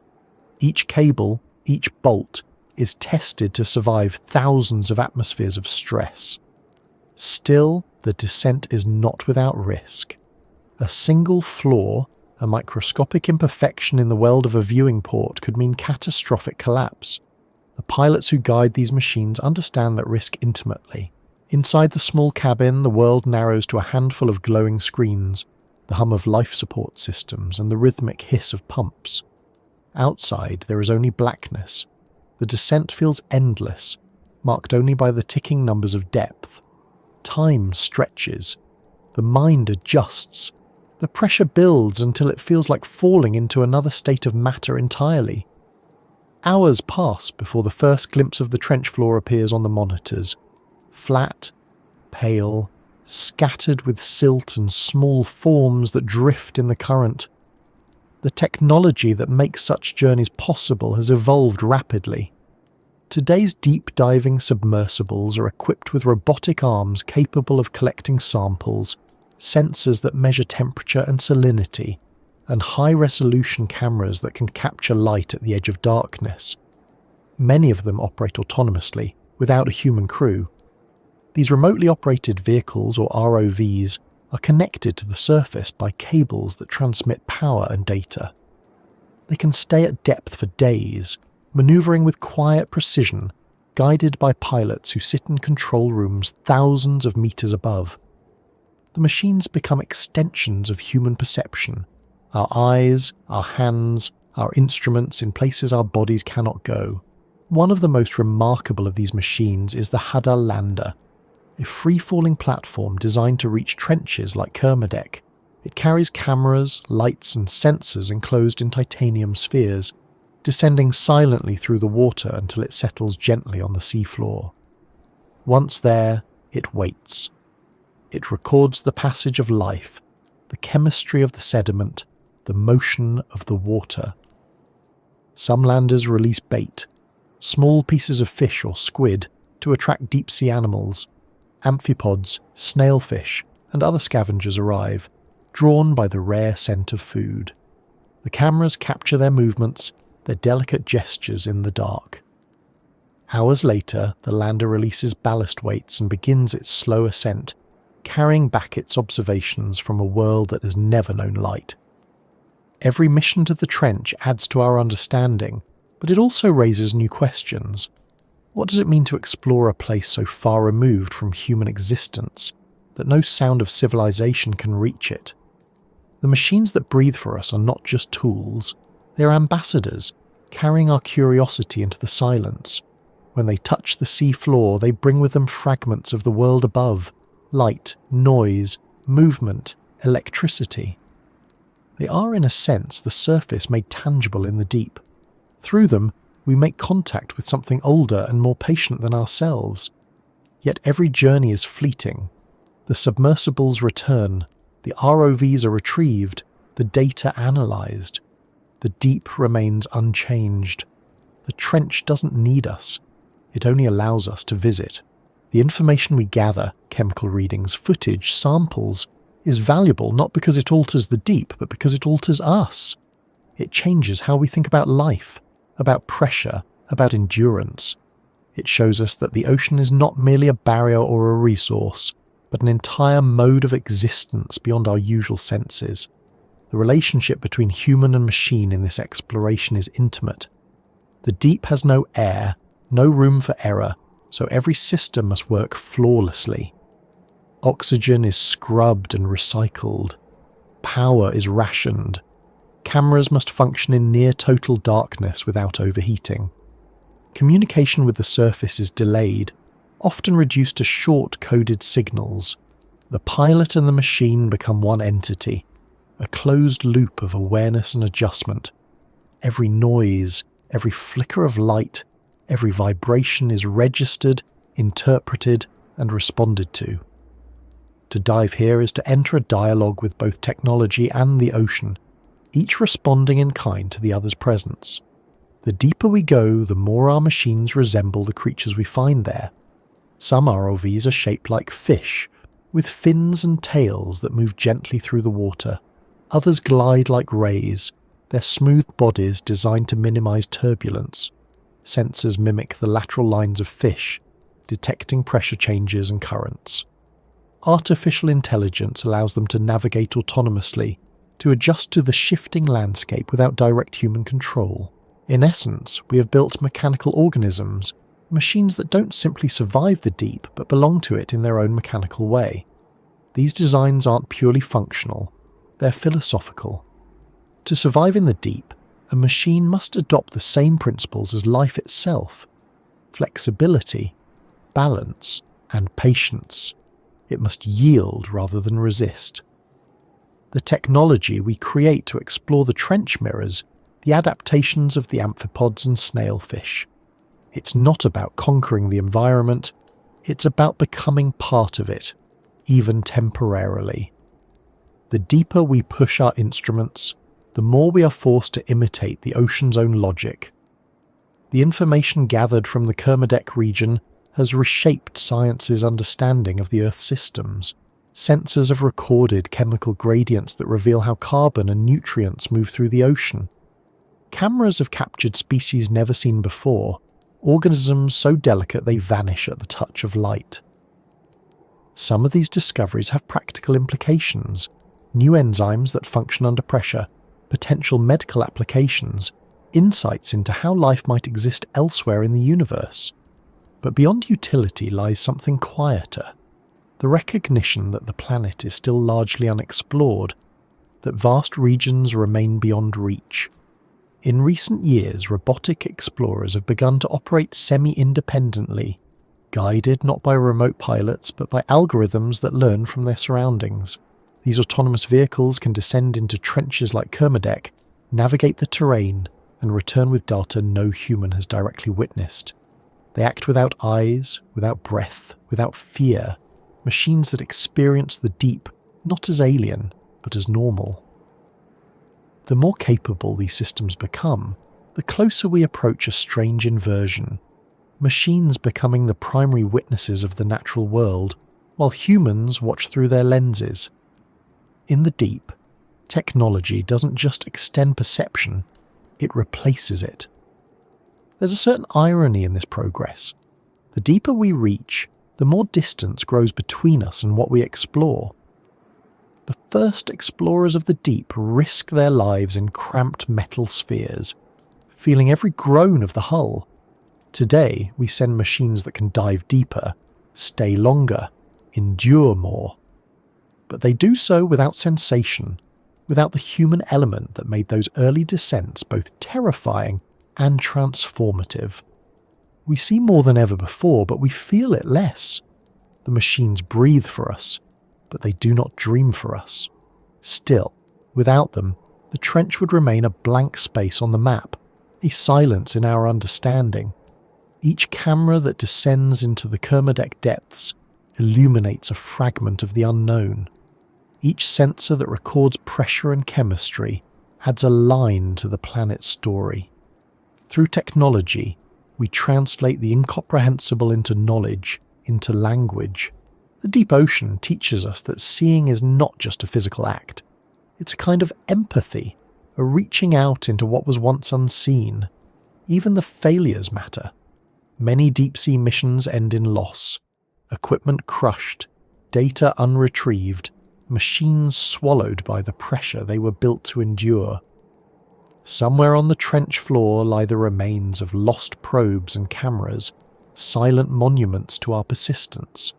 Each cable, each bolt, is tested to survive thousands of atmospheres of stress. Still, the descent is not without risk. A single flaw, a microscopic imperfection in the weld of a viewing port could mean catastrophic collapse. The pilots who guide these machines understand that risk intimately. Inside the small cabin, the world narrows to a handful of glowing screens, the hum of life support systems and the rhythmic hiss of pumps. Outside, there is only blackness. The descent feels endless, marked only by the ticking numbers of depth. Time stretches. The mind adjusts. The pressure builds until it feels like falling into another state of matter entirely. Hours pass before the first glimpse of the trench floor appears on the monitors. Flat, pale, scattered with silt and small forms that drift in the current. The technology that makes such journeys possible has evolved rapidly. Today's deep-diving submersibles are equipped with robotic arms capable of collecting samples, sensors that measure temperature and salinity, and high-resolution cameras that can capture light at the edge of darkness. Many of them operate autonomously, without a human crew. These remotely operated vehicles, or ROVs, are connected to the surface by cables that transmit power and data. They can stay at depth for days, maneuvering with quiet precision, guided by pilots who sit in control rooms thousands of meters above. The machines become extensions of human perception, our eyes, our hands, our instruments in places our bodies cannot go. One of the most remarkable of these machines is the Hadal Lander, a free-falling platform designed to reach trenches like Kermadec. It carries cameras, lights and sensors enclosed in titanium spheres, descending silently through the water until it settles gently on the seafloor. Once there, it waits. It records the passage of life, the chemistry of the sediment, the motion of the water. Some landers release bait, small pieces of fish or squid, to attract deep-sea animals. Amphipods, snailfish, and other scavengers arrive, drawn by the rare scent of food. The cameras capture their movements, their delicate gestures in the dark. Hours later, the lander releases ballast weights and begins its slow ascent, carrying back its observations from a world that has never known light. Every mission to the trench adds to our understanding, but it also raises new questions. What does it mean to explore a place so far removed from human existence that no sound of civilization can reach it? The machines that breathe for us are not just tools, they are ambassadors, carrying our curiosity into the silence. When they touch the sea floor, they bring with them fragments of the world above, light, noise, movement, electricity. They are, in a sense, the surface made tangible in the deep. Through them, we make contact with something older and more patient than ourselves. Yet every journey is fleeting. The submersibles return, the ROVs are retrieved, the data analysed. The deep remains unchanged. The trench doesn't need us. It only allows us to visit. The information we gather, chemical readings, footage, samples, is valuable not because it alters the deep, but because it alters us. It changes how we think about life, about pressure, about endurance. It shows us that the ocean is not merely a barrier or a resource, but an entire mode of existence beyond our usual senses. The relationship between human and machine in this exploration is intimate. The deep has no air, no room for error, so every system must work flawlessly. Oxygen is scrubbed and recycled. Power is rationed. Cameras must function in near total darkness without overheating. Communication with the surface is delayed, often reduced to short coded signals. The pilot and the machine become one entity, a closed loop of awareness and adjustment. Every noise, every flicker of light, every vibration is registered, interpreted, and responded to. To dive here is to enter a dialogue with both technology and the ocean, each responding in kind to the other's presence. The deeper we go, the more our machines resemble the creatures we find there. Some ROVs are shaped like fish, with fins and tails that move gently through the water. Others glide like rays, their smooth bodies designed to minimize turbulence. Sensors mimic the lateral lines of fish, detecting pressure changes and currents. Artificial intelligence allows them to navigate autonomously, to adjust to the shifting landscape without direct human control. In essence, we have built mechanical organisms, machines that don't simply survive the deep but belong to it in their own mechanical way. These designs aren't purely functional, they're philosophical. To survive in the deep, a machine must adopt the same principles as life itself: flexibility, balance, and patience. It must yield rather than resist. The technology we create to explore the trench mirrors the adaptations of the amphipods and snailfish. It's not about conquering the environment, it's about becoming part of it, even temporarily. The deeper we push our instruments, the more we are forced to imitate the ocean's own logic. The information gathered from the Kermadec region has reshaped science's understanding of the Earth's systems. Sensors have recorded chemical gradients that reveal how carbon and nutrients move through the ocean. Cameras have captured species never seen before, organisms so delicate they vanish at the touch of light. Some of these discoveries have practical implications: new enzymes that function under pressure, potential medical applications, insights into how life might exist elsewhere in the universe. But beyond utility lies something quieter: the recognition that the planet is still largely unexplored, that vast regions remain beyond reach. In recent years, robotic explorers have begun to operate semi-independently, guided not by remote pilots but by algorithms that learn from their surroundings. These autonomous vehicles can descend into trenches like Kermadec, navigate the terrain, and return with data no human has directly witnessed. They act without eyes, without breath, without fear, machines that experience the deep not as alien, but as normal. The more capable these systems become, the closer we approach a strange inversion, machines becoming the primary witnesses of the natural world, while humans watch through their lenses. In the deep, technology doesn't just extend perception, it replaces it. There's a certain irony in this progress. The deeper we reach, the more distance grows between us and what we explore. The first explorers of the deep risk their lives in cramped metal spheres, feeling every groan of the hull. Today, we send machines that can dive deeper, stay longer, endure more. But they do so without sensation, without the human element that made those early descents both terrifying and transformative. We see more than ever before, but we feel it less. The machines breathe for us, but they do not dream for us. Still, without them, the trench would remain a blank space on the map, a silence in our understanding. Each camera that descends into the Kermadec depths illuminates a fragment of the unknown. Each sensor that records pressure and chemistry adds a line to the planet's story. Through technology, we translate the incomprehensible into knowledge, into language. The deep ocean teaches us that seeing is not just a physical act. It's a kind of empathy, a reaching out into what was once unseen. Even the failures matter. Many deep-sea missions end in loss. Equipment crushed, data unretrieved, machines swallowed by the pressure they were built to endure. Somewhere on the trench floor lie the remains of lost probes and cameras, silent monuments to our persistence.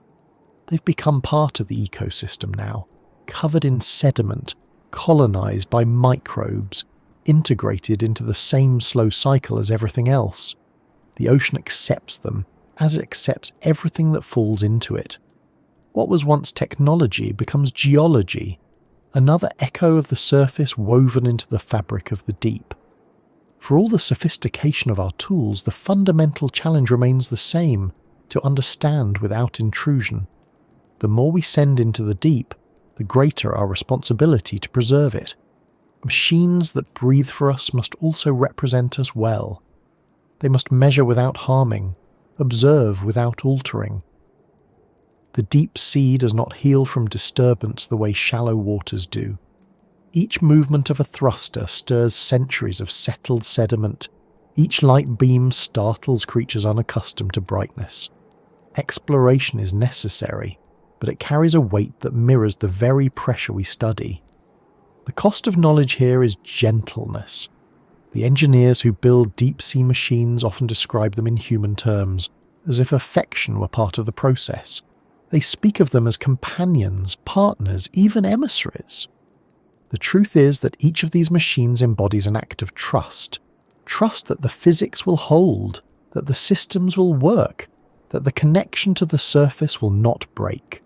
They've become part of the ecosystem now, covered in sediment, colonized by microbes, integrated into the same slow cycle as everything else. The ocean accepts them, as it accepts everything that falls into it. What was once technology becomes geology, another echo of the surface woven into the fabric of the deep. For all the sophistication of our tools, the fundamental challenge remains the same, to understand without intrusion. The more we send into the deep, the greater our responsibility to preserve it. Machines that breathe for us must also represent us well. They must measure without harming, observe without altering. The deep sea does not heal from disturbance the way shallow waters do. Each movement of a thruster stirs centuries of settled sediment. Each light beam startles creatures unaccustomed to brightness. Exploration is necessary, but it carries a weight that mirrors the very pressure we study. The cost of knowledge here is gentleness. The engineers who build deep-sea machines often describe them in human terms, as if affection were part of the process. They speak of them as companions, partners, even emissaries. The truth is that each of these machines embodies an act of trust. Trust that the physics will hold, that the systems will work, that the connection to the surface will not break.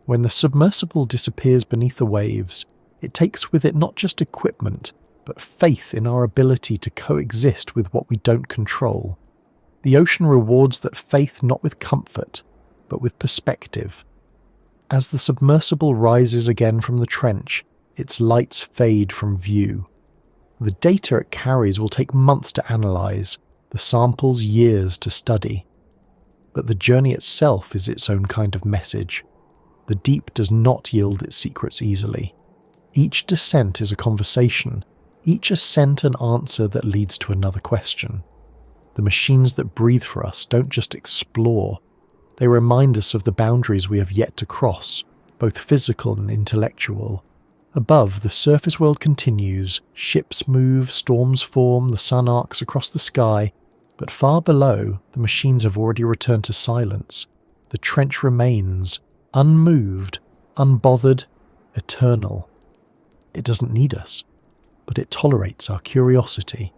When the submersible disappears beneath the waves, it takes with it not just equipment, but faith in our ability to coexist with what we don't control. The ocean rewards that faith not with comfort, but with perspective. As the submersible rises again from the trench, its lights fade from view. The data it carries will take months to analyze, the samples years to study. But the journey itself is its own kind of message. The deep does not yield its secrets easily. Each descent is a conversation, each ascent an answer that leads to another question. The machines that breathe for us don't just explore, they remind us of the boundaries we have yet to cross, both physical and intellectual. Above, the surface world continues, ships move, storms form, the sun arcs across the sky, but far below, the machines have already returned to silence. The trench remains, unmoved, unbothered, eternal. It doesn't need us, but it tolerates our curiosity.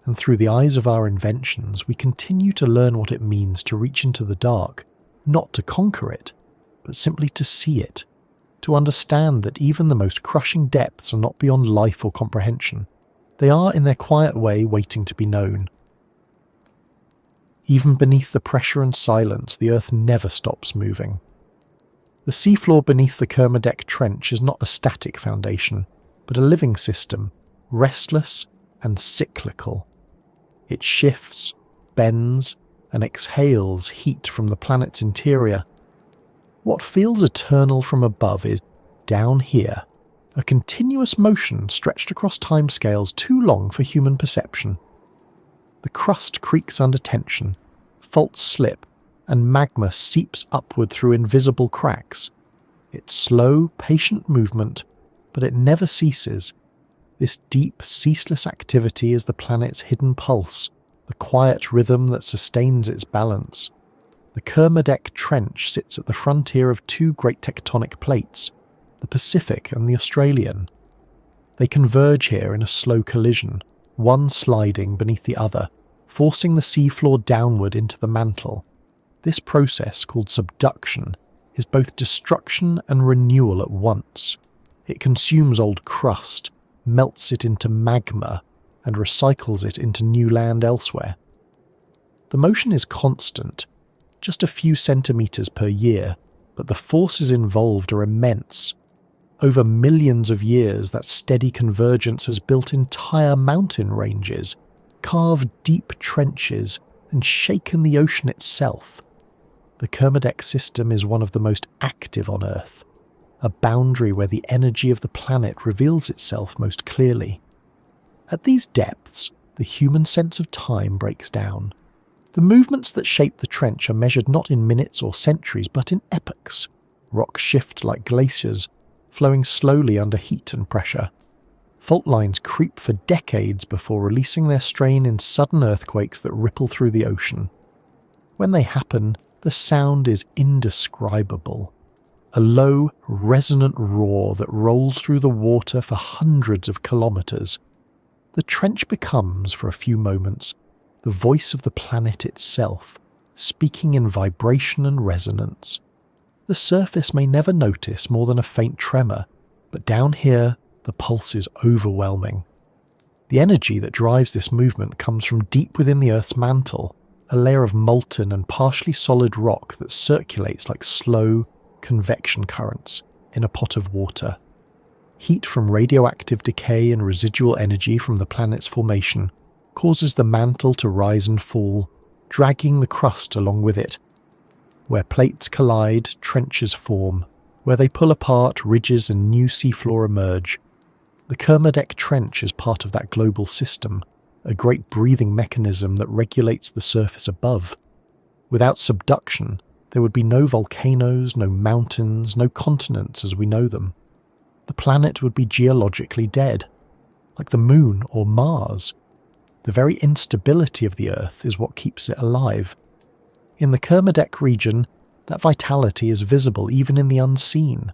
And through the eyes of our inventions, we continue to learn what it means to reach into the dark, not to conquer it, but simply to see it, to understand that even the most crushing depths are not beyond life or comprehension. They are, in their quiet way, waiting to be known. Even beneath the pressure and silence, the earth never stops moving. The seafloor beneath the Kermadec Trench is not a static foundation, but a living system, restless and cyclical. It shifts, bends, and exhales heat from the planet's interior. What feels eternal from above is, down here, a continuous motion stretched across timescales too long for human perception. The crust creaks under tension, faults slip, and magma seeps upward through invisible cracks. It's slow, patient movement, but it never ceases. This deep, ceaseless activity is the planet's hidden pulse, the quiet rhythm that sustains its balance. The Kermadec Trench sits at the frontier of two great tectonic plates, the Pacific and the Australian. They converge here in a slow collision, one sliding beneath the other, forcing the seafloor downward into the mantle. This process, called subduction, is both destruction and renewal at once. It consumes old crust, melts it into magma, and recycles it into new land elsewhere. The motion is constant, just a few centimetres per year, but the forces involved are immense. Over millions of years, that steady convergence has built entire mountain ranges, carved deep trenches, and shaken the ocean itself. The Kermadec system is one of the most active on Earth, a boundary where the energy of the planet reveals itself most clearly. At these depths, the human sense of time breaks down. The movements that shape the trench are measured not in minutes or centuries, but in epochs. Rocks shift like glaciers, flowing slowly under heat and pressure. Fault lines creep for decades before releasing their strain in sudden earthquakes that ripple through the ocean. When they happen, the sound is indescribable. A low, resonant roar that rolls through the water for hundreds of kilometres. The trench becomes, for a few moments, the voice of the planet itself, speaking in vibration and resonance. The surface may never notice more than a faint tremor, but down here, the pulse is overwhelming. The energy that drives this movement comes from deep within the Earth's mantle, a layer of molten and partially solid rock that circulates like slow, convection currents in a pot of water. Heat from radioactive decay and residual energy from the planet's formation causes the mantle to rise and fall, dragging the crust along with it. Where plates collide, trenches form. Where they pull apart, ridges and new seafloor emerge. The Kermadec Trench is part of that global system, a great breathing mechanism that regulates the surface above. Without subduction, there would be no volcanoes, no mountains, no continents as we know them. The planet would be geologically dead, like the Moon or Mars. The very instability of the Earth is what keeps it alive. In the Kermadec region, that vitality is visible even in the unseen.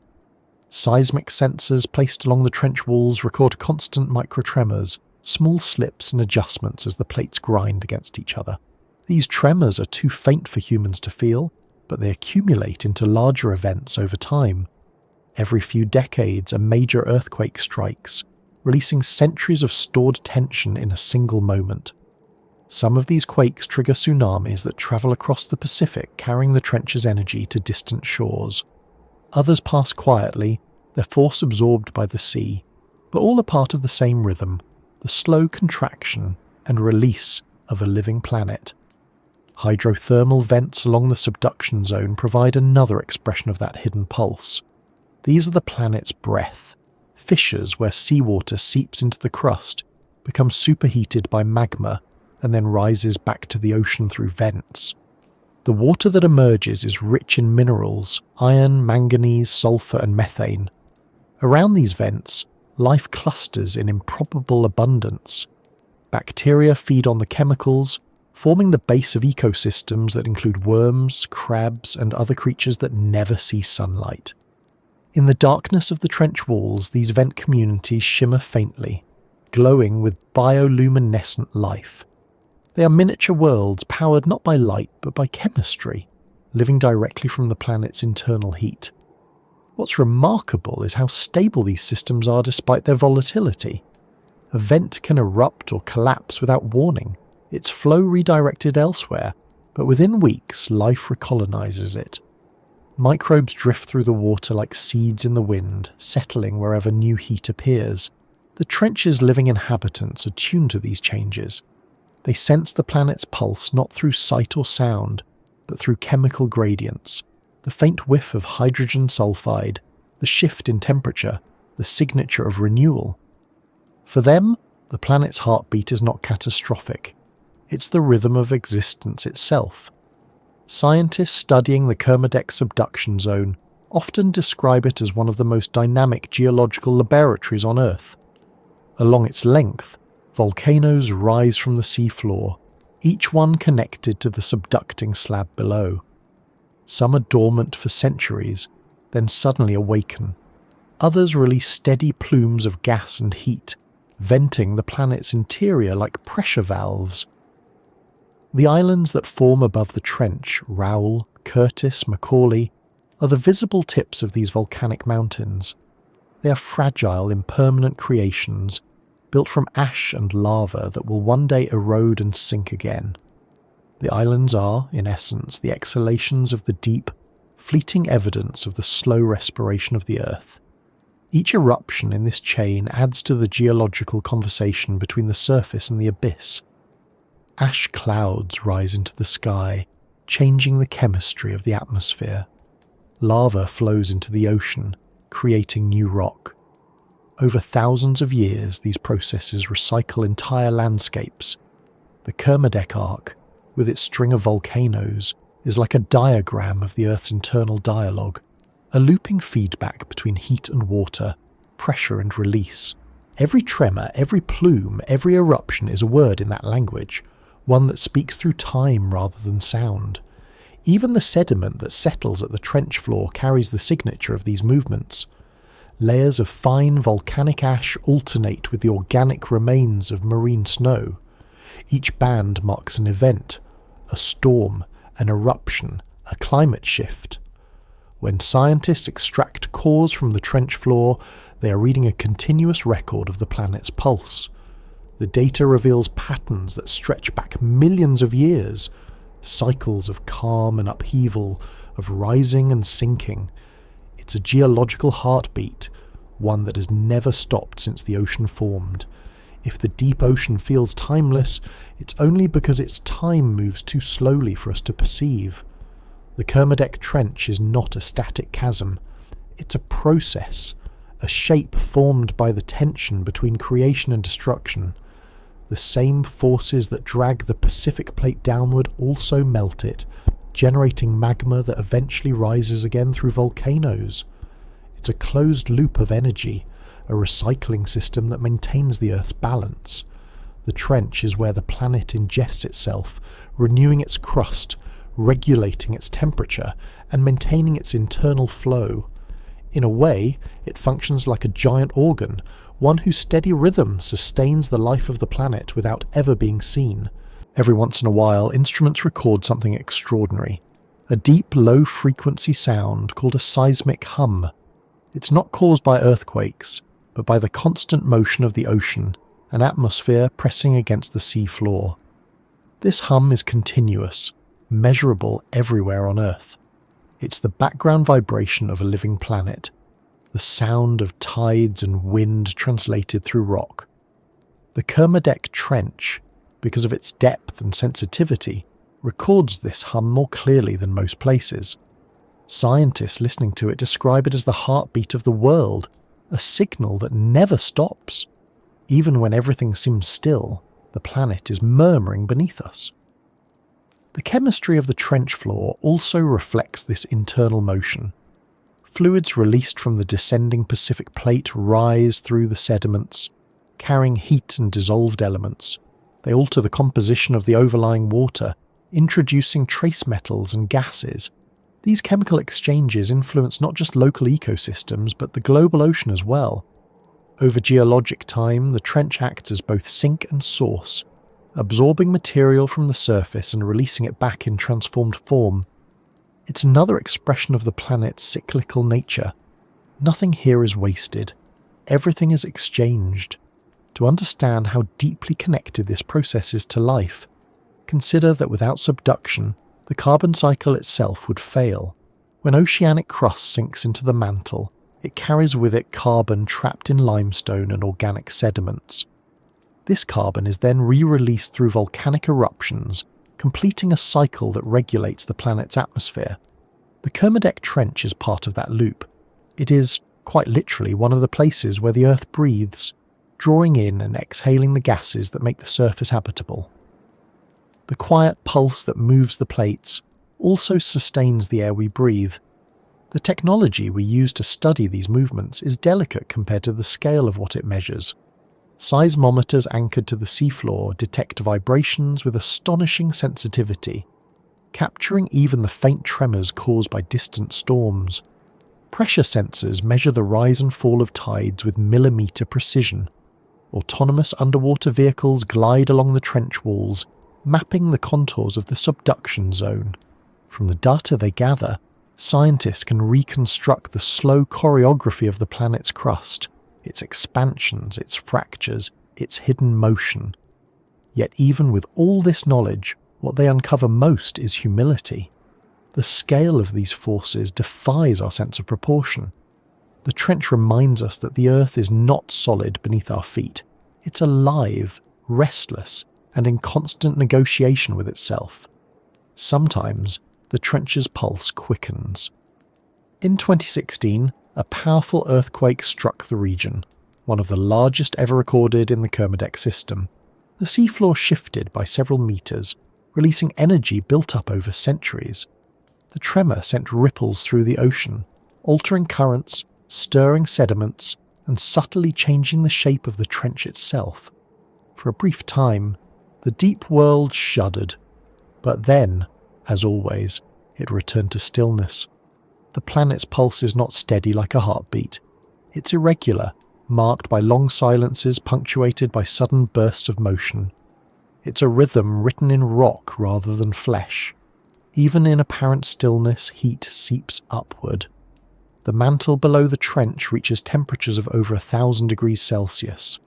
Seismic sensors placed along the trench walls record constant microtremors, small slips and adjustments as the plates grind against each other. These tremors are too faint for humans to feel, but they accumulate into larger events over time. Every few decades, a major earthquake strikes, releasing centuries of stored tension in a single moment. Some of these quakes trigger tsunamis that travel across the Pacific, carrying the trench's energy to distant shores. Others pass quietly, their force absorbed by the sea, but all are part of the same rhythm, the slow contraction and release of a living planet. Hydrothermal vents along the subduction zone provide another expression of that hidden pulse. These are the planet's breath, fissures where seawater seeps into the crust, becomes superheated by magma, and then rises back to the ocean through vents. The water that emerges is rich in minerals, iron, manganese, sulfur and methane. Around these vents, life clusters in improbable abundance. Bacteria feed on the chemicals, forming the base of ecosystems that include worms, crabs and other creatures that never see sunlight. In the darkness of the trench walls, these vent communities shimmer faintly, glowing with bioluminescent life. They are miniature worlds powered not by light but by chemistry, living directly from the planet's internal heat. What's remarkable is how stable these systems are despite their volatility. A vent can erupt or collapse without warning, its flow redirected elsewhere, but within weeks life recolonizes it. Microbes drift through the water like seeds in the wind, settling wherever new heat appears. The trench's living inhabitants are tuned to these changes. They sense the planet's pulse not through sight or sound, but through chemical gradients, the faint whiff of hydrogen sulfide, the shift in temperature, the signature of renewal. For them, the planet's heartbeat is not catastrophic. It's the rhythm of existence itself. Scientists studying the Kermadec subduction zone often describe it as one of the most dynamic geological laboratories on Earth. Along its length, volcanoes rise from the seafloor, each one connected to the subducting slab below. Some are dormant for centuries, then suddenly awaken. Others release steady plumes of gas and heat, venting the planet's interior like pressure valves. The islands that form above the trench, Raoul, Curtis, Macaulay, are the visible tips of these volcanic mountains. They are fragile, impermanent creations, built from ash and lava that will one day erode and sink again. The islands are, in essence, the exhalations of the deep, fleeting evidence of the slow respiration of the Earth. Each eruption in this chain adds to the geological conversation between the surface and the abyss. Ash clouds rise into the sky, changing the chemistry of the atmosphere. Lava flows into the ocean, creating new rock. Over thousands of years, these processes recycle entire landscapes. The Kermadec Arc, with its string of volcanoes, is like a diagram of the Earth's internal dialogue, a looping feedback between heat and water, pressure and release. Every tremor, every plume, every eruption is a word in that language, one that speaks through time rather than sound. Even the sediment that settles at the trench floor carries the signature of these movements. Layers of fine volcanic ash alternate with the organic remains of marine snow. Each band marks an event, a storm, an eruption, a climate shift. When scientists extract cores from the trench floor, they are reading a continuous record of the planet's pulse. The data reveals patterns that stretch back millions of years, cycles of calm and upheaval, of rising and sinking. It's a geological heartbeat, one that has never stopped since the ocean formed. If the deep ocean feels timeless, it's only because its time moves too slowly for us to perceive. The Kermadec Trench is not a static chasm. It's a process, a shape formed by the tension between creation and destruction. The same forces that drag the Pacific plate downward also melt it, generating magma that eventually rises again through volcanoes. It's a closed loop of energy, a recycling system that maintains the Earth's balance. The trench is where the planet ingests itself, renewing its crust, regulating its temperature, and maintaining its internal flow. In a way, it functions like a giant organ, one whose steady rhythm sustains the life of the planet without ever being seen. Every once in a while, instruments record something extraordinary. A deep, low-frequency sound called a seismic hum. It's not caused by earthquakes, but by the constant motion of the ocean, an atmosphere pressing against the sea floor. This hum is continuous, measurable everywhere on Earth. It's the background vibration of a living planet, the sound of tides and wind translated through rock. The Kermadec Trench, because of its depth and sensitivity, records this hum more clearly than most places. Scientists listening to it describe it as the heartbeat of the world, a signal that never stops. Even when everything seems still, the planet is murmuring beneath us. The chemistry of the trench floor also reflects this internal motion. Fluids released from the descending Pacific plate rise through the sediments, carrying heat and dissolved elements. They alter the composition of the overlying water, introducing trace metals and gases. These chemical exchanges influence not just local ecosystems, but the global ocean as well. Over geologic time, the trench acts as both sink and source, absorbing material from the surface and releasing it back in transformed form. It's another expression of the planet's cyclical nature. Nothing here is wasted. Everything is exchanged. To understand how deeply connected this process is to life, consider that without subduction, the carbon cycle itself would fail. When oceanic crust sinks into the mantle, it carries with it carbon trapped in limestone and organic sediments. This carbon is then re-released through volcanic eruptions, completing a cycle that regulates the planet's atmosphere. The Kermadec Trench is part of that loop. It is, quite literally, one of the places where the Earth breathes, drawing in and exhaling the gases that make the surface habitable. The quiet pulse that moves the plates also sustains the air we breathe. The technology we use to study these movements is delicate compared to the scale of what it measures. Seismometers anchored to the seafloor detect vibrations with astonishing sensitivity, capturing even the faint tremors caused by distant storms. Pressure sensors measure the rise and fall of tides with millimetre precision. Autonomous underwater vehicles glide along the trench walls, mapping the contours of the subduction zone. From the data they gather, scientists can reconstruct the slow choreography of the planet's crust, its expansions, its fractures, its hidden motion. Yet even with all this knowledge, what they uncover most is humility. The scale of these forces defies our sense of proportion. The trench reminds us that the Earth is not solid beneath our feet. It's alive, restless, and in constant negotiation with itself. Sometimes, the trench's pulse quickens. In 2016, a powerful earthquake struck the region, one of the largest ever recorded in the Kermadec system. The seafloor shifted by several meters, releasing energy built up over centuries. The tremor sent ripples through the ocean, altering currents, stirring sediments, and subtly changing the shape of the trench itself. For a brief time, the deep world shuddered, but then, as always, it returned to stillness. The planet's pulse is not steady like a heartbeat. It's irregular, marked by long silences punctuated by sudden bursts of motion. It's a rhythm written in rock rather than flesh. Even in apparent stillness, heat seeps upward. The mantle below the trench reaches temperatures of over 1,000 degrees Celsius.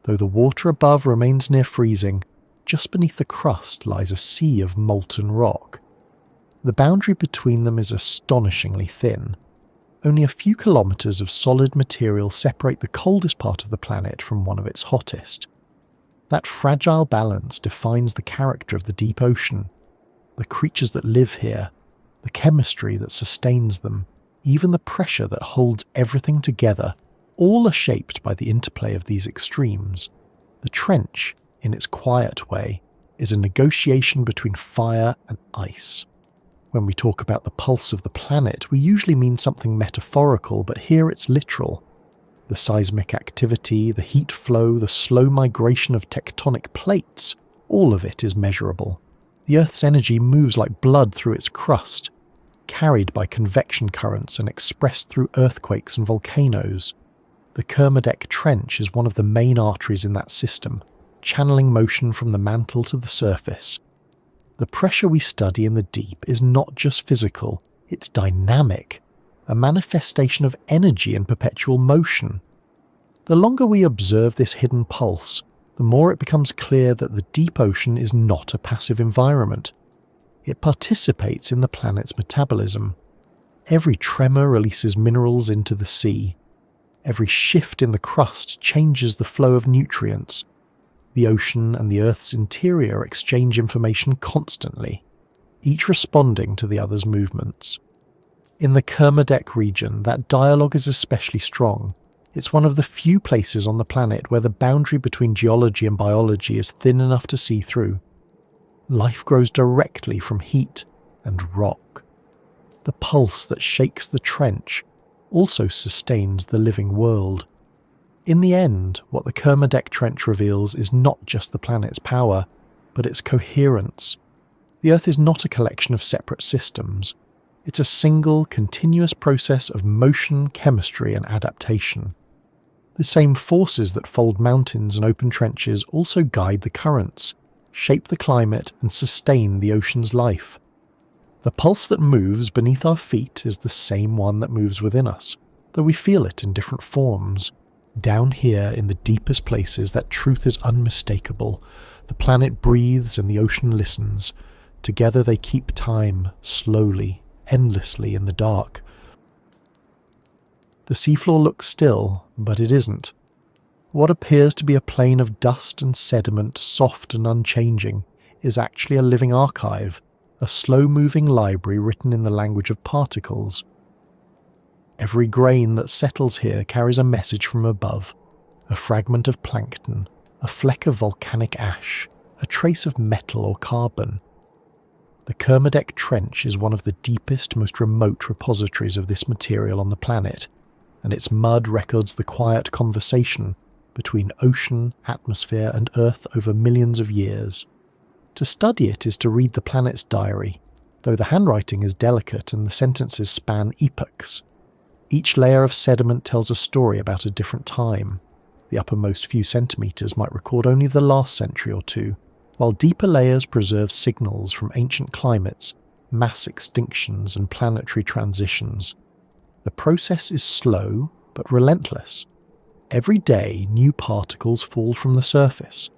Though the water above remains near freezing, just beneath the crust lies a sea of molten rock. The boundary between them is astonishingly thin. Only a few kilometers of solid material separate the coldest part of the planet from one of its hottest. That fragile balance defines the character of the deep ocean, the creatures that live here, the chemistry that sustains them, even the pressure that holds everything together, all are shaped by the interplay of these extremes. The trench, in its quiet way, is a negotiation between fire and ice. When we talk about the pulse of the planet, we usually mean something metaphorical, but here it's literal. The seismic activity, the heat flow, the slow migration of tectonic plates, all of it is measurable. The Earth's energy moves like blood through its crust, carried by convection currents and expressed through earthquakes and volcanoes. The Kermadec Trench is one of the main arteries in that system, channeling motion from the mantle to the surface. The pressure we study in the deep is not just physical, it's dynamic, a manifestation of energy in perpetual motion. The longer we observe this hidden pulse, the more it becomes clear that the deep ocean is not a passive environment. It participates in the planet's metabolism. Every tremor releases minerals into the sea. Every shift in the crust changes the flow of nutrients. The ocean and the Earth's interior exchange information constantly, each responding to the other's movements. In the Kermadec region, that dialogue is especially strong. It's one of the few places on the planet where the boundary between geology and biology is thin enough to see through. Life grows directly from heat and rock. The pulse that shakes the trench also sustains the living world. In the end, what the Kermadec Trench reveals is not just the planet's power, but its coherence. The Earth is not a collection of separate systems. It's a single, continuous process of motion, chemistry, and adaptation. The same forces that fold mountains and open trenches also guide the currents, shape the climate, and sustain the ocean's life. The pulse that moves beneath our feet is the same one that moves within us, though we feel it in different forms. Down here in the deepest places, that truth is unmistakable. The planet breathes and the ocean listens. Together they keep time, slowly, endlessly in the dark. The seafloor looks still, but it isn't. What appears to be a plain of dust and sediment, soft and unchanging, is actually a living archive, a slow-moving library written in the language of particles. Every grain that settles here carries a message from above, a fragment of plankton, a fleck of volcanic ash, a trace of metal or carbon. The Kermadec Trench is one of the deepest, most remote repositories of this material on the planet, and its mud records the quiet conversation between ocean, atmosphere and Earth over millions of years. To study it is to read the planet's diary, though the handwriting is delicate and the sentences span epochs. Each layer of sediment tells a story about a different time. The uppermost few centimetres might record only the last century or two, while deeper layers preserve signals from ancient climates, mass extinctions and planetary transitions. The process is slow but relentless. Every day new particles fall from the surface.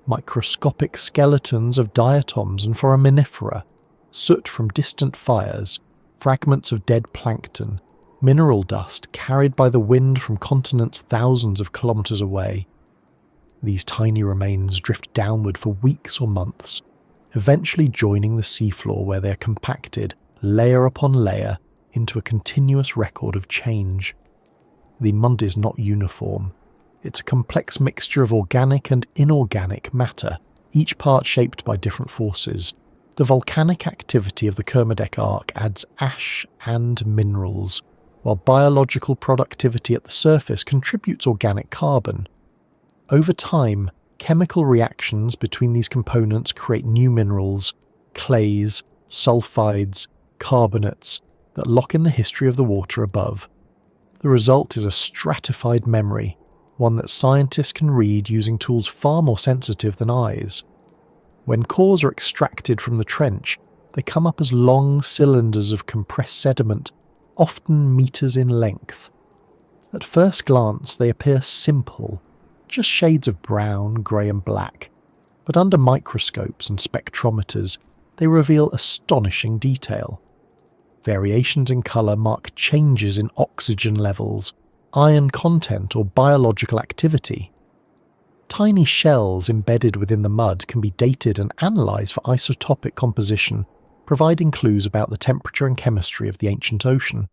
Microscopic skeletons of diatoms and foraminifera, soot from distant fires, fragments of dead plankton, mineral dust carried by the wind from continents thousands of kilometres away. These tiny remains drift downward for weeks or months, eventually joining the seafloor where they are compacted, layer upon layer, into a continuous record of change. The mud is not uniform. It's a complex mixture of organic and inorganic matter, each part shaped by different forces. The volcanic activity of the Kermadec Arc adds ash and minerals, while biological productivity at the surface contributes organic carbon. Over time, chemical reactions between these components create new minerals, clays, sulfides, carbonates that lock in the history of the water above. The result is a stratified memory, one that scientists can read using tools far more sensitive than eyes. When cores are extracted from the trench, they come up as long cylinders of compressed sediment, often meters in length. At first glance, they appear simple, just shades of brown, grey and black, but under microscopes and spectrometers, they reveal astonishing detail. Variations in colour mark changes in oxygen levels, iron content or biological activity. Tiny shells embedded within the mud can be dated and analysed for isotopic composition, providing clues about the temperature and chemistry of the ancient ocean.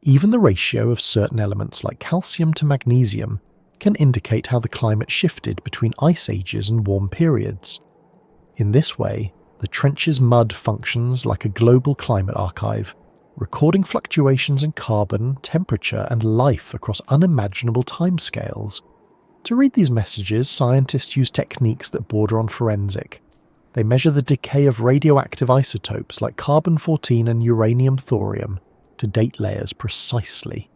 Even the ratio of certain elements like calcium to magnesium can indicate how the climate shifted between ice ages and warm periods. In this way, the trench's mud functions like a global climate archive, recording fluctuations in carbon, temperature and life across unimaginable timescales. To read these messages, scientists use techniques that border on forensic. They measure the decay of radioactive isotopes like carbon-14 and uranium-thorium to date layers precisely.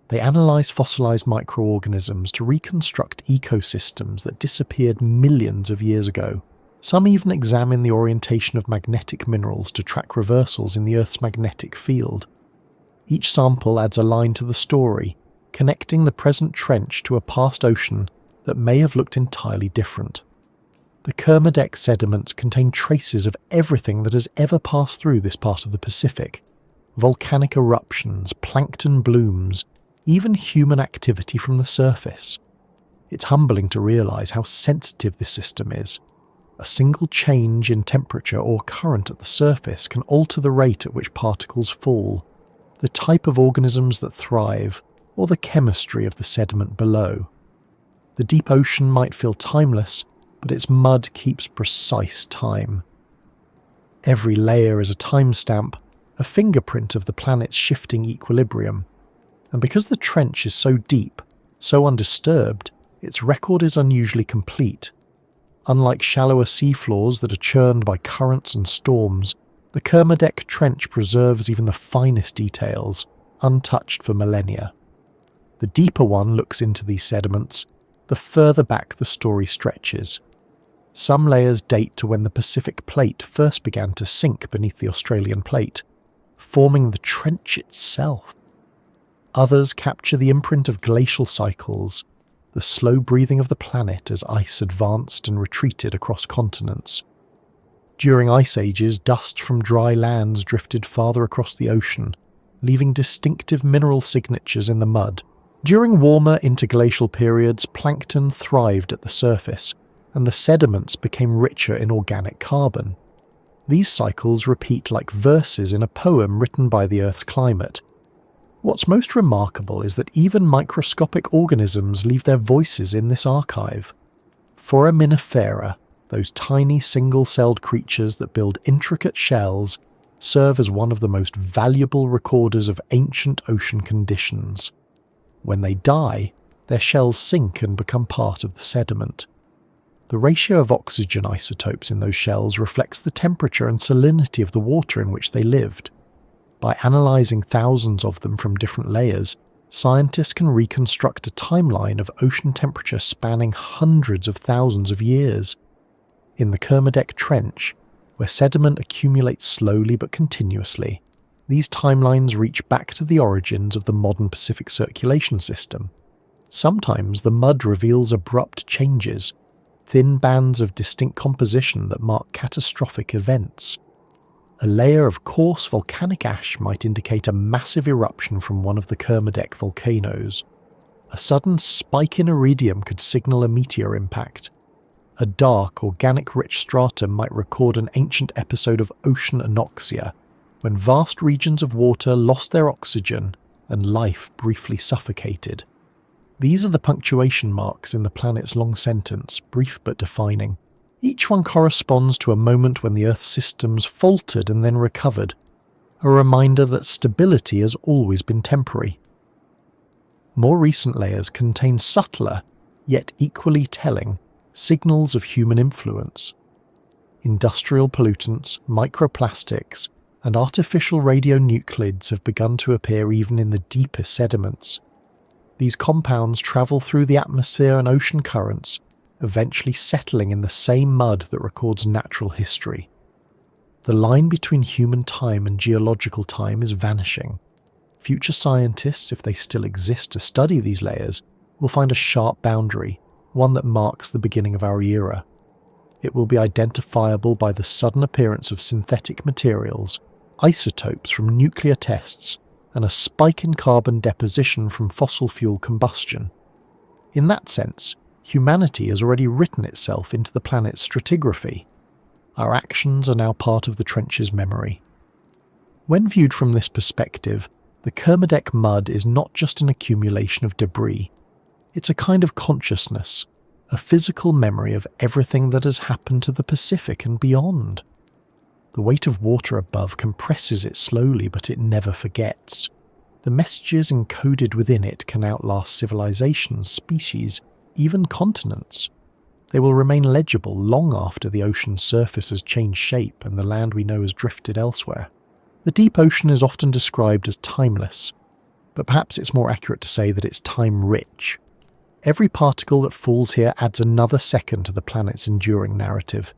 They analyse fossilised microorganisms to reconstruct ecosystems that disappeared millions of years ago. Some even examine the orientation of magnetic minerals to track reversals in the Earth's magnetic field. Each sample adds a line to the story, connecting the present trench to a past ocean that may have looked entirely different. The Kermadec sediments contain traces of everything that has ever passed through this part of the Pacific. Volcanic eruptions, plankton blooms, even human activity from the surface. It's humbling to realise how sensitive this system is. A single change in temperature or current at the surface can alter the rate at which particles fall, the type of organisms that thrive, or the chemistry of the sediment below. The deep ocean might feel timeless, but its mud keeps precise time. Every layer is a timestamp, a fingerprint of the planet's shifting equilibrium. And because the trench is so deep, so undisturbed, its record is unusually complete. Unlike shallower seafloors that are churned by currents and storms, the Kermadec Trench preserves even the finest details, untouched for millennia. The deeper one looks into these sediments, the further back the story stretches. Some layers date to when the Pacific Plate first began to sink beneath the Australian Plate, forming the trench itself. Others capture the imprint of glacial cycles, the slow breathing of the planet as ice advanced and retreated across continents. During ice ages, dust from dry lands drifted farther across the ocean, leaving distinctive mineral signatures in the mud. During warmer interglacial periods, plankton thrived at the surface, and the sediments became richer in organic carbon. These cycles repeat like verses in a poem written by the Earth's climate. What's most remarkable is that even microscopic organisms leave their voices in this archive. Foraminifera, those tiny single-celled creatures that build intricate shells, serve as one of the most valuable recorders of ancient ocean conditions. When they die, their shells sink and become part of the sediment. The ratio of oxygen isotopes in those shells reflects the temperature and salinity of the water in which they lived. By analysing thousands of them from different layers, scientists can reconstruct a timeline of ocean temperature spanning hundreds of thousands of years. In the Kermadec Trench, where sediment accumulates slowly but continuously, these timelines reach back to the origins of the modern Pacific circulation system. Sometimes the mud reveals abrupt changes, thin bands of distinct composition that mark catastrophic events. A layer of coarse volcanic ash might indicate a massive eruption from one of the Kermadec volcanoes. A sudden spike in iridium could signal a meteor impact. A dark, organic-rich stratum might record an ancient episode of ocean anoxia, when vast regions of water lost their oxygen and life briefly suffocated. These are the punctuation marks in the planet's long sentence, brief but defining. Each one corresponds to a moment when the Earth's systems faltered and then recovered, a reminder that stability has always been temporary. More recent layers contain subtler, yet equally telling, signals of human influence. Industrial pollutants, microplastics, and artificial radionuclides have begun to appear even in the deepest sediments. These compounds travel through the atmosphere and ocean currents, eventually settling in the same mud that records natural history. The line between human time and geological time is vanishing. Future scientists, if they still exist to study these layers, will find a sharp boundary, one that marks the beginning of our era. It will be identifiable by the sudden appearance of synthetic materials, isotopes from nuclear tests, and a spike in carbon deposition from fossil fuel combustion. In that sense, humanity has already written itself into the planet's stratigraphy. Our actions are now part of the trench's memory. When viewed from this perspective, the Kermadec mud is not just an accumulation of debris. It's a kind of consciousness, a physical memory of everything that has happened to the Pacific and beyond. The weight of water above compresses it slowly, but it never forgets. The messages encoded within it can outlast civilizations, species, even continents. They will remain legible long after the ocean's surface has changed shape and the land we know has drifted elsewhere. The deep ocean is often described as timeless, but perhaps it's more accurate to say that it's time-rich. Every particle that falls here adds another second to the planet's enduring narrative.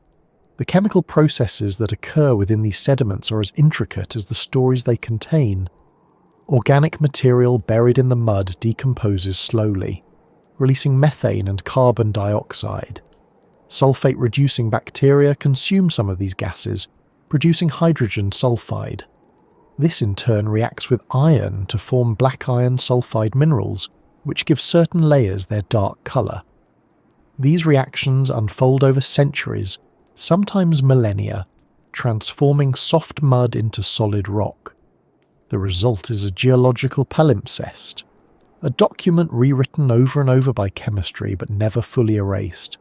The chemical processes that occur within these sediments are as intricate as the stories they contain. Organic material buried in the mud decomposes slowly, releasing methane and carbon dioxide. Sulfate-reducing bacteria consume some of these gases, producing hydrogen sulfide. This in turn reacts with iron to form black iron sulfide minerals, which give certain layers their dark colour. These reactions unfold over centuries, sometimes millennia, transforming soft mud into solid rock. The result is a geological palimpsest, a document rewritten over and over by chemistry but never fully erased.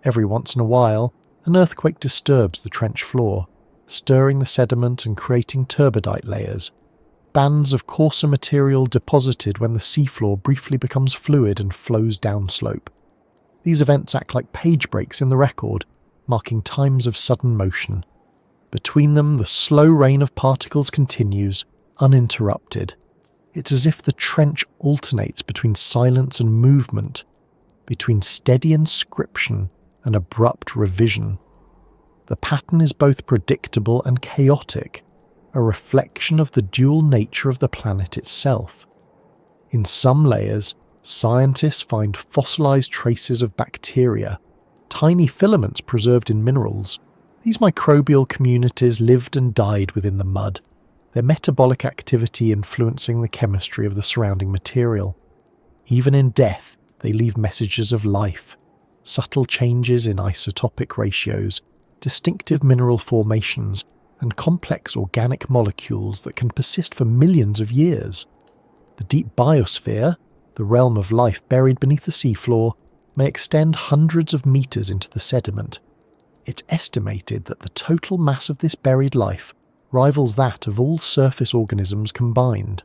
Every once in a while, an earthquake disturbs the trench floor, stirring the sediment and creating turbidite layers, bands of coarser material deposited when the seafloor briefly becomes fluid and flows downslope. These events act like page breaks in the record, marking times of sudden motion. Between them, the slow rain of particles continues, uninterrupted. It's as if the trench alternates between silence and movement, between steady inscription and abrupt revision. The pattern is both predictable and chaotic, a reflection of the dual nature of the planet itself. In some layers, scientists find fossilized traces of bacteria, tiny filaments preserved in minerals. These microbial communities lived and died within the mud, their metabolic activity influencing the chemistry of the surrounding material. Even in death, they leave messages of life, subtle changes in isotopic ratios, distinctive mineral formations, and complex organic molecules that can persist for millions of years. The deep biosphere, the realm of life buried beneath the seafloor, may extend hundreds of meters into the sediment. It's estimated that the total mass of this buried life rivals that of all surface organisms combined.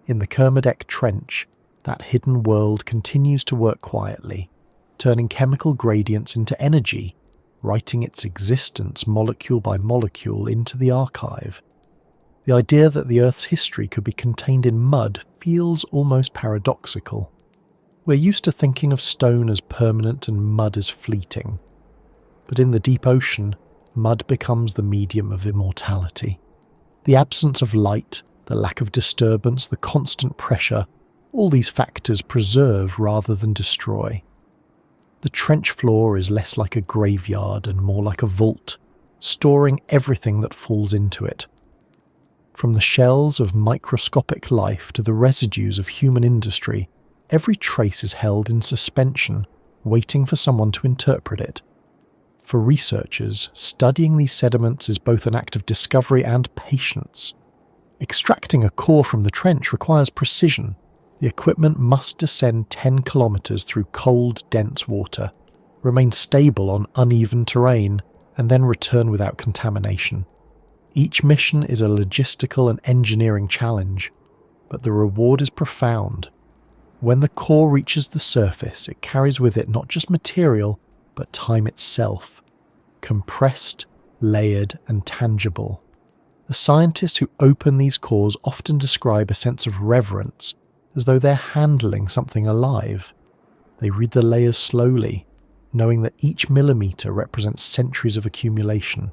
In the Kermadec Trench, that hidden world continues to work quietly, turning chemical gradients into energy, writing its existence molecule by molecule into the archive. The idea that the Earth's history could be contained in mud feels almost paradoxical. We're used to thinking of stone as permanent and mud as fleeting. But in the deep ocean, mud becomes the medium of immortality. The absence of light, the lack of disturbance, the constant pressure, all these factors preserve rather than destroy. The trench floor is less like a graveyard and more like a vault, storing everything that falls into it. From the shells of microscopic life to the residues of human industry, every trace is held in suspension, waiting for someone to interpret it. For researchers, studying these sediments is both an act of discovery and patience. Extracting a core from the trench requires precision. The equipment must descend 10 kilometers through cold, dense water, remain stable on uneven terrain, and then return without contamination. Each mission is a logistical and engineering challenge, but the reward is profound. When the core reaches the surface, it carries with it not just material, but time itself, compressed, layered, and tangible. The scientists who open these cores often describe a sense of reverence, as though they're handling something alive. They read the layers slowly, knowing that each millimeter represents centuries of accumulation.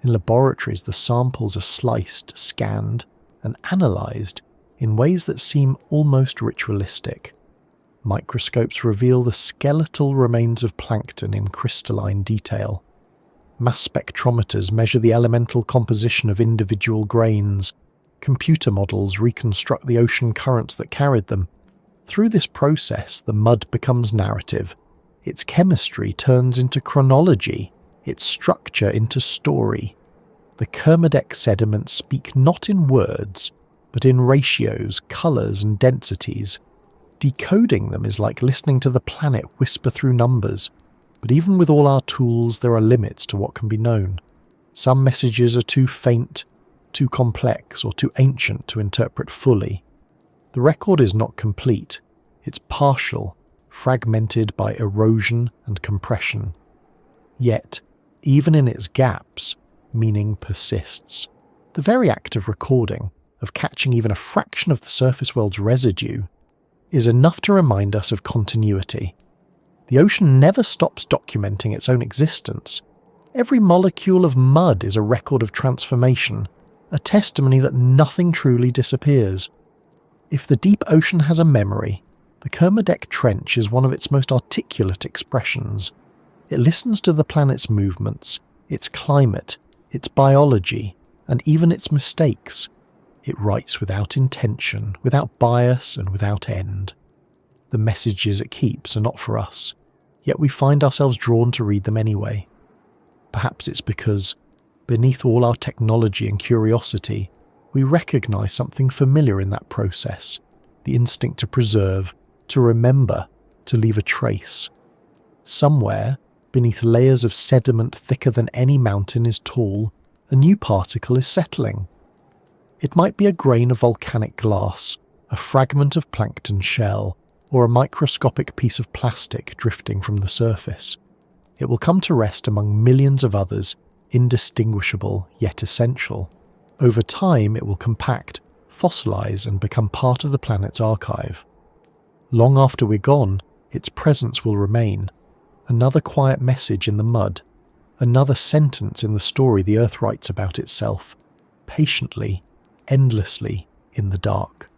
In laboratories, the samples are sliced, scanned, and analysed in ways that seem almost ritualistic. Microscopes reveal the skeletal remains of plankton in crystalline detail. Mass spectrometers measure the elemental composition of individual grains. Computer models reconstruct the ocean currents that carried them. Through this process, the mud becomes narrative. Its chemistry turns into chronology, its structure into story. The Kermadec sediments speak not in words, but in ratios, colours, and densities. Decoding them is like listening to the planet whisper through numbers. But even with all our tools, there are limits to what can be known. Some messages are too faint, too complex, or too ancient to interpret fully. The record is not complete. It's partial, fragmented by erosion and compression. Yet, even in its gaps, meaning persists. The very act of recording, of catching even a fraction of the surface world's residue, is enough to remind us of continuity. The ocean never stops documenting its own existence. Every molecule of mud is a record of transformation, a testimony that nothing truly disappears. If the deep ocean has a memory, the Kermadec Trench is one of its most articulate expressions. It listens to the planet's movements, its climate, its biology, and even its mistakes. It writes without intention, without bias, and without end. The messages it keeps are not for us, yet we find ourselves drawn to read them anyway. Perhaps it's because, beneath all our technology and curiosity, we recognise something familiar in that process, the instinct to preserve, to remember, to leave a trace. Somewhere, beneath layers of sediment thicker than any mountain is tall, a new particle is settling. It might be a grain of volcanic glass, a fragment of plankton shell, or a microscopic piece of plastic drifting from the surface. It will come to rest among millions of others, indistinguishable yet essential. Over time it will compact, fossilise, and become part of the planet's archive. Long after we're gone, its presence will remain. Another quiet message in the mud, another sentence in the story the Earth writes about itself, patiently, endlessly, in the dark.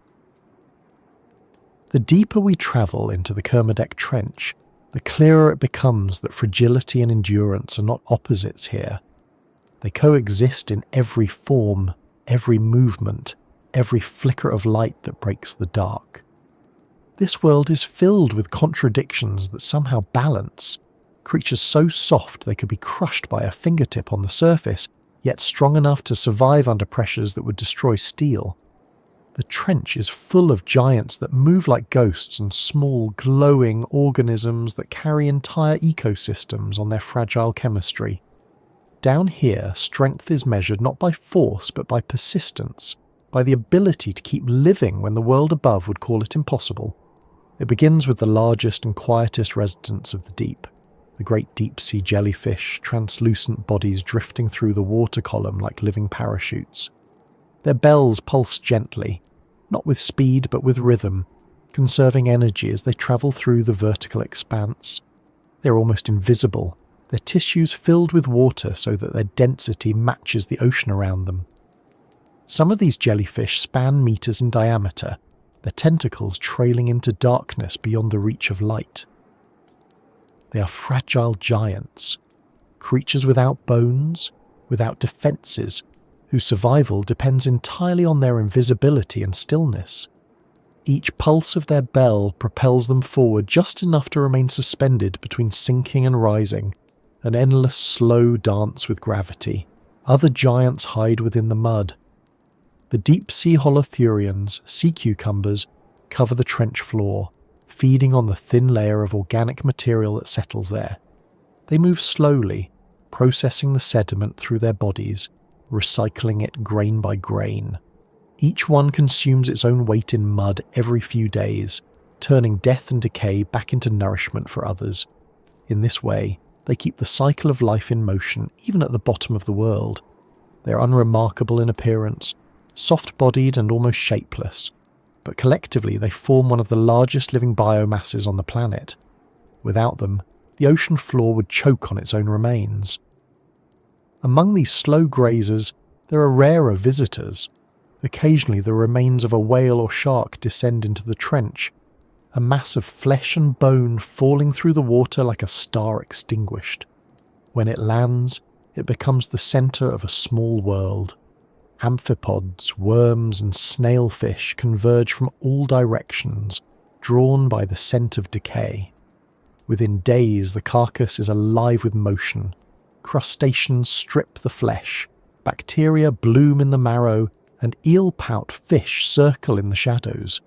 The deeper we travel into the Kermadec Trench, the clearer it becomes that fragility and endurance are not opposites here. They coexist in every form, every movement, every flicker of light that breaks the dark. This world is filled with contradictions that somehow balance. Creatures so soft they could be crushed by a fingertip on the surface, yet strong enough to survive under pressures that would destroy steel. The trench is full of giants that move like ghosts and small, glowing organisms that carry entire ecosystems on their fragile chemistry. Down here, strength is measured not by force but by persistence, by the ability to keep living when the world above would call it impossible. It begins with the largest and quietest residents of the deep, the great deep-sea jellyfish, translucent bodies drifting through the water column like living parachutes. Their bells pulse gently, not with speed but with rhythm, conserving energy as they travel through the vertical expanse. They are almost invisible, their tissues filled with water so that their density matches the ocean around them. Some of these jellyfish span meters in diameter, their tentacles trailing into darkness beyond the reach of light. They are fragile giants, creatures without bones, without defences, whose survival depends entirely on their invisibility and stillness. Each pulse of their bell propels them forward just enough to remain suspended between sinking and rising, an endless slow dance with gravity. Other giants hide within the mud. The deep-sea holothurians, sea cucumbers, cover the trench floor, feeding on the thin layer of organic material that settles there. They move slowly, processing the sediment through their bodies, recycling it grain by grain. Each one consumes its own weight in mud every few days, turning death and decay back into nourishment for others. In this way, they keep the cycle of life in motion even at the bottom of the world. They are unremarkable in appearance, soft-bodied and almost shapeless, but collectively they form one of the largest living biomasses on the planet. Without them, the ocean floor would choke on its own remains. Among these slow grazers, there are rarer visitors. Occasionally the remains of a whale or shark descend into the trench, a mass of flesh and bone falling through the water like a star extinguished. When it lands, it becomes the centre of a small world. Amphipods, worms and snailfish converge from all directions, drawn by the scent of decay. Within days the carcass is alive with motion. Crustaceans strip the flesh, bacteria bloom in the marrow, and eel-pout fish circle in the shadows.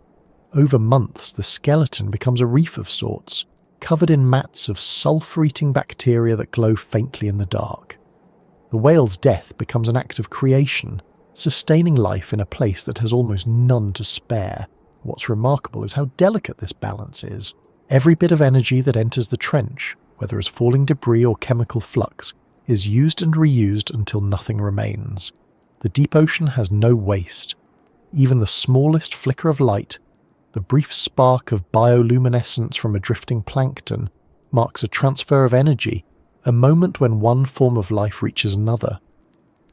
Over months the skeleton becomes a reef of sorts, covered in mats of sulphur-eating bacteria that glow faintly in the dark. The whale's death becomes an act of creation, sustaining life in a place that has almost none to spare. What's remarkable is how delicate this balance is. Every bit of energy that enters the trench, whether as falling debris or chemical flux, is used and reused until nothing remains. The deep ocean has no waste. Even the smallest flicker of light, the brief spark of bioluminescence from a drifting plankton, marks a transfer of energy, a moment when one form of life reaches another.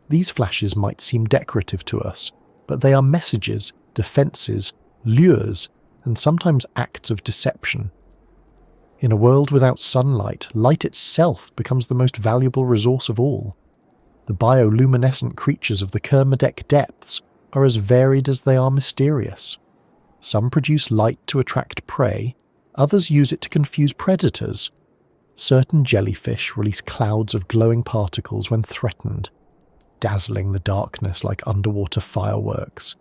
These flashes might seem decorative to us, but they are messages, defences, lures, and sometimes acts of deception. In a world without sunlight, light itself becomes the most valuable resource of all. The bioluminescent creatures of the Kermadec depths are as varied as they are mysterious. Some produce light to attract prey, others use it to confuse predators. Certain jellyfish release clouds of glowing particles when threatened, dazzling the darkness like underwater fireworks.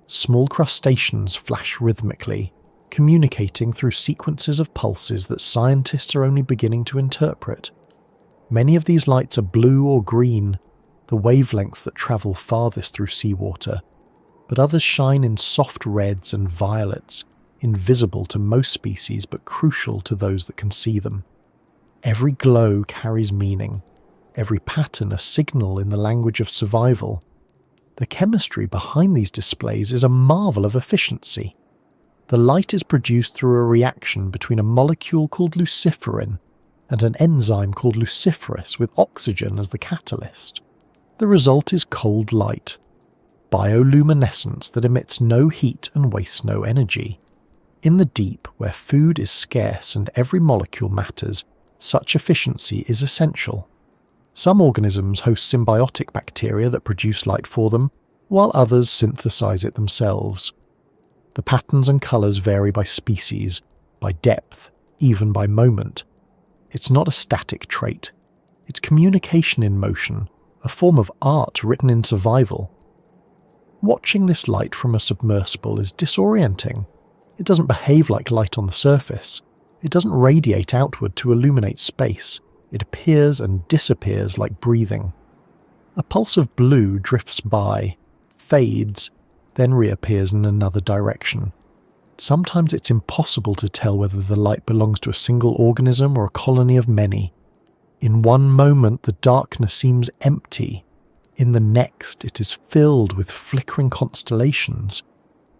Small crustaceans flash rhythmically, communicating through sequences of pulses that scientists are only beginning to interpret. Many of these lights are blue or green, the wavelengths that travel farthest through seawater, but others shine in soft reds and violets, invisible to most species but crucial to those that can see them. Every glow carries meaning, every pattern a signal in the language of survival. The chemistry behind these displays is a marvel of efficiency. The light is produced through a reaction between a molecule called luciferin and an enzyme called luciferase with oxygen as the catalyst. The result is cold light, bioluminescence that emits no heat and wastes no energy. In the deep, where food is scarce and every molecule matters, such efficiency is essential. Some organisms host symbiotic bacteria that produce light for them, while others synthesize it themselves. The patterns and colours vary by species, by depth, even by moment. It's not a static trait. It's communication in motion, a form of art written in survival. Watching this light from a submersible is disorienting. It doesn't behave like light on the surface. It doesn't radiate outward to illuminate space. It appears and disappears like breathing. A pulse of blue drifts by, fades, then reappears in another direction. Sometimes it's impossible to tell whether the light belongs to a single organism or a colony of many. In one moment the darkness seems empty. In the next it is filled with flickering constellations.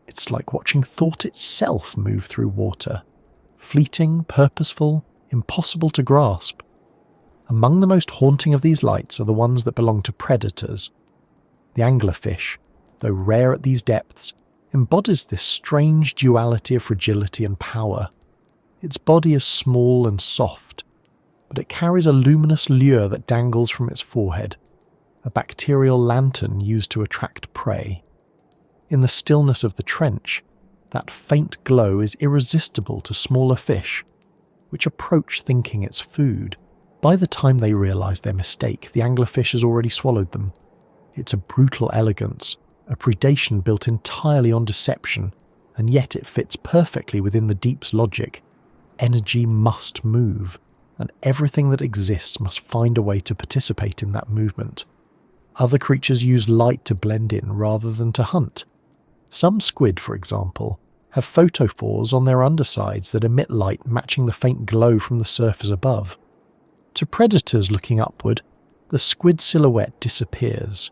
It's like watching thought itself move through water. Fleeting, purposeful, impossible to grasp. Among the most haunting of these lights are the ones that belong to predators. The anglerfish, though rare at these depths, embodies this strange duality of fragility and power. Its body is small and soft, but it carries a luminous lure that dangles from its forehead, a bacterial lantern used to attract prey. In the stillness of the trench, that faint glow is irresistible to smaller fish, which approach thinking it's food. By the time they realise their mistake, the anglerfish has already swallowed them. It's a brutal elegance, a predation built entirely on deception, and yet it fits perfectly within the deep's logic. Energy must move, and everything that exists must find a way to participate in that movement. Other creatures use light to blend in rather than to hunt. Some squid, for example, have photophores on their undersides that emit light matching the faint glow from the surface above. To predators looking upward, the squid silhouette disappears.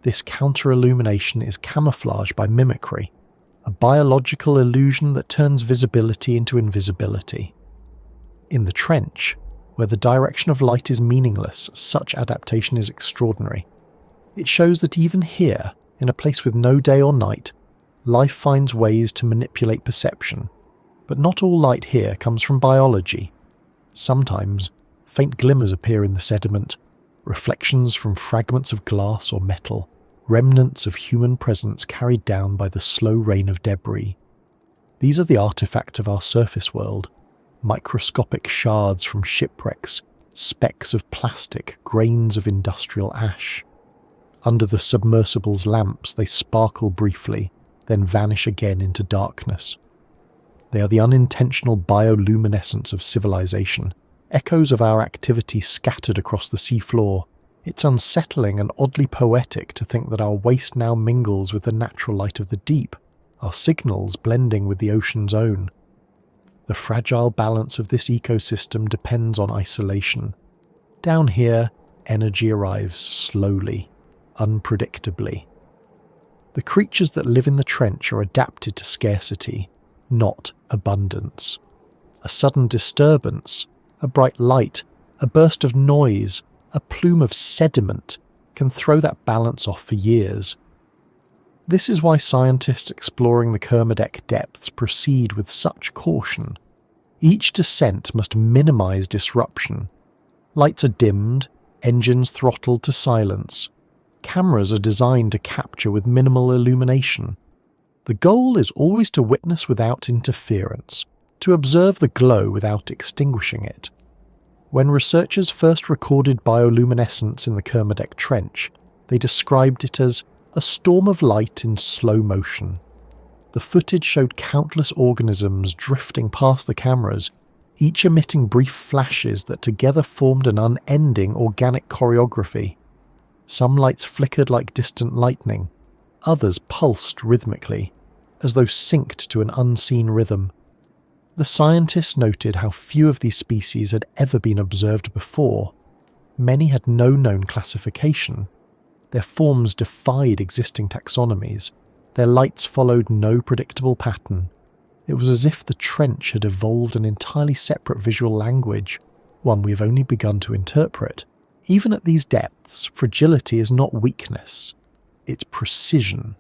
This counter-illumination is camouflaged by mimicry, a biological illusion that turns visibility into invisibility. In the trench, where the direction of light is meaningless, such adaptation is extraordinary. It shows that even here, in a place with no day or night, life finds ways to manipulate perception. But not all light here comes from biology. Sometimes, faint glimmers appear in the sediment, reflections from fragments of glass or metal, remnants of human presence carried down by the slow rain of debris. These are the artifacts of our surface world, microscopic shards from shipwrecks, specks of plastic, grains of industrial ash. Under the submersible's lamps they sparkle briefly, then vanish again into darkness. They are the unintentional bioluminescence of civilization, echoes of our activity scattered across the seafloor. It's unsettling and oddly poetic to think that our waste now mingles with the natural light of the deep, our signals blending with the ocean's own. The fragile balance of this ecosystem depends on isolation. Down here, energy arrives slowly, unpredictably. The creatures that live in the trench are adapted to scarcity, not abundance. A sudden disturbance, a bright light, a burst of noise, a plume of sediment can throw that balance off for years. This is why scientists exploring the Kermadec depths proceed with such caution. Each descent must minimize disruption. Lights are dimmed, engines throttled to silence. Cameras are designed to capture with minimal illumination. The goal is always to witness without interference, to observe the glow without extinguishing it. When researchers first recorded bioluminescence in the Kermadec Trench, they described it as a storm of light in slow motion. The footage showed countless organisms drifting past the cameras, each emitting brief flashes that together formed an unending organic choreography. Some lights flickered like distant lightning, others pulsed rhythmically, as though synced to an unseen rhythm. The scientists noted how few of these species had ever been observed before. Many had no known classification. Their forms defied existing taxonomies. Their lights followed no predictable pattern. It was as if the trench had evolved an entirely separate visual language, one we have only begun to interpret. Even at these depths, fragility is not weakness. It's precision.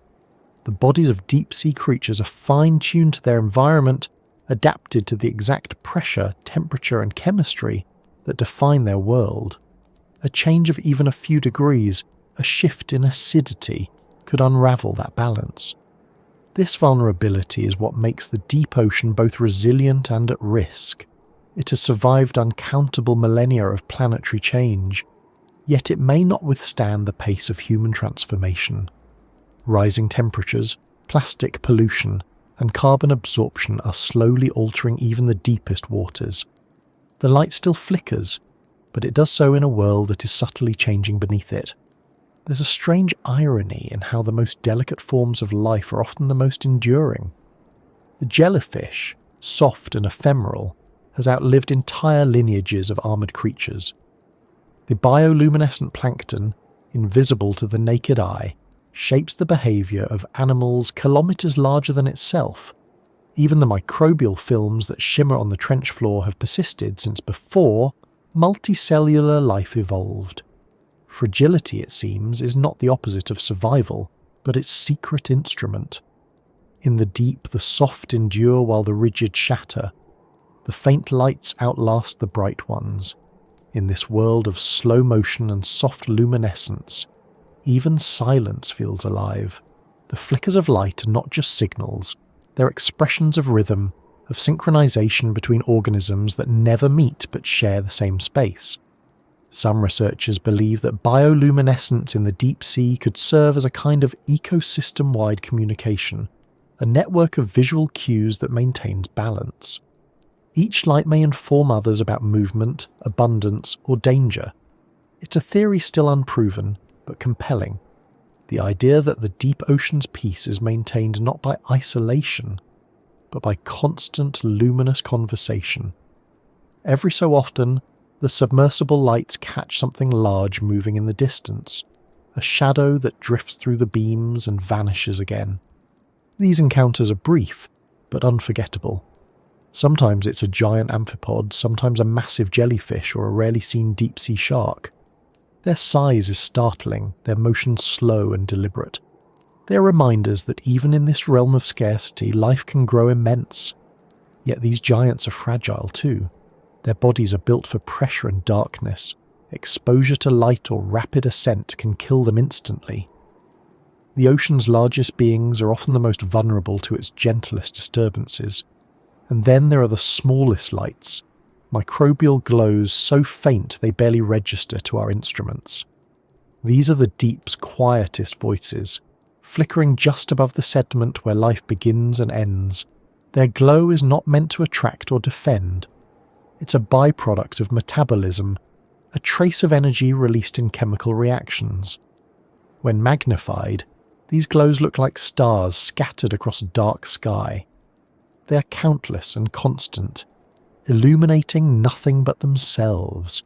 The bodies of deep-sea creatures are fine-tuned to their environment, adapted to the exact pressure, temperature and chemistry that define their world. A change of even a few degrees, a shift in acidity, could unravel that balance. This vulnerability is what makes the deep ocean both resilient and at risk. It has survived uncountable millennia of planetary change, yet it may not withstand the pace of human transformation. Rising temperatures, plastic pollution, and carbon absorption are slowly altering even the deepest waters. The light still flickers, but it does so in a world that is subtly changing beneath it. There's a strange irony in how the most delicate forms of life are often the most enduring. The jellyfish, soft and ephemeral, has outlived entire lineages of armoured creatures. The bioluminescent plankton, invisible to the naked eye, shapes the behaviour of animals kilometres larger than itself. Even the microbial films that shimmer on the trench floor have persisted since before multicellular life evolved. Fragility, it seems, is not the opposite of survival, but its secret instrument. In the deep, the soft endure while the rigid shatter. The faint lights outlast the bright ones. In this world of slow motion and soft luminescence, even silence feels alive. The flickers of light are not just signals, they're expressions of rhythm, of synchronization between organisms that never meet but share the same space. Some researchers believe that bioluminescence in the deep sea could serve as a kind of ecosystem-wide communication, a network of visual cues that maintains balance. Each light may inform others about movement, abundance, or danger. It's a theory still unproven, but compelling. The idea that the deep ocean's peace is maintained not by isolation, but by constant luminous conversation. Every so often, the submersible lights catch something large moving in the distance, a shadow that drifts through the beams and vanishes again. These encounters are brief, but unforgettable. Sometimes it's a giant amphipod, sometimes a massive jellyfish or a rarely seen deep-sea shark. Their size is startling, their motion slow and deliberate. They are reminders that even in this realm of scarcity, life can grow immense. Yet these giants are fragile too. Their bodies are built for pressure and darkness. Exposure to light or rapid ascent can kill them instantly. The ocean's largest beings are often the most vulnerable to its gentlest disturbances. And then there are the smallest lights, microbial glows so faint they barely register to our instruments. These are the deep's quietest voices, flickering just above the sediment where life begins and ends. Their glow is not meant to attract or defend. It's a byproduct of metabolism, a trace of energy released in chemical reactions. When magnified, these glows look like stars scattered across a dark sky. They are countless and constant, illuminating nothing but themselves,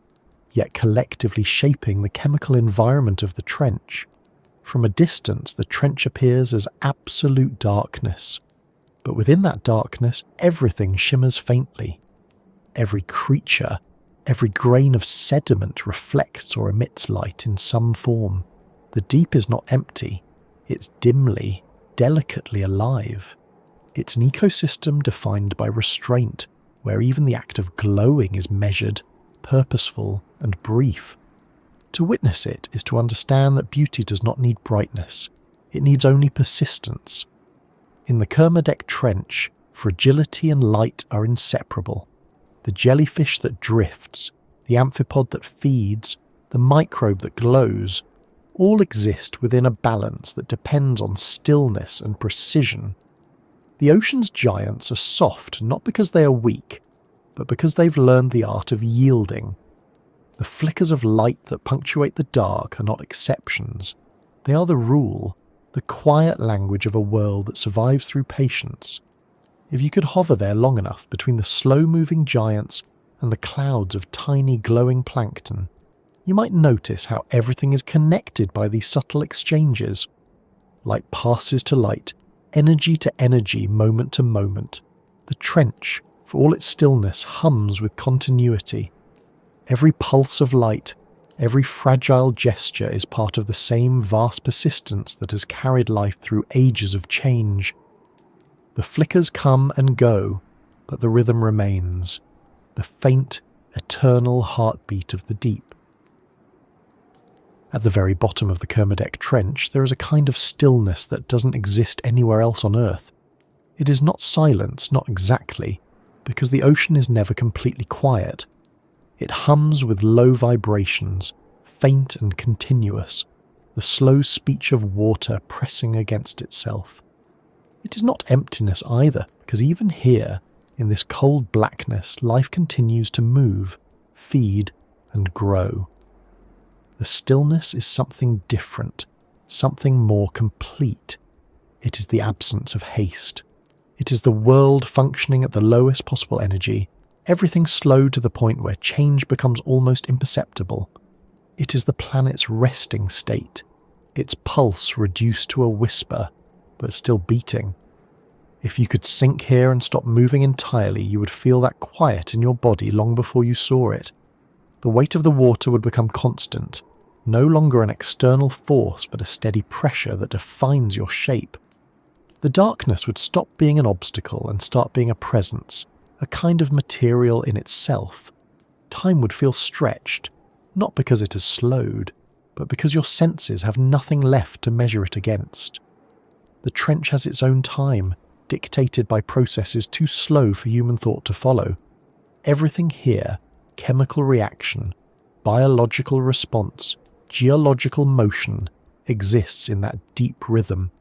yet collectively shaping the chemical environment of the trench. From a distance, the trench appears as absolute darkness, but within that darkness, everything shimmers faintly. Every creature, every grain of sediment reflects or emits light in some form. The deep is not empty, it's dimly, delicately alive. It's an ecosystem defined by restraint, where even the act of glowing is measured, purposeful, and brief. To witness it is to understand that beauty does not need brightness, it needs only persistence. In the Kermadec Trench, fragility and light are inseparable. The jellyfish that drifts, the amphipod that feeds, the microbe that glows, all exist within a balance that depends on stillness and precision. The ocean's giants are soft not because they are weak, but because they've learned the art of yielding. The flickers of light that punctuate the dark are not exceptions. They are the rule, the quiet language of a world that survives through patience. If you could hover there long enough between the slow-moving giants and the clouds of tiny glowing plankton, you might notice how everything is connected by these subtle exchanges. Light passes to light, energy to energy, moment to moment. The trench, for all its stillness, hums with continuity. Every pulse of light, every fragile gesture is part of the same vast persistence that has carried life through ages of change. The flickers come and go, but the rhythm remains, the faint, eternal heartbeat of the deep. At the very bottom of the Kermadec Trench, there is a kind of stillness that doesn't exist anywhere else on Earth. It is not silence, not exactly, because the ocean is never completely quiet. It hums with low vibrations, faint and continuous, the slow speech of water pressing against itself. It is not emptiness either, because even here, in this cold blackness, life continues to move, feed, and grow. The stillness is something different, something more complete. It is the absence of haste. It is the world functioning at the lowest possible energy, everything slowed to the point where change becomes almost imperceptible. It is the planet's resting state, its pulse reduced to a whisper, but still beating. If you could sink here and stop moving entirely, you would feel that quiet in your body long before you saw it. The weight of the water would become constant, no longer an external force but a steady pressure that defines your shape. The darkness would stop being an obstacle and start being a presence, a kind of material in itself. Time would feel stretched, not because it has slowed, but because your senses have nothing left to measure it against. The trench has its own time, dictated by processes too slow for human thought to follow. Everything here, chemical reaction, biological response, geological motion, exists in that deep rhythm.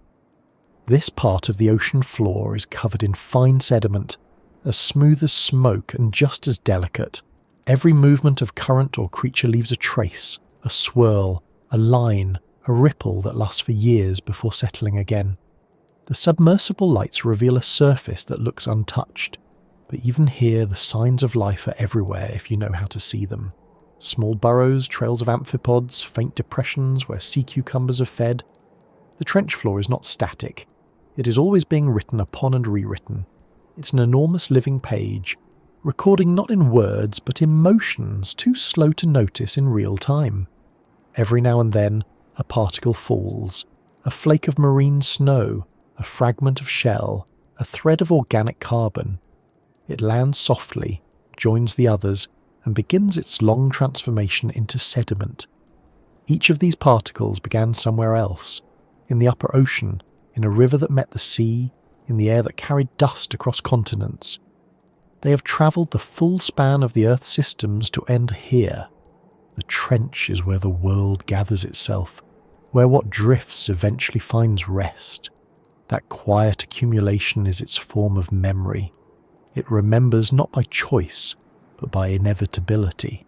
This part of the ocean floor is covered in fine sediment, as smooth as smoke and just as delicate. Every movement of current or creature leaves a trace, a swirl, a line, a ripple that lasts for years before settling again. The submersible lights reveal a surface that looks untouched, but even here the signs of life are everywhere if you know how to see them. Small burrows, trails of amphipods, faint depressions where sea cucumbers are fed. The trench floor is not static. It is always being written upon and rewritten. It's an enormous living page, recording not in words but emotions too slow to notice in real time. Every now and then, a particle falls, a flake of marine snow, a fragment of shell, a thread of organic carbon. It lands softly, joins the others, and begins its long transformation into sediment. Each of these particles began somewhere else, in the upper ocean, in a river that met the sea, in the air that carried dust across continents. They have travelled the full span of the Earth's systems to end here. The trench is where the world gathers itself, where what drifts eventually finds rest. That quiet accumulation is its form of memory. It remembers not by choice, but by inevitability.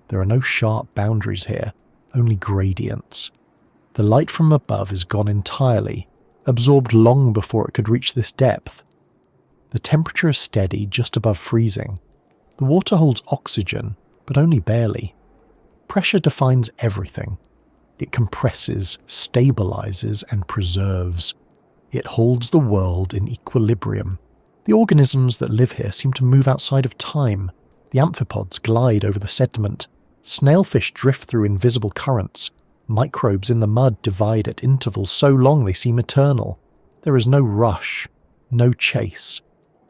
There are no sharp boundaries here, only gradients. The light from above is gone entirely, absorbed long before it could reach this depth. The temperature is steady, just above freezing. The water holds oxygen, but only barely. Pressure defines everything. It compresses, stabilizes, and preserves. It holds the world in equilibrium. The organisms that live here seem to move outside of time. The amphipods glide over the sediment. Snailfish drift through invisible currents. Microbes in the mud divide at intervals so long they seem eternal. There is no rush, no chase.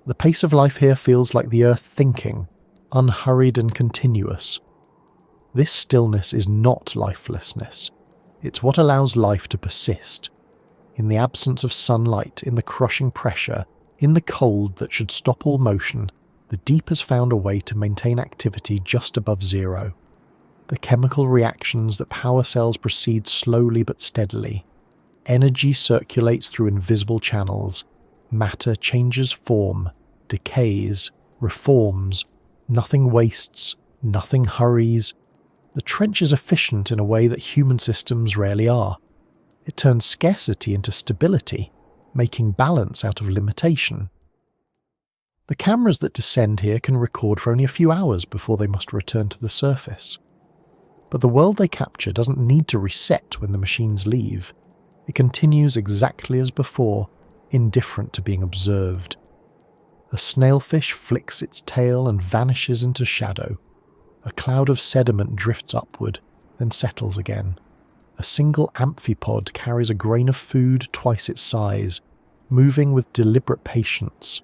The pace of life here feels like the earth thinking, unhurried and continuous. This stillness is not lifelessness. It's what allows life to persist. In the absence of sunlight, in the crushing pressure, in the cold that should stop all motion, the deep has found a way to maintain activity just above zero. The chemical reactions that power cells proceed slowly but steadily. Energy circulates through invisible channels. Matter changes form, decays, reforms. Nothing wastes, nothing hurries. The trench is efficient in a way that human systems rarely are. It turns scarcity into stability, making balance out of limitation. The cameras that descend here can record for only a few hours before they must return to the surface. But the world they capture doesn't need to reset when the machines leave. It continues exactly as before, indifferent to being observed. A snailfish flicks its tail and vanishes into shadow. A cloud of sediment drifts upward, then settles again. A single amphipod carries a grain of food twice its size, moving with deliberate patience.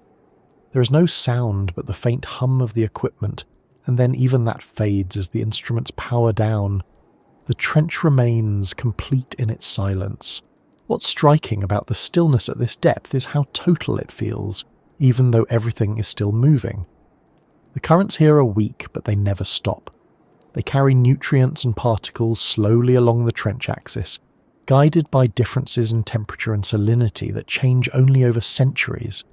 There is no sound but the faint hum of the equipment, and then even that fades as the instruments power down. the trench remains complete in its silence. What's striking about the stillness at this depth is how total it feels, even though everything is still moving. The currents here are weak, but they never stop. They carry nutrients and particles slowly along the trench axis, guided by differences in temperature and salinity that change only over centuries.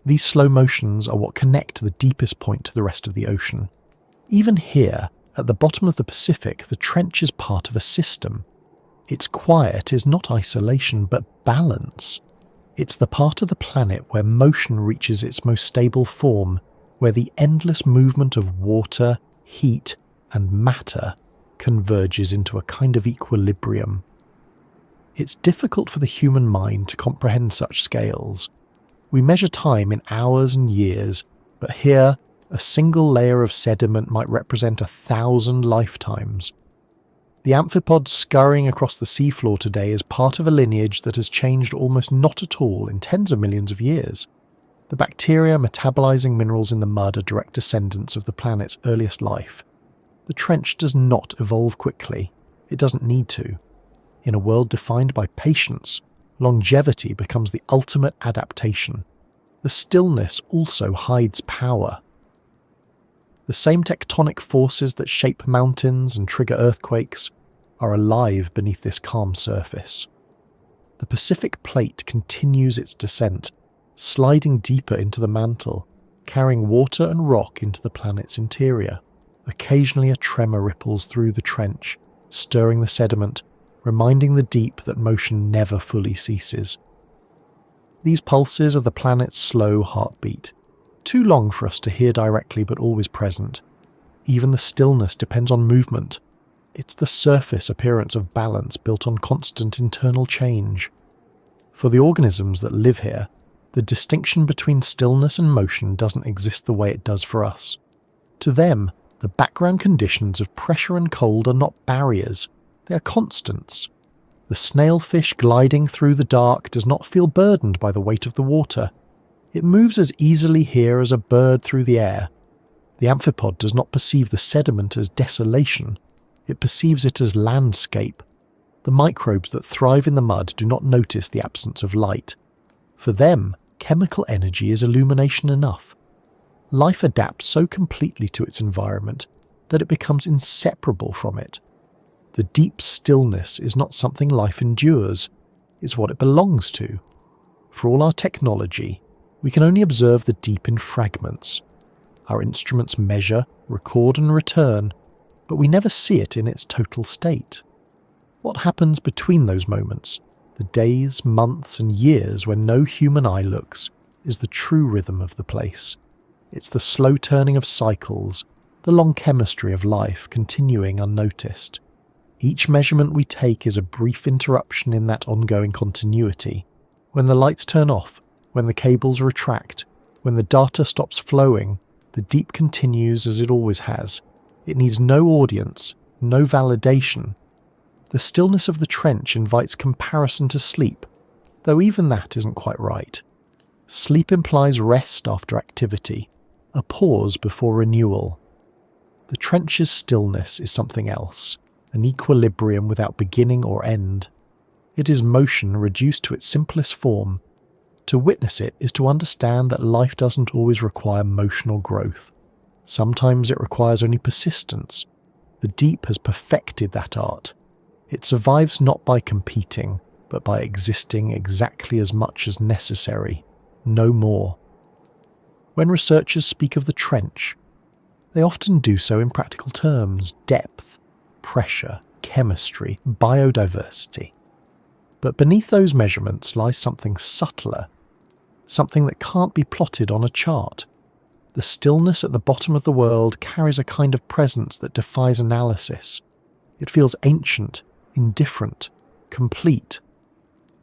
These slow motions are what connect the deepest point to the rest of the ocean. Even here, at the bottom of the Pacific, the trench is part of a system. Its quiet is not isolation, but balance. It's the part of the planet where motion reaches its most stable form, where the endless movement of water, heat, and matter converges into a kind of equilibrium. It's difficult for the human mind to comprehend such scales. We measure time in hours and years, but here, a single layer of sediment might represent 1,000 lifetimes. The amphipods scurrying across the seafloor today is part of a lineage that has changed almost not at all in tens of millions of years. The bacteria metabolizing minerals in the mud are direct descendants of the planet's earliest life. The trench does not evolve quickly. It doesn't need to. In a world defined by patience, longevity becomes the ultimate adaptation. The stillness also hides power. The same tectonic forces that shape mountains and trigger earthquakes are alive beneath this calm surface. The Pacific plate continues its descent, sliding deeper into the mantle, carrying water and rock into the planet's interior. Occasionally a tremor ripples through the trench, stirring the sediment, reminding the deep that motion never fully ceases. These pulses are the planet's slow heartbeat, too long for us to hear directly but always present. Even the stillness depends on movement. It's the surface appearance of balance built on constant internal change. For the organisms that live here, the distinction between stillness and motion doesn't exist the way it does for us. To them, the background conditions of pressure and cold are not barriers, they are constants. The snailfish gliding through the dark does not feel burdened by the weight of the water. It moves as easily here as a bird through the air. The amphipod does not perceive the sediment as desolation, it perceives it as landscape. The microbes that thrive in the mud do not notice the absence of light. For them, chemical energy is illumination enough. Life adapts so completely to its environment that it becomes inseparable from it. The deep stillness is not something life endures, it's what it belongs to. For all our technology, we can only observe the deep in fragments. Our instruments measure, record and return, but we never see it in its total state. What happens between those moments, the days, months and years when no human eye looks, is the true rhythm of the place. It's the slow turning of cycles, the long chemistry of life continuing unnoticed. Each measurement we take is a brief interruption in that ongoing continuity. When the lights turn off, when the cables retract, when the data stops flowing, the deep continues as it always has. It needs no audience, no validation. The stillness of the trench invites comparison to sleep, though even that isn't quite right. Sleep implies rest after activity, a pause before renewal. The trench's stillness is something else, an equilibrium without beginning or end. It is motion reduced to its simplest form. To witness it is to understand that life doesn't always require motional growth. Sometimes it requires only persistence. The deep has perfected that art. It survives not by competing, but by existing exactly as much as necessary, no more. When researchers speak of the trench, they often do so in practical terms: depth, pressure, chemistry, biodiversity. But beneath those measurements lies something subtler, something that can't be plotted on a chart. The stillness at the bottom of the world carries a kind of presence that defies analysis. It feels ancient, indifferent, complete.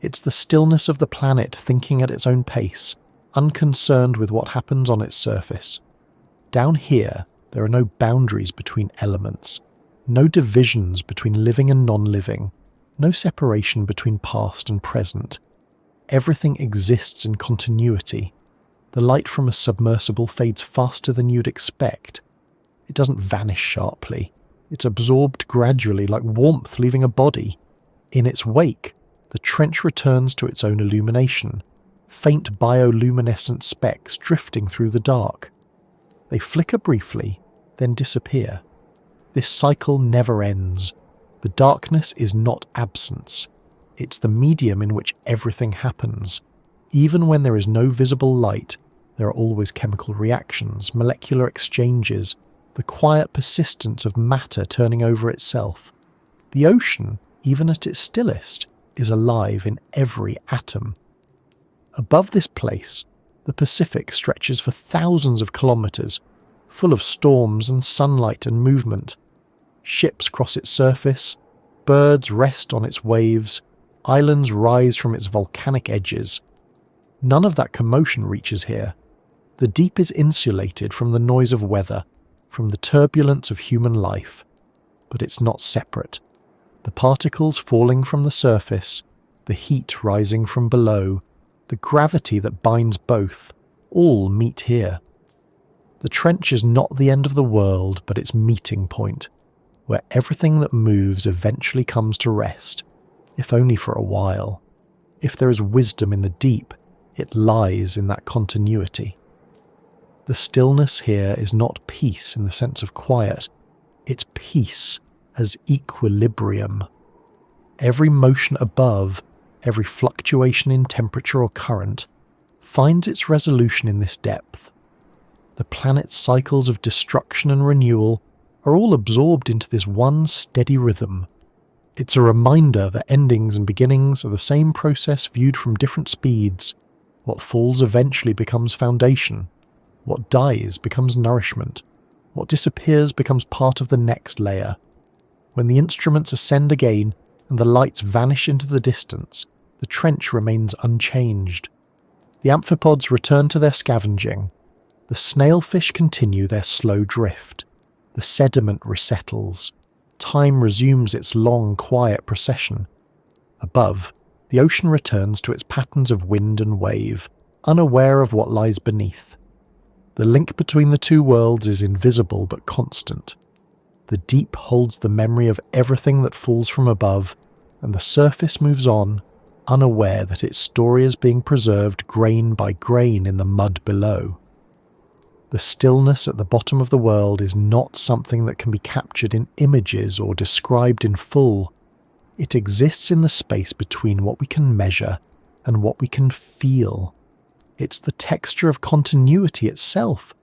It's the stillness of the planet thinking at its own pace, unconcerned with what happens on its surface. Down here, there are no boundaries between elements, no divisions between living and non-living, no separation between past and present. Everything exists in continuity. The light from a submersible fades faster than you'd expect. It doesn't vanish sharply. It's absorbed gradually, like warmth leaving a body. In its wake, the trench returns to its own illumination, faint bioluminescent specks drifting through the dark. They flicker briefly, then disappear. This cycle never ends. The darkness is not absence. It's the medium in which everything happens. Even when there is no visible light, there are always chemical reactions, molecular exchanges, the quiet persistence of matter turning over itself. The ocean, even at its stillest, is alive in every atom. Above this place, the Pacific stretches for thousands of kilometres, full of storms and sunlight and movement. Ships cross its surface, birds rest on its waves, islands rise from its volcanic edges. None of that commotion reaches here. The deep is insulated from the noise of weather, from the turbulence of human life. But it's not separate. The particles falling from the surface, the heat rising from below, the gravity that binds both, all meet here. The trench is not the end of the world, but its meeting point, where everything that moves eventually comes to rest, if only for a while. If there is wisdom in the deep, it lies in that continuity. The stillness here is not peace in the sense of quiet, it's peace as equilibrium. Every motion above, every fluctuation in temperature or current, finds its resolution in this depth. The planet's cycles of destruction and renewal are all absorbed into this one steady rhythm. It's a reminder that endings and beginnings are the same process viewed from different speeds. What falls eventually becomes foundation. What dies becomes nourishment. What disappears becomes part of the next layer. When the instruments ascend again and the lights vanish into the distance, the trench remains unchanged. The amphipods return to their scavenging. The snailfish continue their slow drift. The sediment resettles. Time resumes its long, quiet procession. Above, the ocean returns to its patterns of wind and wave, unaware of what lies beneath. The link between the two worlds is invisible but constant. The deep holds the memory of everything that falls from above, and the surface moves on, unaware that its story is being preserved grain by grain in the mud below. The stillness at the bottom of the world is not something that can be captured in images or described in full. It exists in the space between what we can measure and what we can feel. It's the texture of continuity itself,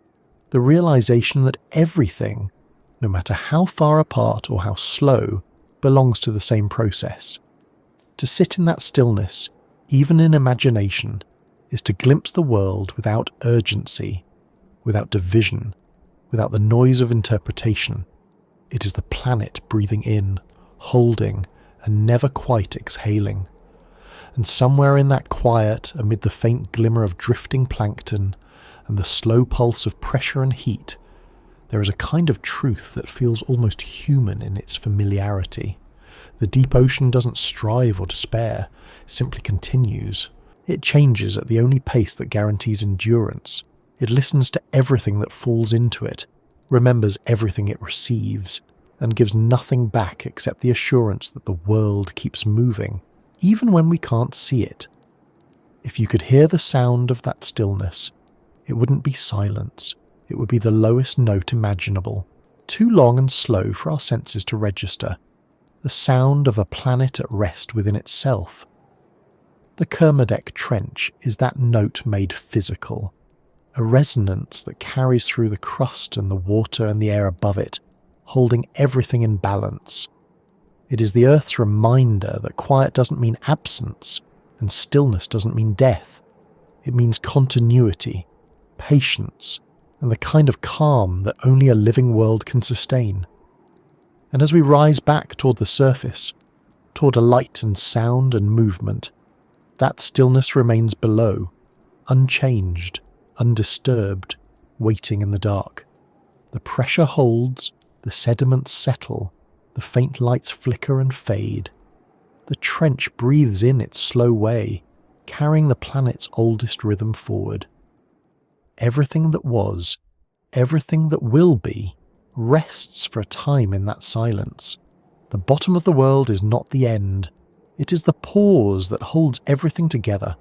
the realization that everything, no matter how far apart or how slow, belongs to the same process. To sit in that stillness, even in imagination, is to glimpse the world without urgency, without division, without the noise of interpretation. It is the planet breathing in, holding, and never quite exhaling. And somewhere in that quiet, amid the faint glimmer of drifting plankton and the slow pulse of pressure and heat, there is a kind of truth that feels almost human in its familiarity. The deep ocean doesn't strive or despair, it simply continues. It changes at the only pace that guarantees endurance. It listens to everything that falls into it, remembers everything it receives, and gives nothing back except the assurance that the world keeps moving, even when we can't see it. If you could hear the sound of that stillness, it wouldn't be silence. It would be the lowest note imaginable, too long and slow for our senses to register. The sound of a planet at rest within itself. The Kermadec Trench is that note made physical, a resonance that carries through the crust and the water and the air above it, holding everything in balance. It is the Earth's reminder that quiet doesn't mean absence, and stillness doesn't mean death. It means continuity, patience, and the kind of calm that only a living world can sustain. And as we rise back toward the surface, toward a light and sound and movement, that stillness remains below, unchanged, undisturbed, waiting in the dark. The pressure holds, the sediments settle, the faint lights flicker and fade. The trench breathes in its slow way, carrying the planet's oldest rhythm forward. Everything that was, everything that will be, rests for a time in that silence. The bottom of the world is not the end. It is the pause that holds everything together.